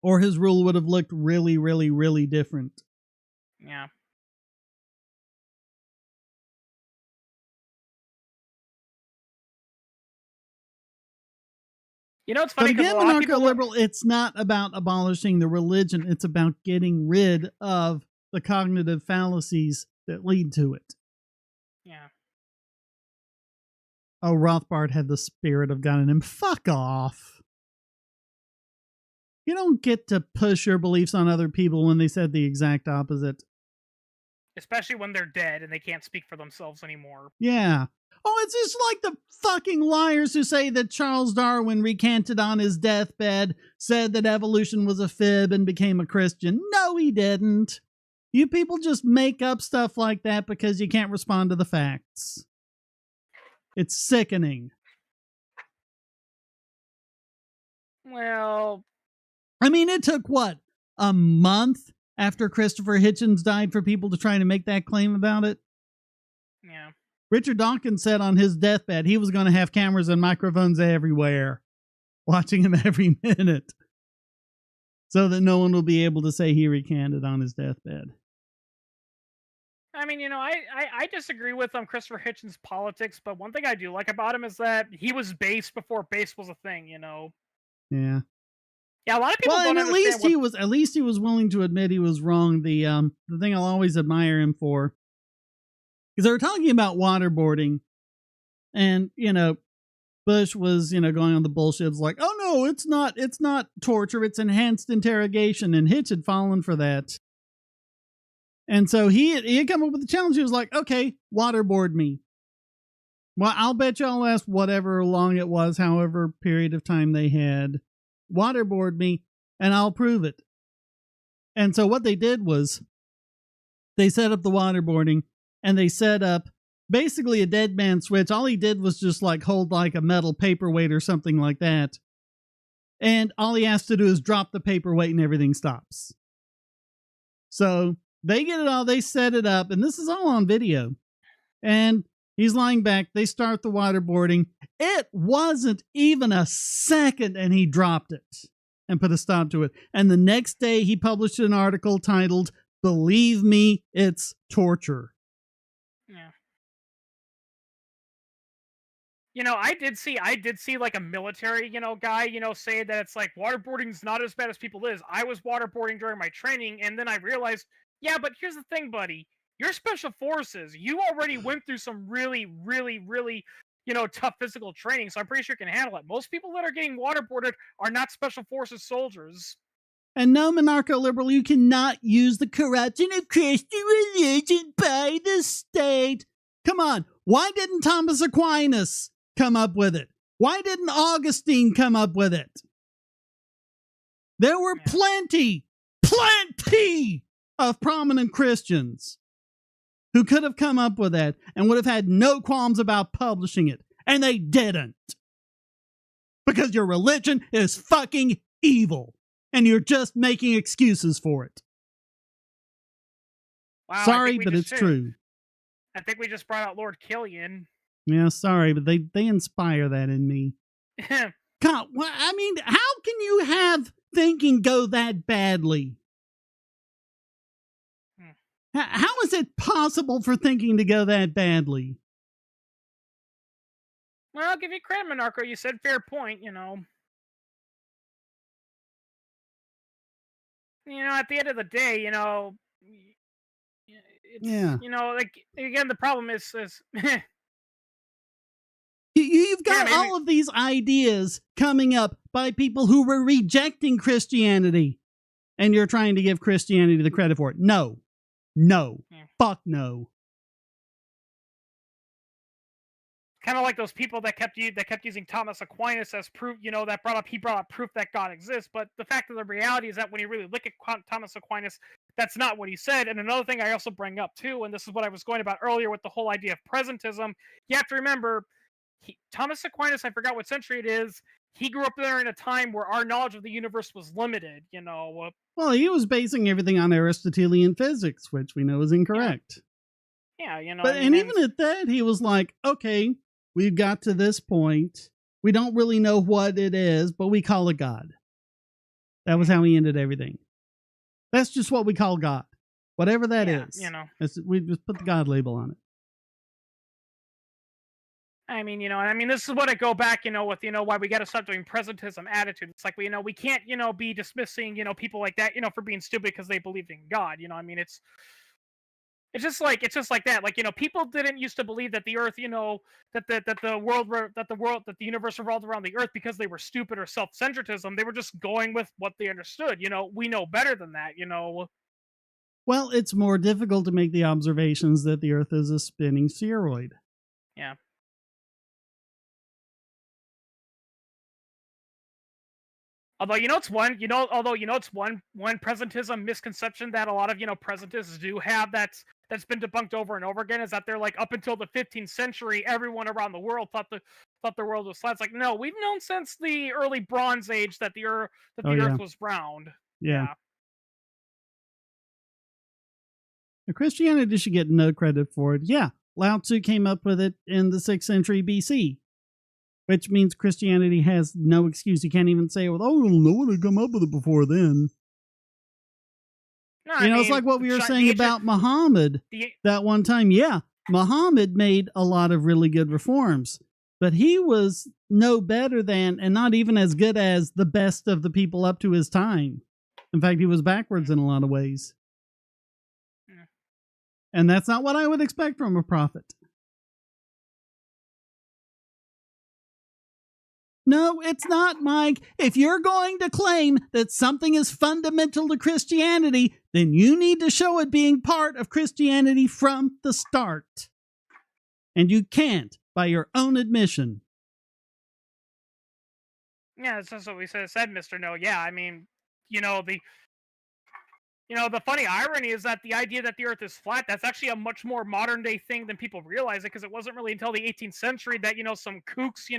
Or his rule would have looked really, really, really different. Yeah. It's funny because anarcho-liberal, it's not about abolishing the religion. It's about getting rid of the cognitive fallacies that lead to it. Yeah. Oh, Rothbard had the spirit of God in him. Fuck off. You don't get to push your beliefs on other people when they said the exact opposite. Especially when they're dead and they can't speak for themselves anymore. Yeah. Oh, it's just like the fucking liars who say that Charles Darwin recanted on his deathbed, said that evolution was a fib and became a Christian. No, he didn't. You people just make up stuff like that because you can't respond to the facts. It's sickening. Well, I mean, it took what, a month after Christopher Hitchens died for people to try to make that claim about it? yeah. Richard Dawkins said on his deathbed he was going to have cameras and microphones everywhere, watching him every minute, so that no one will be able to say he recanted on his deathbed. I mean, I disagree with Christopher Hitchens' politics, but one thing I do like about him is that he was base before base was a thing. Yeah. Yeah, a lot of people Well, don't and understand. at least he was willing to admit he was wrong. The thing I'll always admire him for, because they were talking about waterboarding, and Bush was going on the bullshit. It's like, oh no, it's not torture, it's enhanced interrogation, and Hitch had fallen for that. And so he had come up with the challenge. He was like, okay, waterboard me. Well, I'll bet y'all last whatever long it was, however period of time they had. Waterboard me, and I'll prove it. And so what they did was they set up the waterboarding, and they set up basically a dead man switch. All he did was just like hold like a metal paperweight or something like that. And all he has to do is drop the paperweight and everything stops. So they get it all, they set it up, and this is all on video. And he's lying back. They start the waterboarding. It wasn't even a second, and he dropped it and put a stop to it. And the next day, he published an article titled, "Believe Me, It's Torture." Yeah. I did see like a military, guy, say that it's like waterboarding's not as bad as people is. I was waterboarding during my training, and then I realized, yeah, but here's the thing, buddy. You're special forces. You already went through some really, really, really, tough physical training, so I'm pretty sure you can handle it. Most people that are getting waterboarded are not special forces soldiers. And no, monarcho-liberal, you cannot use the corruption of Christian religion by the state. Come on, why didn't Thomas Aquinas come up with it? Why didn't Augustine come up with it? There were plenty of prominent Christians who could have come up with that and would have had no qualms about publishing it. And they didn't. Because your religion is fucking evil. And you're just making excuses for it. Wow, sorry, but it's true. I think we just brought out Lord Killian. Yeah, sorry, but they inspire that in me. God, well, I mean, how can you have thinking go that badly? How is it possible for thinking to go that badly? Well, I'll give you credit, Monarcho. You said fair point, At the end of the day, it's, like, again, the problem is you've got all of these ideas coming up by people who were rejecting Christianity, and you're trying to give Christianity the credit for it. No. Fuck no. Kind of like those people that kept using Thomas Aquinas as proof, he brought up proof that God exists. But the fact of the reality is that when you really look at Thomas Aquinas, that's not what he said. And another thing I also bring up too, and this is what I was going about earlier with the whole idea of presentism, you have to remember, Thomas Aquinas, I forgot what century it is, he grew up there in a time where our knowledge of the universe was limited, Well, he was basing everything on Aristotelian physics, which we know is incorrect. Yeah, But and even at that, he was like, okay, we've got to this point. We don't really know what it is, but we call it God. That was how he ended everything. That's just what we call God. Whatever that is. We just put the God label on it. I mean, this is what I go back, with, why we got to stop doing presentism attitude. It's like, we can't, be dismissing, people like that, for being stupid because they believed in God. I mean, it's just like that. Like, people didn't used to believe that the Earth, that the universe revolved around the Earth because they were stupid or self-centeredism. They were just going with what they understood. We know better than that. Well, it's more difficult to make the observations that the Earth is a spinning spheroid. Yeah. Although it's one presentism misconception that a lot of presentists do have that's been debunked over and over again is that they're like up until the 15th century everyone around the world thought the world was flat. It's like no, we've known since the early Bronze Age that Oh the yeah, Earth was round. yeah. Yeah. Christianity should get no credit for it. Yeah, Lao Tzu came up with it in the 6th century BC, which means Christianity has no excuse. You can't even say, well, oh, no one had come up with it before then. No, It's like what we were saying about Muhammad that one time. Yeah, Muhammad made a lot of really good reforms, but he was no better than, and not even as good as, the best of the people up to his time. In fact, he was backwards in a lot of ways. And that's not what I would expect from a prophet. No, it's not, Mike. If you're going to claim that something is fundamental to Christianity, then you need to show it being part of Christianity from the start. And you can't, by your own admission. Yeah, that's just what we said, Mr. No. Yeah, I mean, the funny irony is that the idea that the Earth is flat, that's actually a much more modern day thing than people realize it, because it wasn't really until the 18th century that, some kooks,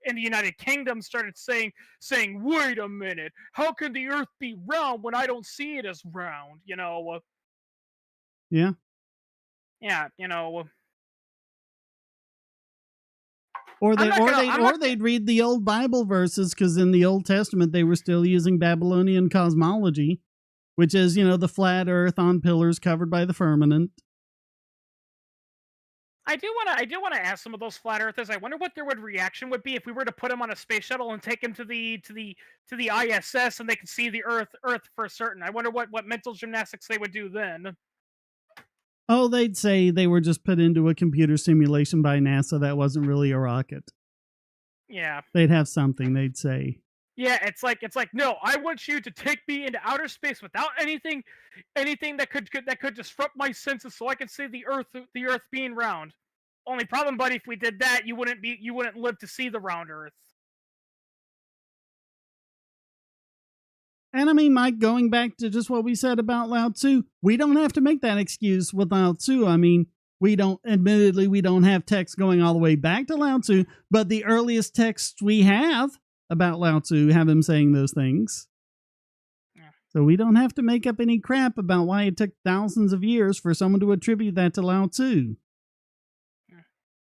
in the United Kingdom started saying, wait a minute, how can the Earth be round when I don't see it as round, Yeah. Yeah, Or they'd read the old Bible verses, because in the Old Testament they were still using Babylonian cosmology, which is, the flat earth on pillars covered by the firmament. I do want to ask some of those flat earthers. I wonder what their reaction would be if we were to put them on a space shuttle and take them to the ISS and they could see the Earth for certain. I wonder what mental gymnastics they would do then. Oh, they'd say they were just put into a computer simulation by NASA that wasn't really a rocket. Yeah. They'd have something they'd say. Yeah, it's like no, I want you to take me into outer space without anything that could disrupt my senses so I can see the Earth being round. Only problem, buddy, if we did that, you wouldn't live to see the round Earth. And I mean, Mike, going back to just what we said about Lao Tzu, we don't have to make that excuse with Lao Tzu. I mean, we don't have texts going all the way back to Lao Tzu, but the earliest texts we have about Lao Tzu have him saying those things. Yeah. So we don't have to make up any crap about why it took thousands of years for someone to attribute that to Lao Tzu. Yeah.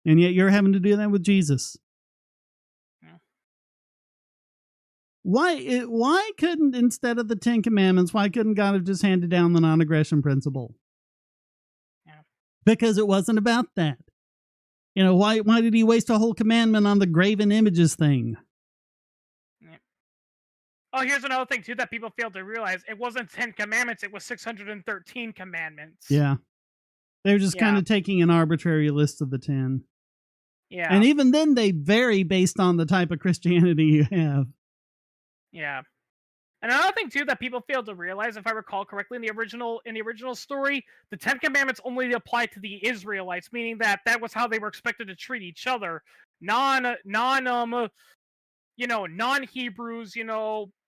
And yet you're having to do that with Jesus. Yeah. Why couldn't, instead of the 10 Commandments, why couldn't God have just handed down the non-aggression principle? Yeah. Because it wasn't about that. Why did he waste a whole commandment on the graven images thing? Oh, here's another thing, too, that people fail to realize. It wasn't 10 commandments, it was 613 commandments. Yeah. They were just kind of taking an arbitrary list of the 10. Yeah. And even then, they vary based on the type of Christianity you have. Yeah. And another thing, too, that people fail to realize, if I recall correctly, in the original story, the 10 commandments only apply to the Israelites, meaning that was how they were expected to treat each other. Non-Hebrews,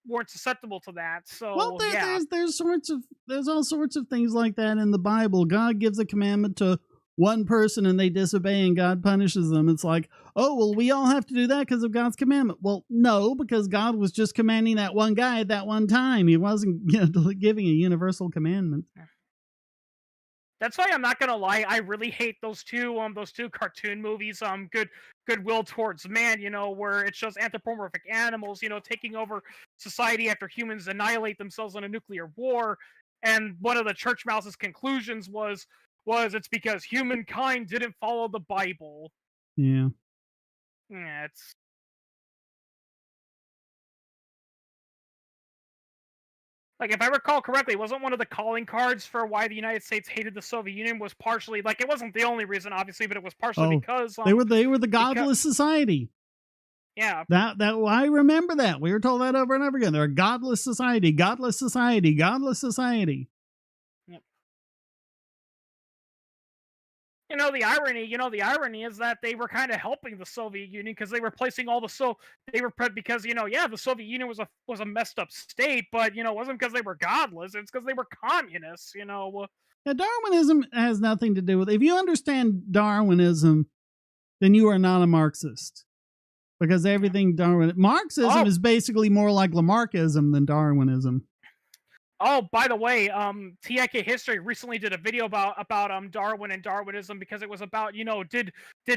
weren't susceptible to that. So well, there's all sorts of things like that in the Bible. God gives a commandment to one person and they disobey and God punishes them. It's like, oh, well, we all have to do that because of God's commandment. Well, no, because God was just commanding that one guy at that one time. He wasn't giving a universal commandment. That's why I'm not gonna lie, I really hate those two cartoon movies, Goodwill Towards Man, where it shows anthropomorphic animals, taking over society after humans annihilate themselves in a nuclear war. And one of the church mouse's conclusions was it's because humankind didn't follow the Bible. Yeah. Yeah, it's like, if I recall correctly, wasn't one of the calling cards for why the United States hated the Soviet Union was partially, like, it wasn't the only reason, obviously, but it was partially because they were the godless society. Yeah, that I remember that we were told that over and over again. They're a godless society, godless society, godless society. Yep. the irony is that they were kind of helping the Soviet Union because they were placing all the because yeah, the Soviet Union was a messed up state, but it wasn't because they were godless. It's because they were communists. Yeah, Darwinism has nothing to do with. If you understand Darwinism, then you are not a Marxist, because everything Marxism Oh, is basically more like Lamarckism than Darwinism. Oh, by the way, TIK History recently did a video about Darwin and Darwinism because it was about did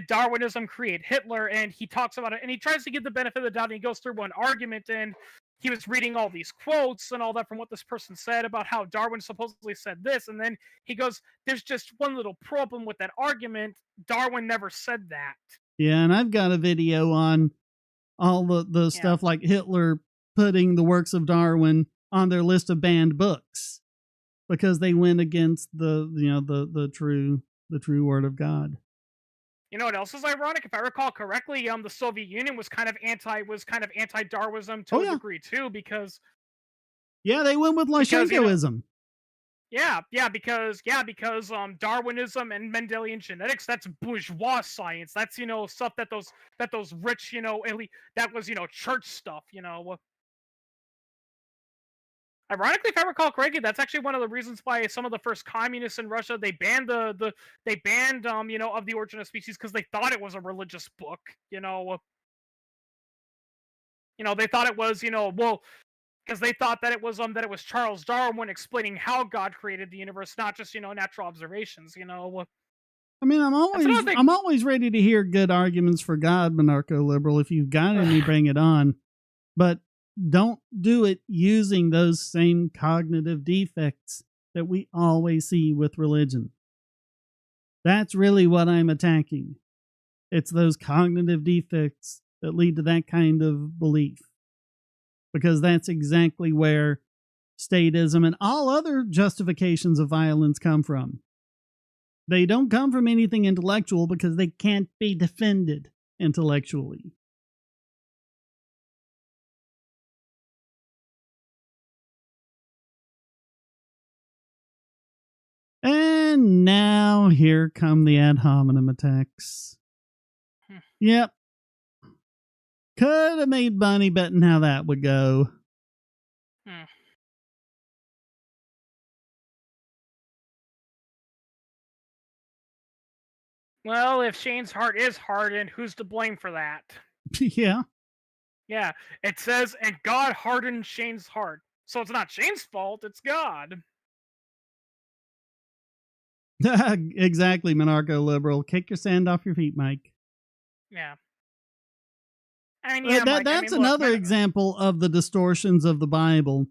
Darwinism create Hitler, and he talks about it and he tries to give the benefit of the doubt and he goes through one argument and he was reading all these quotes and all that from what this person said about how Darwin supposedly said this, and then he goes, "There's just one little problem with that argument. Darwin never said that." Yeah, and I've got a video on all the Yeah. stuff like Hitler putting the works of Darwin on their list of banned books because they went against the true word of God. You know what else is ironic? If I recall correctly, the Soviet Union was kind of anti Darwinism Oh to a yeah, degree too, yeah, they went with because Lyshenkoism. because Darwinism and Mendelian genetics, that's bourgeois science. That's stuff that those rich elite, that was church stuff. Ironically, if I recall correctly, that's actually one of the reasons why some of the first communists in Russia, they banned they banned Of the Origin of Species because they thought it was a religious book. They thought it was well, because they thought that it was Charles Darwin explaining how God created the universe, not just natural observations. I mean, That's another thing. I'm always ready to hear good arguments for God, monarcho liberal. If you've got any, bring it on. But don't do it using those same cognitive defects that we always see with religion. That's really what I'm attacking. It's those cognitive defects that lead to that kind of belief. Because that's exactly where statism and all other justifications of violence come from. They don't come from anything intellectual because they can't be defended intellectually. And now here come the ad hominem attacks. Yep. Could have made money betting how that would go. Hmm. Well, if Shane's heart is hardened, who's to blame for that? Yeah. Yeah, it says, and God hardened Shane's heart. So it's not Shane's fault, it's God. Exactly, monarcho liberal. Kick your sand off your feet, Mike. Yeah. I mean, yeah, Mike. I That's mean, look, another man. example of the distortions of the Bible,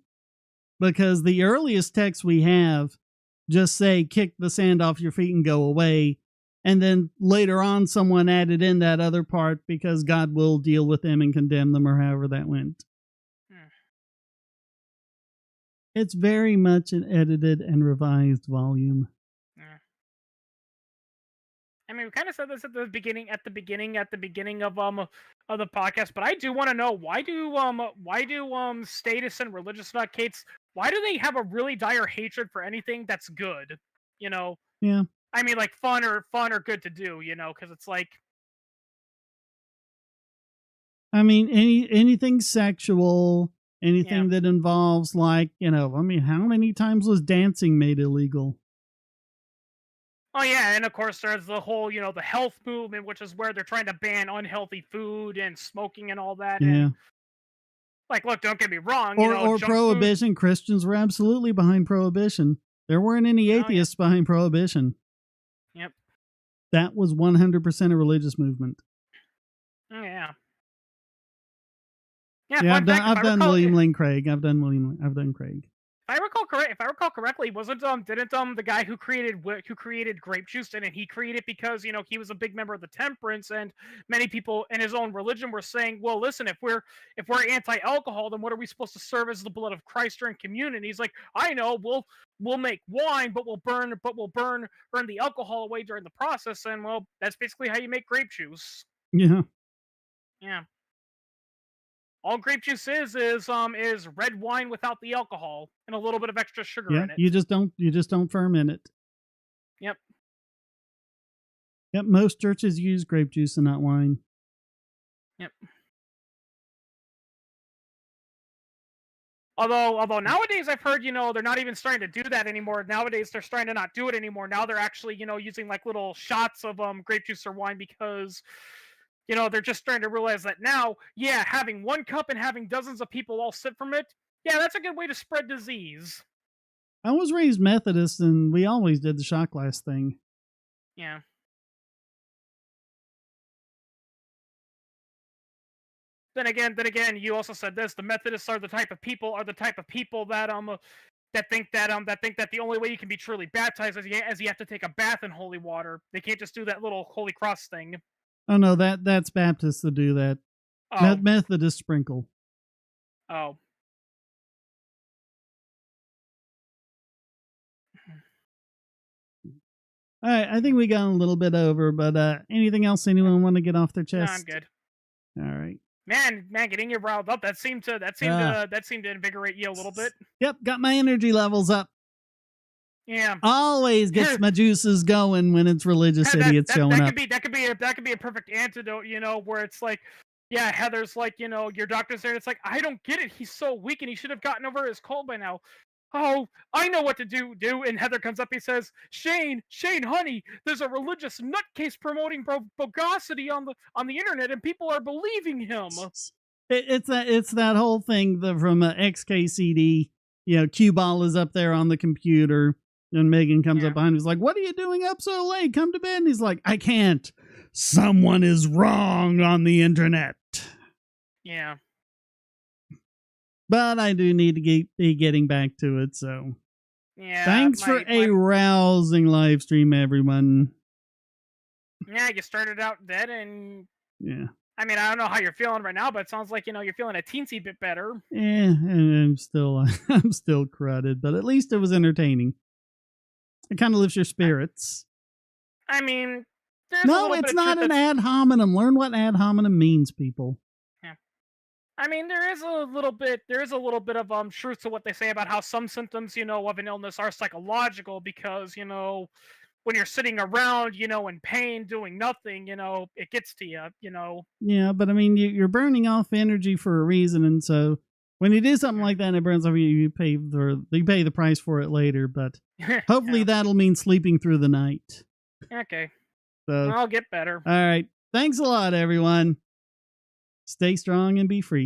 because the earliest texts we have just say, kick the sand off your feet and go away. And then later on, someone added in that other part because God will deal with them and condemn them, or however that went. Hmm. It's very much an edited and revised volume. Yeah. I mean, we kind of said this at the beginning, of the podcast, but I do want to know, why do status and religious nutcates, why do they have a really dire hatred for anything that's good? Yeah. I mean, like fun or good to do, because it's like, I mean, anything sexual, anything that involves, like, I mean, how many times was dancing made illegal? Oh yeah, and of course there's the whole, the health movement, which is where they're trying to ban unhealthy food and smoking and all that. Yeah. And like, look, don't get me wrong, Or junk food. prohibition. Christians were absolutely behind prohibition. There weren't any atheists behind prohibition. Yep. That was 100% a religious movement. Oh yeah. Yeah, I've done William Lane Craig. I've done Craig. If I recall correctly, didn't the guy who created grape juice, didn't he create it because he was a big member of the temperance, and many people in his own religion were saying, well, listen, if we're anti-alcohol, then what are we supposed to serve as the blood of Christ during communion? And he's like, I know, we'll make wine, but we'll burn the alcohol away during the process, and well, that's basically how you make grape juice. Yeah. Yeah. All grape juice is red wine without the alcohol and a little bit of extra sugar Yeah. in it. You just don't ferment it. Yep. Yep, most churches use grape juice and not wine. Yep. Although nowadays I've heard, they're not even starting to do that anymore. Nowadays they're starting to not do it anymore. Now they're actually, using like little shots of grape juice or wine because they're just starting to realize that now, yeah, having one cup and having dozens of people all sip from it, yeah, that's a good way to spread disease. I was raised Methodist, and we always did the shot glass thing. Yeah. Then again, you also said this: the Methodists are the type of people that think that the only way you can be truly baptized is you have to take a bath in holy water. They can't just do that little holy cross thing. Oh no, that's Baptists that do that. Oh, Methodist sprinkle. oh. All right, I think we got a little bit over, but anything else anyone want to get off their No, chest? I'm good. All right. Man, getting you riled up. That seemed to invigorate you a little bit. Yep, got my energy levels up. Yeah. Always gets my juices going when it's religious idiots showing up. That could be a perfect antidote, where it's like, yeah, Heather's like, your doctor's there. And it's like, I don't get it. He's so weak, and he should have gotten over his cold by now. Oh, I know what to do. And Heather comes up. He says, Shane, honey, there's a religious nutcase promoting bogosity on the internet, and people are believing him. It's that whole thing from XKCD. Cue Ball is up there on the computer. And Megan comes up behind him. He's like, "What are you doing up so late? Come to bed." And he's like, "I can't. Someone is wrong on the internet." Yeah. But I do need to be getting back to it. So, yeah. Thanks for a rousing live stream, everyone. Yeah, you started out dead, and yeah. I mean, I don't know how you're feeling right now, but it sounds like you're feeling a teensy bit better. Yeah, and I'm still crudted, but at least it was entertaining. It kind of lifts your spirits. I mean, no, it's not an ad hominem. Learn what ad hominem means, people. Yeah. I mean, there is a little bit of truth to what they say about how some symptoms, of an illness are psychological because, when you're sitting around, in pain, doing nothing, it gets to you, Yeah, but I mean, you're burning off energy for a reason, and so when you do something like that and it burns off, you pay the price for it later, but hopefully that'll mean sleeping through the night. Okay. So I'll get better. All right. Thanks a lot, everyone. Stay strong and be free.